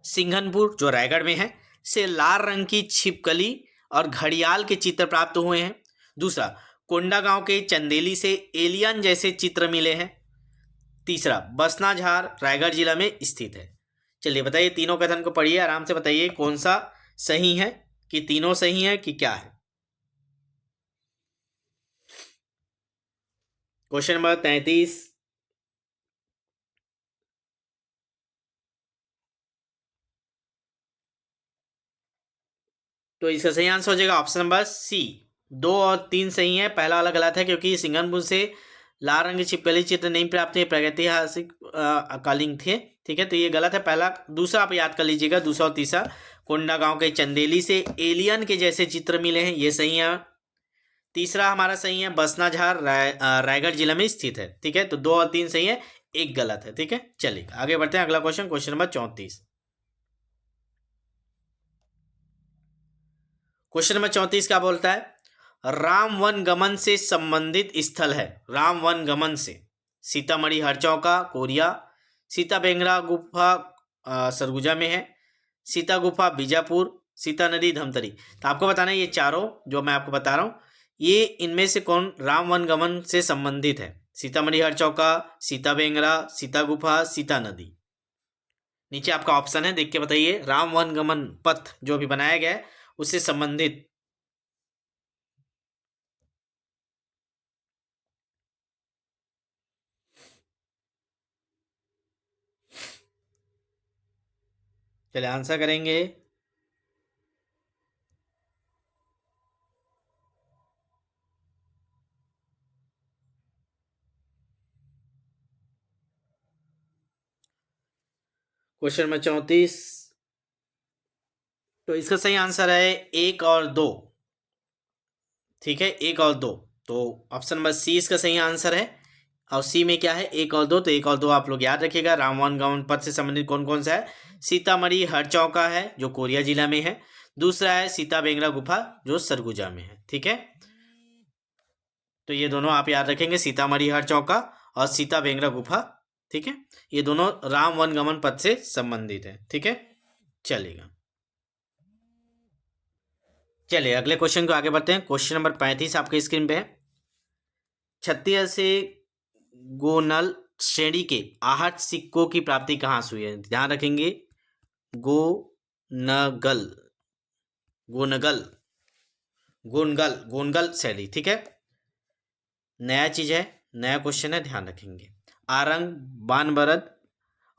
सिंघनपुर जो रायगढ़ में है से लाल रंग की छिपकली और घड़ियाल के चित्र प्राप्त हुए हैं। दूसरा, कोंडागांव के चंदेली से एलियन जैसे चित्र मिले हैं। तीसरा, बसनाझार रायगढ़ जिला में स्थित है। चलिए बताइए, तीनों कथन को पढ़िए, आराम से बताइए कौन सा सही है, कि तीनों सही है कि क्या है। Question number 33। तो इसका सही आंसर हो जाएगा ऑप्शन नंबर सी। 2 और 3 सही है, पहला वाला गलत है, क्योंकि सिंघनपुर से लाल रंग की छिपकली चित्र नहीं प्राप्त हुए, प्रागैतिहासिक कालीन थे। ठीक है, तो ये गलत है पहला। दूसरा आप याद कर लीजिएगा, दूसरा और तीसरा, कोंडागांव के चंदेली से एलियन के जैसे चित्र मिले हैं, ये सही है। तीसरा हमारा सही है, बसनाझार रायगढ़ जिला में स्थित है। ठीक है, तो 2 और 3 सही है, एक गलत है। ठीक है, चलिए आगे बढ़ते हैं। अगला question, question number 34। Question number 34 क्या बोलता है, राम वन गमन से संबंधित स्थल है। राम वन गमन से सीतामढ़ी हरचौका कोरिया, सीता बेंगरा गुफा सरगुजा में है, सीता गुफा बीजापुर, सीता नदी धमतरी। तो आपको बताना है ये चारों जो मैं आपको बता रहा हूँ, ये इनमें से कौन राम वन गमन से संबंधित है। सीतामढ़ी हरचौका, सीता बेंगरा, सीता गुफा, सीता नदी। नीचे आपका ऑप्शन है, देख के बताइए, राम वन गमन पथ जो अभी बनाया गया है उससे संबंधित। चलिए आंसर करेंगे। क्वेश्चन नंबर 34, तो इसका सही आंसर है 1 और 2। ठीक है, 1 और 2, तो ऑप्शन नंबर सी इसका सही आंसर है। और सी में क्या है, 1 और 2, तो 1 और 2 आप लोग याद रखिएगा। रामवन गमन पथ से संबंधित कौन कौन सा है, सीतामढ़ी हरचौका है जो कोरिया जिला में है, दूसरा है सीता बेंगरा गुफा जो सरगुजा में है। ठीक है, तो ये दोनों आप याद रखेंगे, सीतामढ़ी हरचौका और सीता बेंगरा गुफा। ठीक है, ये दोनों राम वन गमन पथ से संबंधित है। ठीक है, चलेगा। चलिए अगले क्वेश्चन को आगे बढ़ते हैं। क्वेश्चन नंबर 35 आपके स्क्रीन पे है। छत्तीसगढ़ से गोनल श्रेणी के 8 सिक्कों की प्राप्ति कहाँ से हुई है? ध्यान रखेंगे, गोनगल गोनगल गोनगल गोनगल श्रेणी, ठीक है। नया चीज है, नया क्वेश्चन है, ध्यान रखेंगे। आरंग बानबरद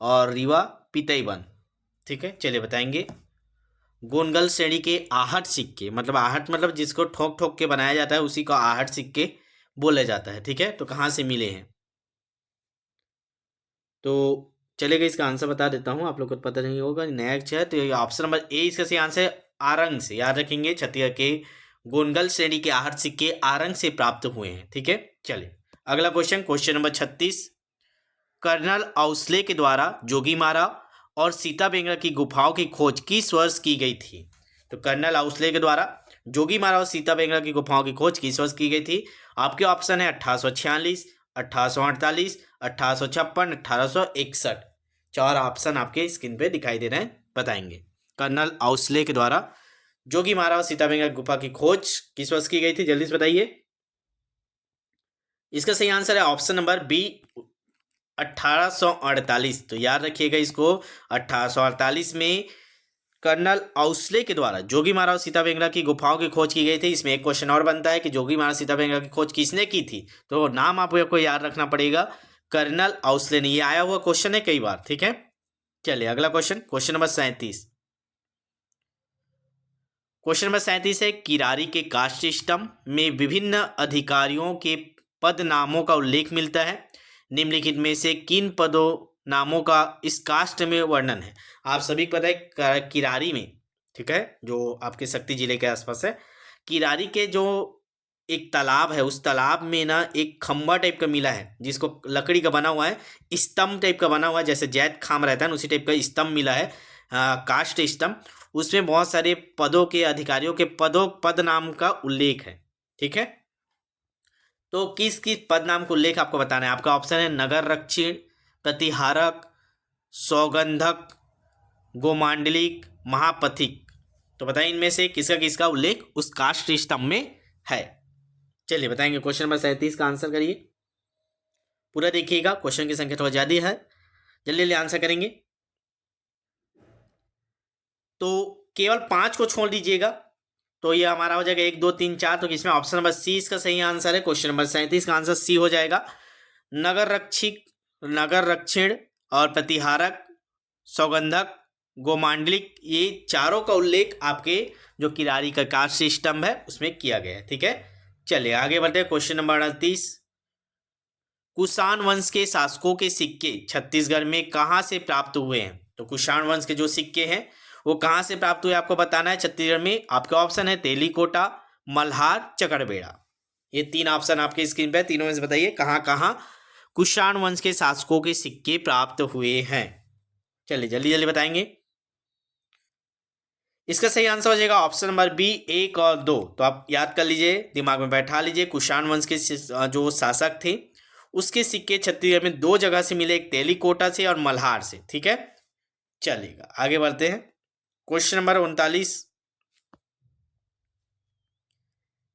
और रीवा पितईबन, ठीक है। चलिए बताएंगे। गोनगल श्रेणी के आहट सिक्के, मतलब आहट मतलब जिसको ठोक ठोक के बनाया जाता है उसी को आहट सिक्के बोला जाता है, ठीक है। तो कहाँ से मिले हैं? तो चलेगा, इसका आंसर बता देता हूँ, आप लोग को पता नहीं होगा, नया है। तो ये ऑप्शन नंबर ए इसका सही आंसर है, आरंग से। याद रखेंगे, छत्तीसगढ़ के गोनगल श्रेणी के आहट सिक्के आरंग से प्राप्त हुए हैं, ठीक है। चलिए अगला क्वेश्चन, क्वेश्चन नंबर 36। कर्नल आउसले के द्वारा जोगीमारा और सीता बेंगरा की गुफाओं की खोज किस वर्ष की गई थी? तो कर्नल आउसले के द्वारा जोगीमारा और सीता बेंगरा की गुफाओं की खोज किस वर्ष की गई थी? आपके ऑप्शन है 1846, 1848, 1856, 1861। 4 ऑप्शन आपके स्क्रीन पे दिखाई दे रहे हैं, बताएंगे। कर्नल आउसले के द्वारा जोगीमारा और सीता बेंगरा गुफा की खोज किस वर्ष की गई थी? जल्दी से बताइए। इसका सही आंसर है ऑप्शन नंबर बी, 1848। तो याद रखिएगा इसको, 1848 में कर्नल आउसले के द्वारा जोगीमारा और सीता बेंगरा की गुफाओं की खोज की गई थी। इसमें एक क्वेश्चन और बनता है कि जोगीमारा सीता बेंगरा की खोज किसने की थी? तो नाम आपको याद रखना पड़ेगा, कर्नल आउसले ने। ये आया हुआ क्वेश्चन है कई बार, ठीक है। चलिए अगला question, question number 37। Question number 37 है, किरारी के कास्ट सिस्टम में विभिन्न अधिकारियों के पद नामों का उल्लेख मिलता है। निम्नलिखित में से किन पदों नामों का इस कास्ट में वर्णन है? आप सभी को पता है किरारी में, ठीक है, जो आपके शक्ति जिले के आसपास है, किरारी के जो एक तालाब है, उस तालाब में ना एक खंबा टाइप का मिला है, जिसको लकड़ी का बना हुआ है, स्तंभ टाइप का बना हुआ है, जैसे जैत खाम रहता है ना, उसी टाइप का स्तंभ मिला है, कास्ट स्तंभ। उसमें बहुत सारे पदों के अधिकारियों के पद नाम का उल्लेख है, ठीक है। तो किस किस पद नाम का उल्लेख आपको बताना है? आपका ऑप्शन है नगर रक्षिण, प्रतिहारक, सौगंधक, गोमांडलिक, महापथिक। तो बताइए इनमें से किसका किसका उल्लेख उस कास्ट स्तंभ में है? चलिए बताएंगे। क्वेश्चन नंबर 37 का आंसर करिए, पूरा देखिएगा, क्वेश्चन की संख्या थोड़ा ज्यादा है, जल्दी जल्दी आंसर करेंगे। तो केवल 5 को छोड़ दीजिएगा, तो ये हमारा हो जाएगा 1 2 3 4। तो इसमें ऑप्शन नंबर सी इसका सही आंसर है। क्वेश्चन नंबर 37 का आंसर सी हो जाएगा। नगर रक्षिक, नगर रक्षिण और प्रतिहारक, सौगंधक, गोमांडलिक, ये चारों का उल्लेख आपके जो किरारी का कास्ट सिस्टम है उसमें किया गया है, ठीक है। चलिए आगे बढ़ते हैं। Question number 38। कुषाण वंश के शासकों के सिक्के छत्तीसगढ़ में कहाँ से प्राप्त हुए हैं? तो कुषाण वंश के जो सिक्के हैं वो कहाँ से प्राप्त हुए आपको बताना है छत्तीसगढ़ में। आपके ऑप्शन है तेलीकोटा, मल्हार, चकड़बेड़ा। ये 3 ऑप्शन आपके स्क्रीन पे, तीनों में से बताइए कहाँ कहाँ कुषाण वंश के शासकों के सिक्के प्राप्त हुए हैं। चलिए जल्दी जल्दी बताएंगे। इसका सही आंसर हो जाएगा ऑप्शन नंबर बी, 1 और 2। तो आप याद कर लीजिए, दिमाग में बैठा लीजिए, कुषाण वंश के जो शासक थे उसके सिक्के छत्तीसगढ़ में 2 जगह से मिले, एक तेलीकोटा से और मल्हार से, ठीक है। चलिएगा आगे बढ़ते हैं। Question number 39।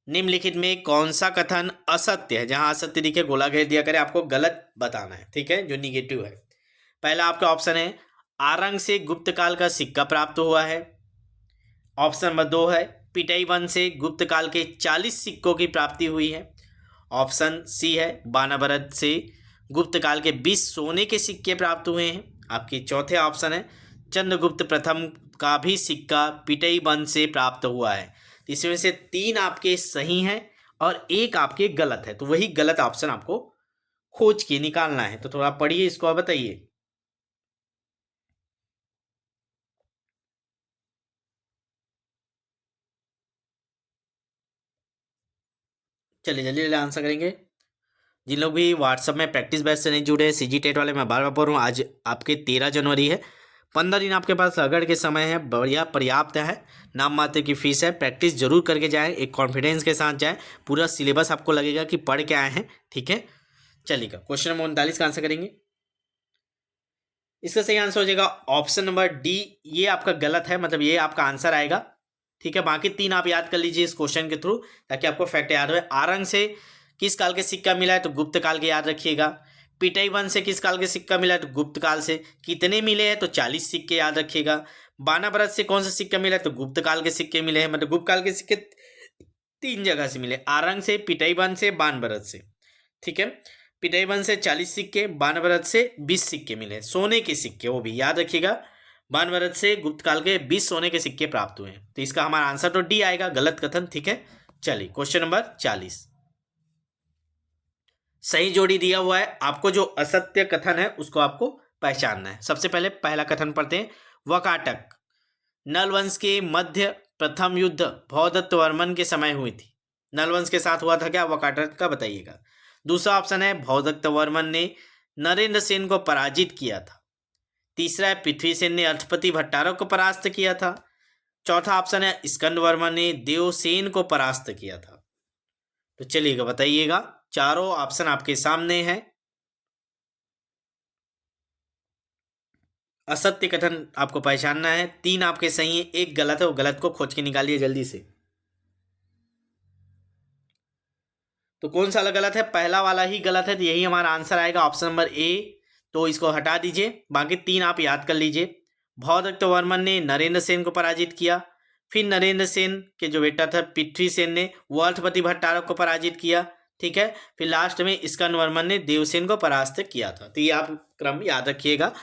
निम्नलिखित में कौन सा कथन असत्य है? जहां असत्य दिखे गोला घेर दिया करे, आपको गलत बताना है, ठीक है, जो निगेटिव है। पहला आपका ऑप्शन है आरंग से गुप्त काल का सिक्का प्राप्त हुआ है। ऑप्शन नंबर 2 है पिटई वन से गुप्त काल के 40 सिक्कों की प्राप्ति हुई है। ऑप्शन सी है बानाबरद से गुप्त काल के 20 सोने के सिक्के प्राप्त हुए हैं। आपकी चौथे ऑप्शन है चंद्रगुप्त प्रथम का भी सिक्का पिटई वन से प्राप्त हुआ है। इसमें से 3 आपके सही हैं और 1 आपके गलत है, तो वही गलत ऑप्शन आपको खोज के निकालना है। तो थोड़ा पढ़िए इसको और बताइए। चलिए जल्दी जल्दी आंसर करेंगे। जिन लोग भी व्हाट्सअप में प्रैक्टिस बैच से नहीं जुड़े, सीजी टेट वाले, मैं बार बार बोल रहा हूँ, आज आपके 13 जनवरी है, 15 दिन आपके पास अगड़ के समय है, बढ़िया पर्याप्त है। नाम मात्र की फीस है, प्रैक्टिस जरूर करके जाएं, एक कॉन्फिडेंस के साथ जाएं, पूरा सिलेबस आपको लगेगा कि पढ़ के आए हैं, ठीक है। चलिएगा क्वेश्चन नंबर 39 का आंसर करेंगे। इसका सही आंसर हो जाएगा ऑप्शन नंबर डी। ये आपका गलत है, मतलब ये आपका आंसर आएगा, ठीक है। बाकी 3 आप याद कर लीजिए इस क्वेश्चन के थ्रू, ताकि आपको फैक्ट याद हो। आरंग से किस काल के सिक्का मिला है? तो गुप्त काल के याद रखिएगा। पिटई वंश से किस काल के सिक्का मिला है? तो गुप्त काल से। कितने मिले हैं? तो 40 सिक्के, याद रखिएगा। बानावरत से कौन सा सिक्का मिला है? तो गुप्त काल के सिक्के मिले हैं, मतलब गुप्त काल के सिक्के 3 जगह से मिले, आरंग से, पिटई वंश से, बानवरत से। ठीक है, पिटई वंश से 40 सिक्के, बानवरत से 20 सिक्के मिले, सोने के सिक्के, वो भी याद रखिएगा। बानवरत से गुप्त काल के 20 सोने के सिक्के प्राप्त हुए हैं। तो इसका हमारा आंसर तो डी आएगा, गलत कथन। ठीक है, चलिए क्वेश्चन नंबर 40, सही जोड़ी दिया हुआ है, आपको जो असत्य कथन है उसको आपको पहचानना है। सबसे पहले पहला कथन पढ़ते हैं। वकाटक नल वंश के मध्य प्रथम युद्ध भौदत्त वर्मन के समय हुई थी। नल वंश के साथ हुआ था क्या? वकाटक का बताइएगा। दूसरा ऑप्शन है भौदत्त वर्मन ने नरेंद्र सेन को पराजित किया था। तीसरा है पृथ्वी सेन ने अर्थपति भट्टारक को परास्त किया था। चौथा ऑप्शन है स्कंद वर्मन ने देवसेन को परास्त किया था। तो चलिएगा बताइएगा, चारों ऑप्शन आपके सामने हैं। असत्य कथन आपको पहचानना है, 3 आपके सही है, 1 गलत है, वो गलत को खोज के निकालिए जल्दी से। तो कौन सा गलत है? पहला वाला ही गलत है, तो यही हमारा आंसर आएगा, ऑप्शन नंबर ए। तो इसको हटा दीजिए, बाकी 3 आप याद कर लीजिए। भौदत्त वर्मन ने नरेंद्र सेन को पराजित किया, फिर नरेंद्र सेन के जो बेटा था पृथ्वी सेन ने वो अर्थपति भट्टारक को पराजित किया। ठीक है, फिर लास्ट में स्कंद वर्मन ने देवसेन को परास्त किया था। तो ये आप क्रम याद रखिएगा।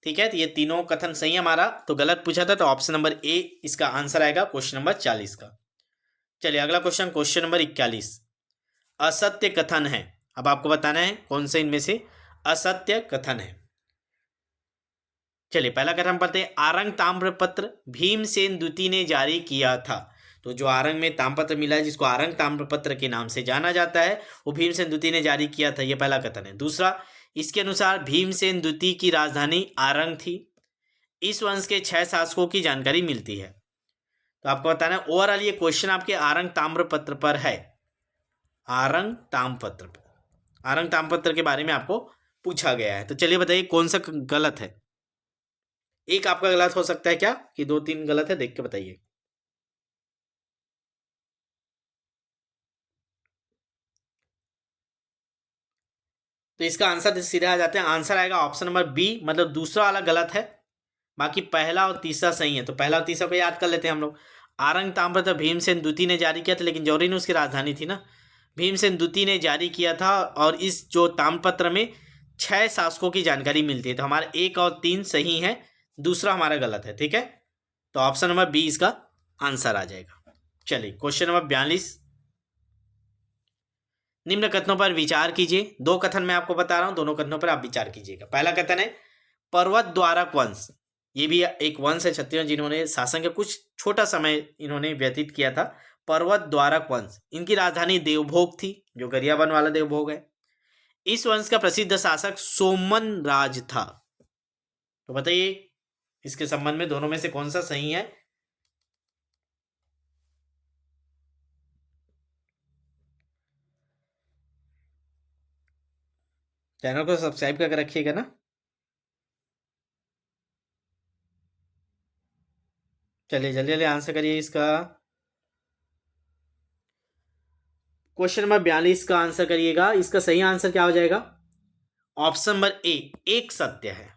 ठीक है, तो ये तीनों कथन सही है हमारा, तो गलत पूछा था, तो ऑप्शन नंबर ए इसका आंसर आएगा क्वेश्चन नंबर 40 का। चलिए अगला क्वेश्चन, क्वेश्चन नंबर 41, असत्य कथन है। अब आपको बताना है कौन से इनमें से असत्य कथन है। चलिए पहला कथन पढ़ते हैं। आरंग ताम्रपत्र भीमसेन द्वितीय ने जारी किया था। तो जो आरंग में ताम्रपत्र मिला है, जिसको आरंग ताम्रपत्र के नाम से जाना जाता है, वो भीमसेन द्वितीय ने जारी किया था, ये पहला कथन है। दूसरा, इसके अनुसार भीमसेन द्वितीय की राजधानी आरंग थी। इस वंश के 6 शासकों की जानकारी मिलती है। तो आपको बताना है, ओवरऑल ये क्वेश्चन आपके आरंग ताम्रपत्र पर है। आरंग ताम्रपत्र पर, आरंग ताम्रपत्र के बारे में आपको पूछा गया है। तो चलिए बताइए कौन सा गलत है। एक आपका गलत हो सकता है क्या, कि 2-3 गलत है? देख के बताइए। तो इसका आंसर सीधा आ जाते हैं, आंसर आएगा ऑप्शन नंबर बी, मतलब दूसरा वाला गलत है, बाकी पहला और तीसरा सही है। तो पहला और तीसरा को याद कर लेते हैं हम लोग। आरंग ताम्रपत्र भीमसेन द्वितीय ने जारी किया था, लेकिन जौहरी ने उसकी राजधानी थी ना, भीमसेन द्वितीय ने जारी किया था, और इस जो ताम्रपत्र में 6 शासकों की जानकारी मिलती है। तो हमारा 1 और 3 सही है, दूसरा हमारा गलत है। ठीक है, तो ऑप्शन नंबर बी इसका आंसर आ जाएगा। चलिए क्वेश्चन नंबर 42, निम्न कथनों पर विचार कीजिए। 2 कथन मैं आपको बता रहा हूं, दोनों कथनों पर आप विचार कीजिएगा। पहला कथन है पर्वत द्वारक वंश, ये भी एक वंश है छत्तीसगढ़ जिन्होंने शासन के कुछ छोटा समय इन्होंने व्यतीत किया था। पर्वत द्वारक वंश, इनकी राजधानी देवभोग थी, जो गरियाबंद वाला देवभोग है। इस वंश का प्रसिद्ध शासक सोमन राज था। तो बताइए इसके संबंध में दोनों में से कौन सा सही है। चैनल को सब्सक्राइब करके रखिएगा ना। चलिए जल्दी जल्दी आंसर करिए इसका। क्वेश्चन नंबर 42 का आंसर करिएगा। इसका सही आंसर क्या हो जाएगा? ऑप्शन नंबर ए, एक सत्य है।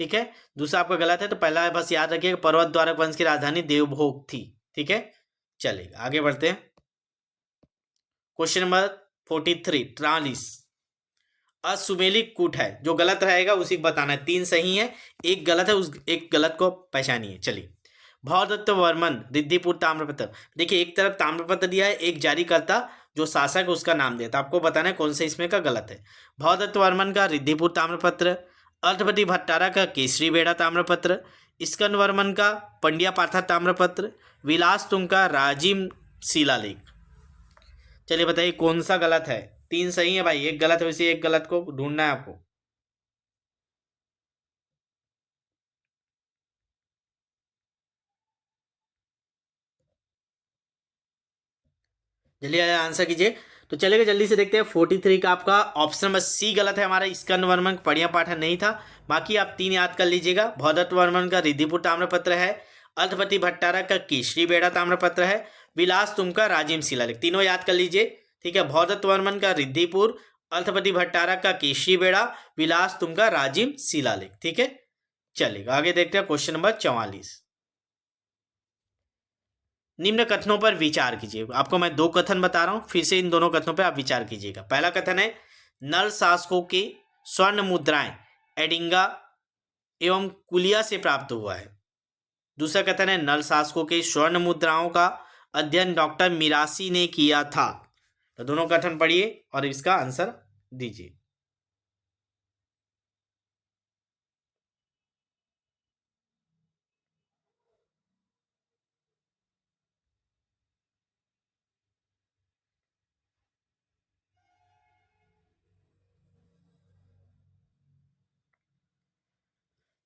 ठीक है, दूसरा आपका गलत है। तो पहला बस याद रखिएगा, पर्वत द्वारक वंश की राजधानी देवभोग थी। ठीक है, चलिए आगे बढ़ते हैं। क्वेश्चन नंबर 43, 43 असुमेलिक कूट है, जो गलत रहेगा उसी को बताना है। 3 सही है, 1 गलत है, उस एक गलत को पहचानिए। चलिए, भौदत्त वर्मन रिद्धिपुर ताम्रपत्र, देखिए एक तरफ ताम्रपत्र दिया है, एक जारी करता जो शासक है उसका नाम दिया, तो आपको बताना है कौन सा इसमें का गलत है। भौदत्त वर्मन का रिद्धिपुर ताम्रपत्र, अर्थपति भट्टारा का केसरी बेड़ा ताम्रपत्र, स्कंद वर्मन का पंड्या पाथा ताम्रपत्र, विलास तुंग का राजिम शिलालेख। चलिए बताइए कौन सा गलत है। 3 सही है भाई, 1 गलत है, वैसे 1 गलत को ढूंढना है आपको। जल्दी आंसर कीजिए। तो चलेगा जल्दी से देखते हैं। 43 का आपका ऑप्शन नंबर सी गलत है हमारा, स्कंद वर्मन पढ़िया पाठन नहीं था। बाकी आप 3 याद कर लीजिएगा। भौदत्त वर्मन का रिद्धिपुर ताम्रपत्र है, अर्थपति भट्टारक का केसरी बेड़ा ताम्रपत्र है, विलास तुंग का राजिम शिलालेख, तीनों याद कर लीजिए। ठीक है, भौदत्त वर्मन का रिद्धिपुर, अर्थपति भट्टारक का केशरी बेड़ा, विलास तुंग का राजिम शिलालेख। ठीक है, चलेगा आगे देखते हैं क्वेश्चन नंबर 44। निम्न कथनों पर विचार कीजिए। आपको मैं दो कथन बता रहा हूं, फिर से इन दोनों कथनों पर आप विचार कीजिएगा। पहला कथन है नल शासकों के स्वर्ण मुद्राएं एडिंगा एवं कुलिया से प्राप्त हुआ है। दूसरा कथन है नल शासकों के स्वर्ण मुद्राओं का अध्ययन डॉक्टर मिरासी ने किया था। तो दोनों कथन पढ़िए और इसका आंसर दीजिए।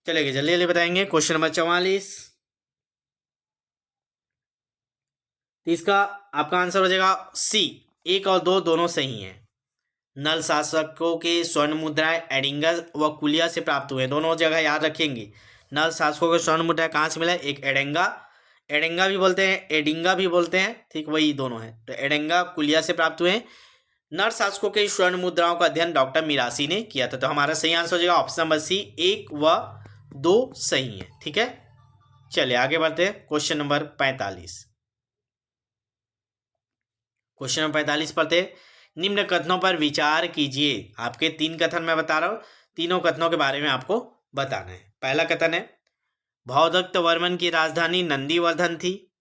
चलेगा, जल्दी जल्दी बताएंगे। क्वेश्चन नंबर 44, तो इसका आपका आंसर हो जाएगा सी। एक और दो दोनों सही हैं। नल शासकों के स्वर्ण मुद्राएं एडिंगा व कुलिया से प्राप्त हुए, दोनों जगह याद रखेंगे। नल शासकों के स्वर्ण मुद्राएं कहाँ से मिला? एक एडेंगा, एडेंगा भी बोलते हैं, एडिंगा भी बोलते हैं, ठीक वही दोनों हैं। तो एडेंगा कुलिया से प्राप्त हुए। नल शासकों के स्वर्ण मुद्राओं का अध्ययन डॉक्टर मिरासी ने किया था। तो हमारा सही आंसर हो जाएगा ऑप्शन नंबर सी, एक व दो सही है। ठीक है, चलिए आगे बढ़ते हैं। क्वेश्चन नंबर 45, क्वेश्चन नंबर 45 पढ़ते हैं। निम्न कथनों पर विचार कीजिए। आपके तीन कथन मैं बता रहा हूं, तीनों कथनों के बारे में आपको बताना है। पहला कथन है भवदत्त वर्मन की राजधानी नंदीवर्धन थी,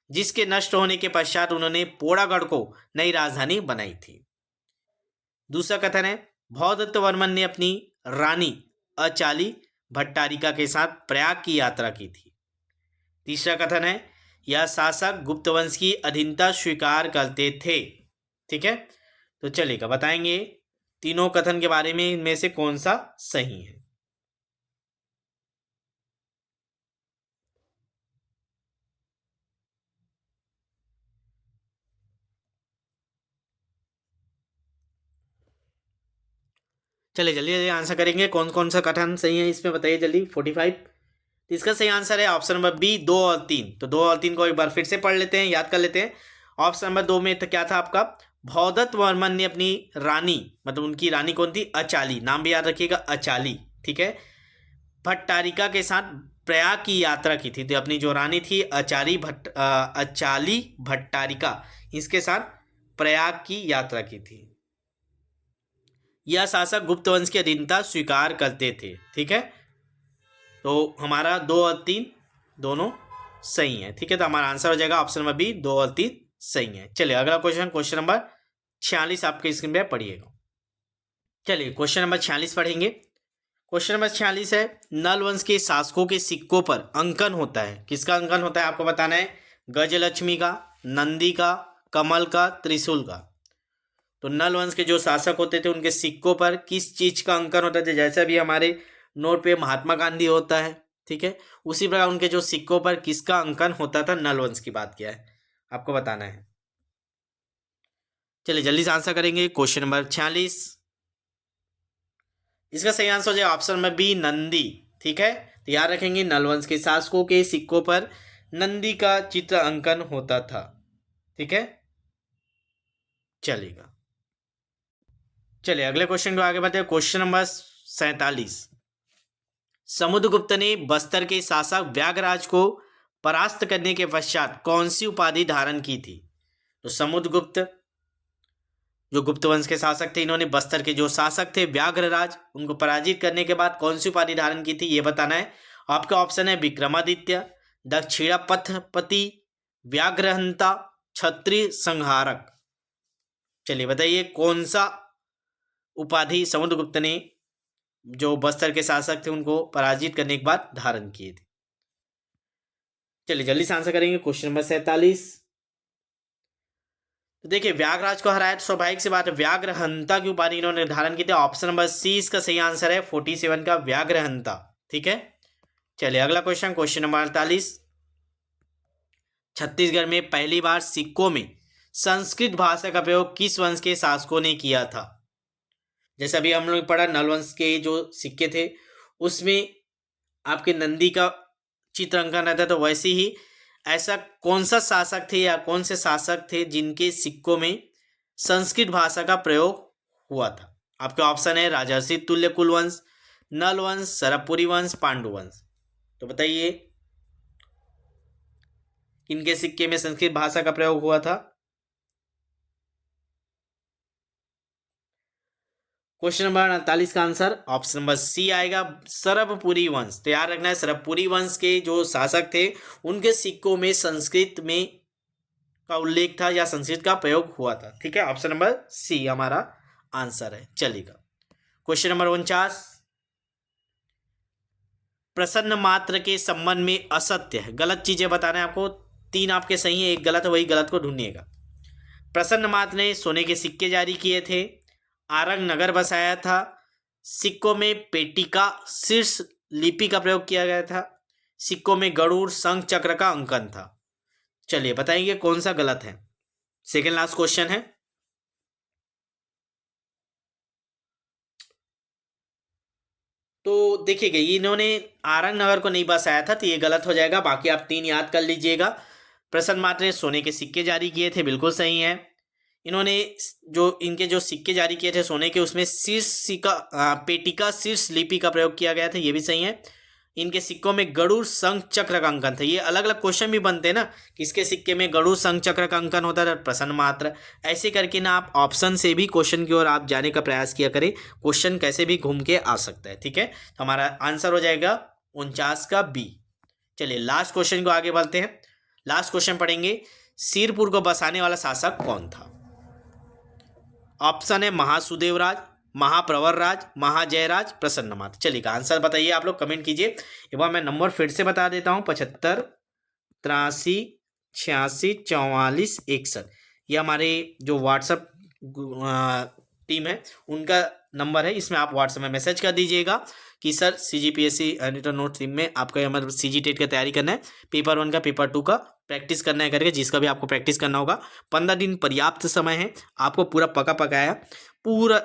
जिसके नष्ट होने के पश्चात उन्होंने पोड़ागढ़ को नई राजधानी बनाई थी। दूसरा कथन है भवदत्त वर्मन ने अपनी रानी अचाली भट्टारिका के साथ प्रयाग की यात्रा की थी। तीसरा कथन है यह शासक गुप्त वंश की अधीनता स्वीकार करते थे। ठीक है, तो चलेगा, बताएंगे तीनों कथन के बारे में इनमें से कौन सा सही है। चलिए जल्दी जल्दी आंसर करेंगे। कौन कौन सा कथन सही है इसमें बताइए जल्दी। 45, तो इसका सही आंसर है ऑप्शन नंबर बी, 2 और 3। तो 2 और 3 को एक बार फिर से पढ़ लेते हैं, याद कर लेते हैं। ऑप्शन नंबर 2 में तो क्या था आपका? भवदत्त वर्मन ने अपनी रानी, मतलब उनकी रानी कौन थी? अचाली, नाम भी याद रखिएगा, अचाली। ठीक है, भट्टारिका के साथ प्रयाग की यात्रा की थी। तो अपनी जो रानी थी अचाली भट्टारिका, इसके साथ प्रयाग की यात्रा की थी। यह शासक गुप्त वंश की अधीनता स्वीकार करते थे। ठीक है, तो हमारा 2 और 3 दोनों सही है। ठीक है, तो हमारा आंसर हो जाएगा ऑप्शन नंबर बी, 2 और 3 सही है। चलिए अगला क्वेश्चन, क्वेश्चन नंबर 46 आपके स्क्रीन पे पढ़िएगा। चलिए क्वेश्चन नंबर 46 पढ़ेंगे। क्वेश्चन नंबर 46 है नल वंश के शासकों के सिक्कों पर अंकन होता है। किसका अंकन होता है आपको बताना है? गजलक्ष्मी का, नंदी का, कमल का, त्रिशूल का। तो नल वंश के जो शासक होते थे उनके सिक्कों पर किस चीज का अंकन होता था? जैसे भी हमारे नोट पे महात्मा गांधी होता है, ठीक है, उसी प्रकार उनके जो सिक्कों पर किसका अंकन होता था? नल वंश की बात किया है, आपको बताना है। चलिए जल्दी से आंसर करेंगे। क्वेश्चन नंबर 46, इसका सही आंसर हो जाएगा ऑप्शन नंबर बी, नंदी। ठीक है, तो याद रखेंगे नलवंश के शासकों के सिक्कों पर नंदी का चित्र अंकन होता था। ठीक है, चलेगा। चलिए अगले क्वेश्चन को आगे बढ़ते हैं। क्वेश्चन नंबर 47, समुद्रगुप्त ने बस्तर के शासक व्यागराज को परास्त करने के पश्चात कौन सी उपाधि धारण की थी? तो समुद्रगुप्त जो गुप्त वंश के शासक थे, इन्होंने बस्तर के जो शासक थे व्याघ्रराज, उनको पराजित करने के बाद कौन सी उपाधि धारण की थी, ये बताना है। आपका ऑप्शन है विक्रमादित्य, दक्षिणापथपति, व्याघ्रहंता, क्षत्रिय संहारक। चलिए बताइए कौन सा उपाधि समुद्रगुप्त ने जो बस्तर के शासक थे उनको पराजित करने के बाद धारण किए थे। चलिए जल्दी से आंसर करेंगे। क्वेश्चन नंबर 47, तो देखिए व्याघ्रराज को हराया तो स्वाभाविक सी बात है व्याघ्रहंता की उपाधि इन्होंने निर्धारण की थी। ऑप्शन नंबर सी इसका सही आंसर है, 47 का व्याघ्रहंता। ठीक है, चलिए अगला क्वेश्चन, क्वेश्चन नंबर 48, छत्तीसगढ़ में पहली बार सिक्कों में संस्कृत भाषा का प्रयोग किस वंश के शासकों ने किया था? जैसे अभी हम लोग पढ़ा नलवंश के जो सिक्के थे उसमें आपके नंदी का चित्र अंकन रहता, तो वैसे ही ऐसा कौन सा शासक थे या कौन से शासक थे जिनके सिक्कों में संस्कृत भाषा का प्रयोग हुआ था? आपके ऑप्शन है राजर्षि तुल्य कुलवंश, नल वंश, सरबपुरी वंश, पांडु वंश। तो बताइए किनके सिक्के में संस्कृत भाषा का प्रयोग हुआ था? क्वेश्चन नंबर 48 का आंसर ऑप्शन नंबर सी आएगा, सरबपुरी वंश। तो याद रखना है, सरबपुरी वंश के जो शासक थे उनके सिक्कों में संस्कृत में का उल्लेख था या संस्कृत का प्रयोग हुआ था। ठीक है, ऑप्शन नंबर सी हमारा आंसर है। चलिएगा क्वेश्चन नंबर 49, प्रसन्न मात्र के संबंध में असत्य है, गलत चीजें बताना है आपको। 3 आपके सही है, 1 गलत है, वही गलत को ढूंढिएगा। प्रसन्न मात्र ने सोने के सिक्के जारी किए थे, आरंग नगर बसाया था, सिक्कों में पेटिका शीर्ष लिपि का प्रयोग किया गया था, सिक्कों में गरुड़ शंख चक्र का अंकन था। चलिए बताएंगे कौन सा गलत है। सेकेंड लास्ट क्वेश्चन है। तो देखिएगा, इन्होंने आरंग नगर को नहीं बसाया था, तो ये गलत हो जाएगा। बाकी आप 3 याद कर लीजिएगा। प्रसन्न मात्र ने सोने के सिक्के जारी किए थे, बिल्कुल सही है। इन्होंने जो इनके जो सिक्के जारी किए थे सोने के, उसमें शीर्ष सिक्का पेटिका शीर्ष लिपि का प्रयोग किया गया था, ये भी सही है। इनके सिक्कों में गरुड़ शंख चक्र का अंकन था। ये अलग अलग क्वेश्चन भी बनते हैं ना, किसके सिक्के में गरुड़ शंख चक्र का अंकन होता है, प्रसन्न मात्र। ऐसे करके ना आप ऑप्शन से भी क्वेश्चन की ओर आप जाने का प्रयास किया करें, क्वेश्चन कैसे भी घूम के आ सकता है। ठीक है, तो हमारा आंसर हो जाएगा 49 का बी। चलिए लास्ट क्वेश्चन को आगे बढ़ते हैं। लास्ट क्वेश्चन पढ़ेंगे, सिरपुर को बसाने वाला शासक कौन था? ऑप्शन है महासुदेवराज, महाप्रवरराज, महाजयराज, प्रसन्नमात्र। चलिए आंसर बताइए, आप लोग कमेंट कीजिए। एक बार मैं नंबर फिर से बता देता हूँ, 75 83 86 44 61। ये हमारे जो व्हाट्सअप टीम है उनका नंबर है। इसमें आप व्हाट्सएप में मैसेज कर दीजिएगा कि sir CGPSC editor note team में आपका मतलब CG टेट का तैयारी करना है, पेपर 1 का पेपर 2 का प्रैक्टिस करना है करके, जिसका भी आपको प्रैक्टिस करना होगा। 15 दिन पर्याप्त समय है, आपको पूरा पका पकाया पूरा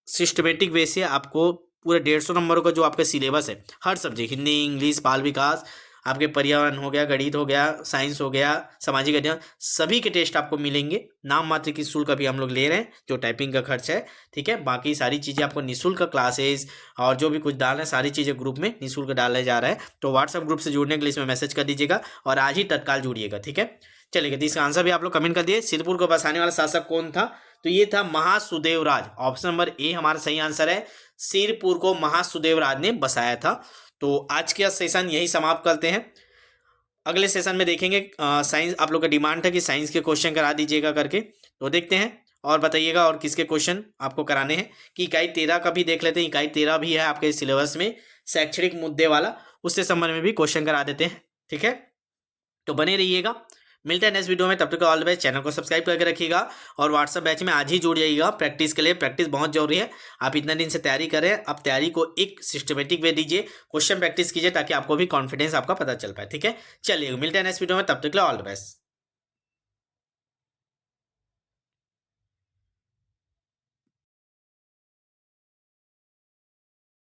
सिस्टमेटिक वे से आपको पूरे 150 नंबरों का जो आपका सिलेबस है, हर सब्जेक्ट हिंदी, इंग्लिश, बाल विकास, आपके पर्यावरण हो गया, गणित हो गया, साइंस हो गया, सामाजिक अध्ययन, सभी के टेस्ट आपको मिलेंगे। नाम मात्र की शुल्क अभी हम लोग ले रहे हैं, जो टाइपिंग का खर्च है। ठीक है, बाकी सारी चीज़ें आपको निःशुल्क क्लासेस और जो भी कुछ डालना है सारी चीज़ें ग्रुप में निःशुल्क डाला जा रहा है। तो व्हाट्सएप ग्रुप से जुड़ने के लिए इसमें मैसेज कर दीजिएगा और आज ही तत्काल जुड़िएगा। ठीक है, चलिए तो इसका आंसर भी आप लोग कमेंट कर दिए। सिरपुर को बसाने वाला शासक कौन था? तो ये था महासुदेवराज। ऑप्शन नंबर ए हमारा सही आंसर है, सिरपुर को महासुदेवराज ने बसाया था। तो आज का सेशन यही समाप्त करते हैं। अगले सेशन में देखेंगे साइंस, आप लोग का डिमांड था कि साइंस के क्वेश्चन करा दीजिएगा करके, तो देखते हैं और बताइएगा और किसके क्वेश्चन आपको कराने हैं। कि इकाई 13 का भी देख लेते हैं, इकाई 13 भी है आपके सिलेबस में शैक्षणिक मुद्दे वाला, उससे संबंध में भी क्वेश्चन करा देते हैं। ठीक है, तो बने रहिएगा, मिलते हैं नेक्स्ट वीडियो में। तब तक ऑल द बेस्ट, चैनल को सब्सक्राइब करके रखिएगा और व्हाट्सएप बैच में आज ही जुड़ जाइएगा प्रैक्टिस के लिए। प्रैक्टिस बहुत जरूरी है, आप इतने दिन से तैयारी करें, अब तैयारी को एक सिस्टमेटिक वे दीजिए, क्वेश्चन प्रैक्टिस कीजिए ताकि आपको भी कॉन्फिडेंस आपका पता चल पाए। ठीक है, चलिए मिलते हैं नेक्स्ट वीडियो में, तब तक के लिए ऑल द बेस्ट।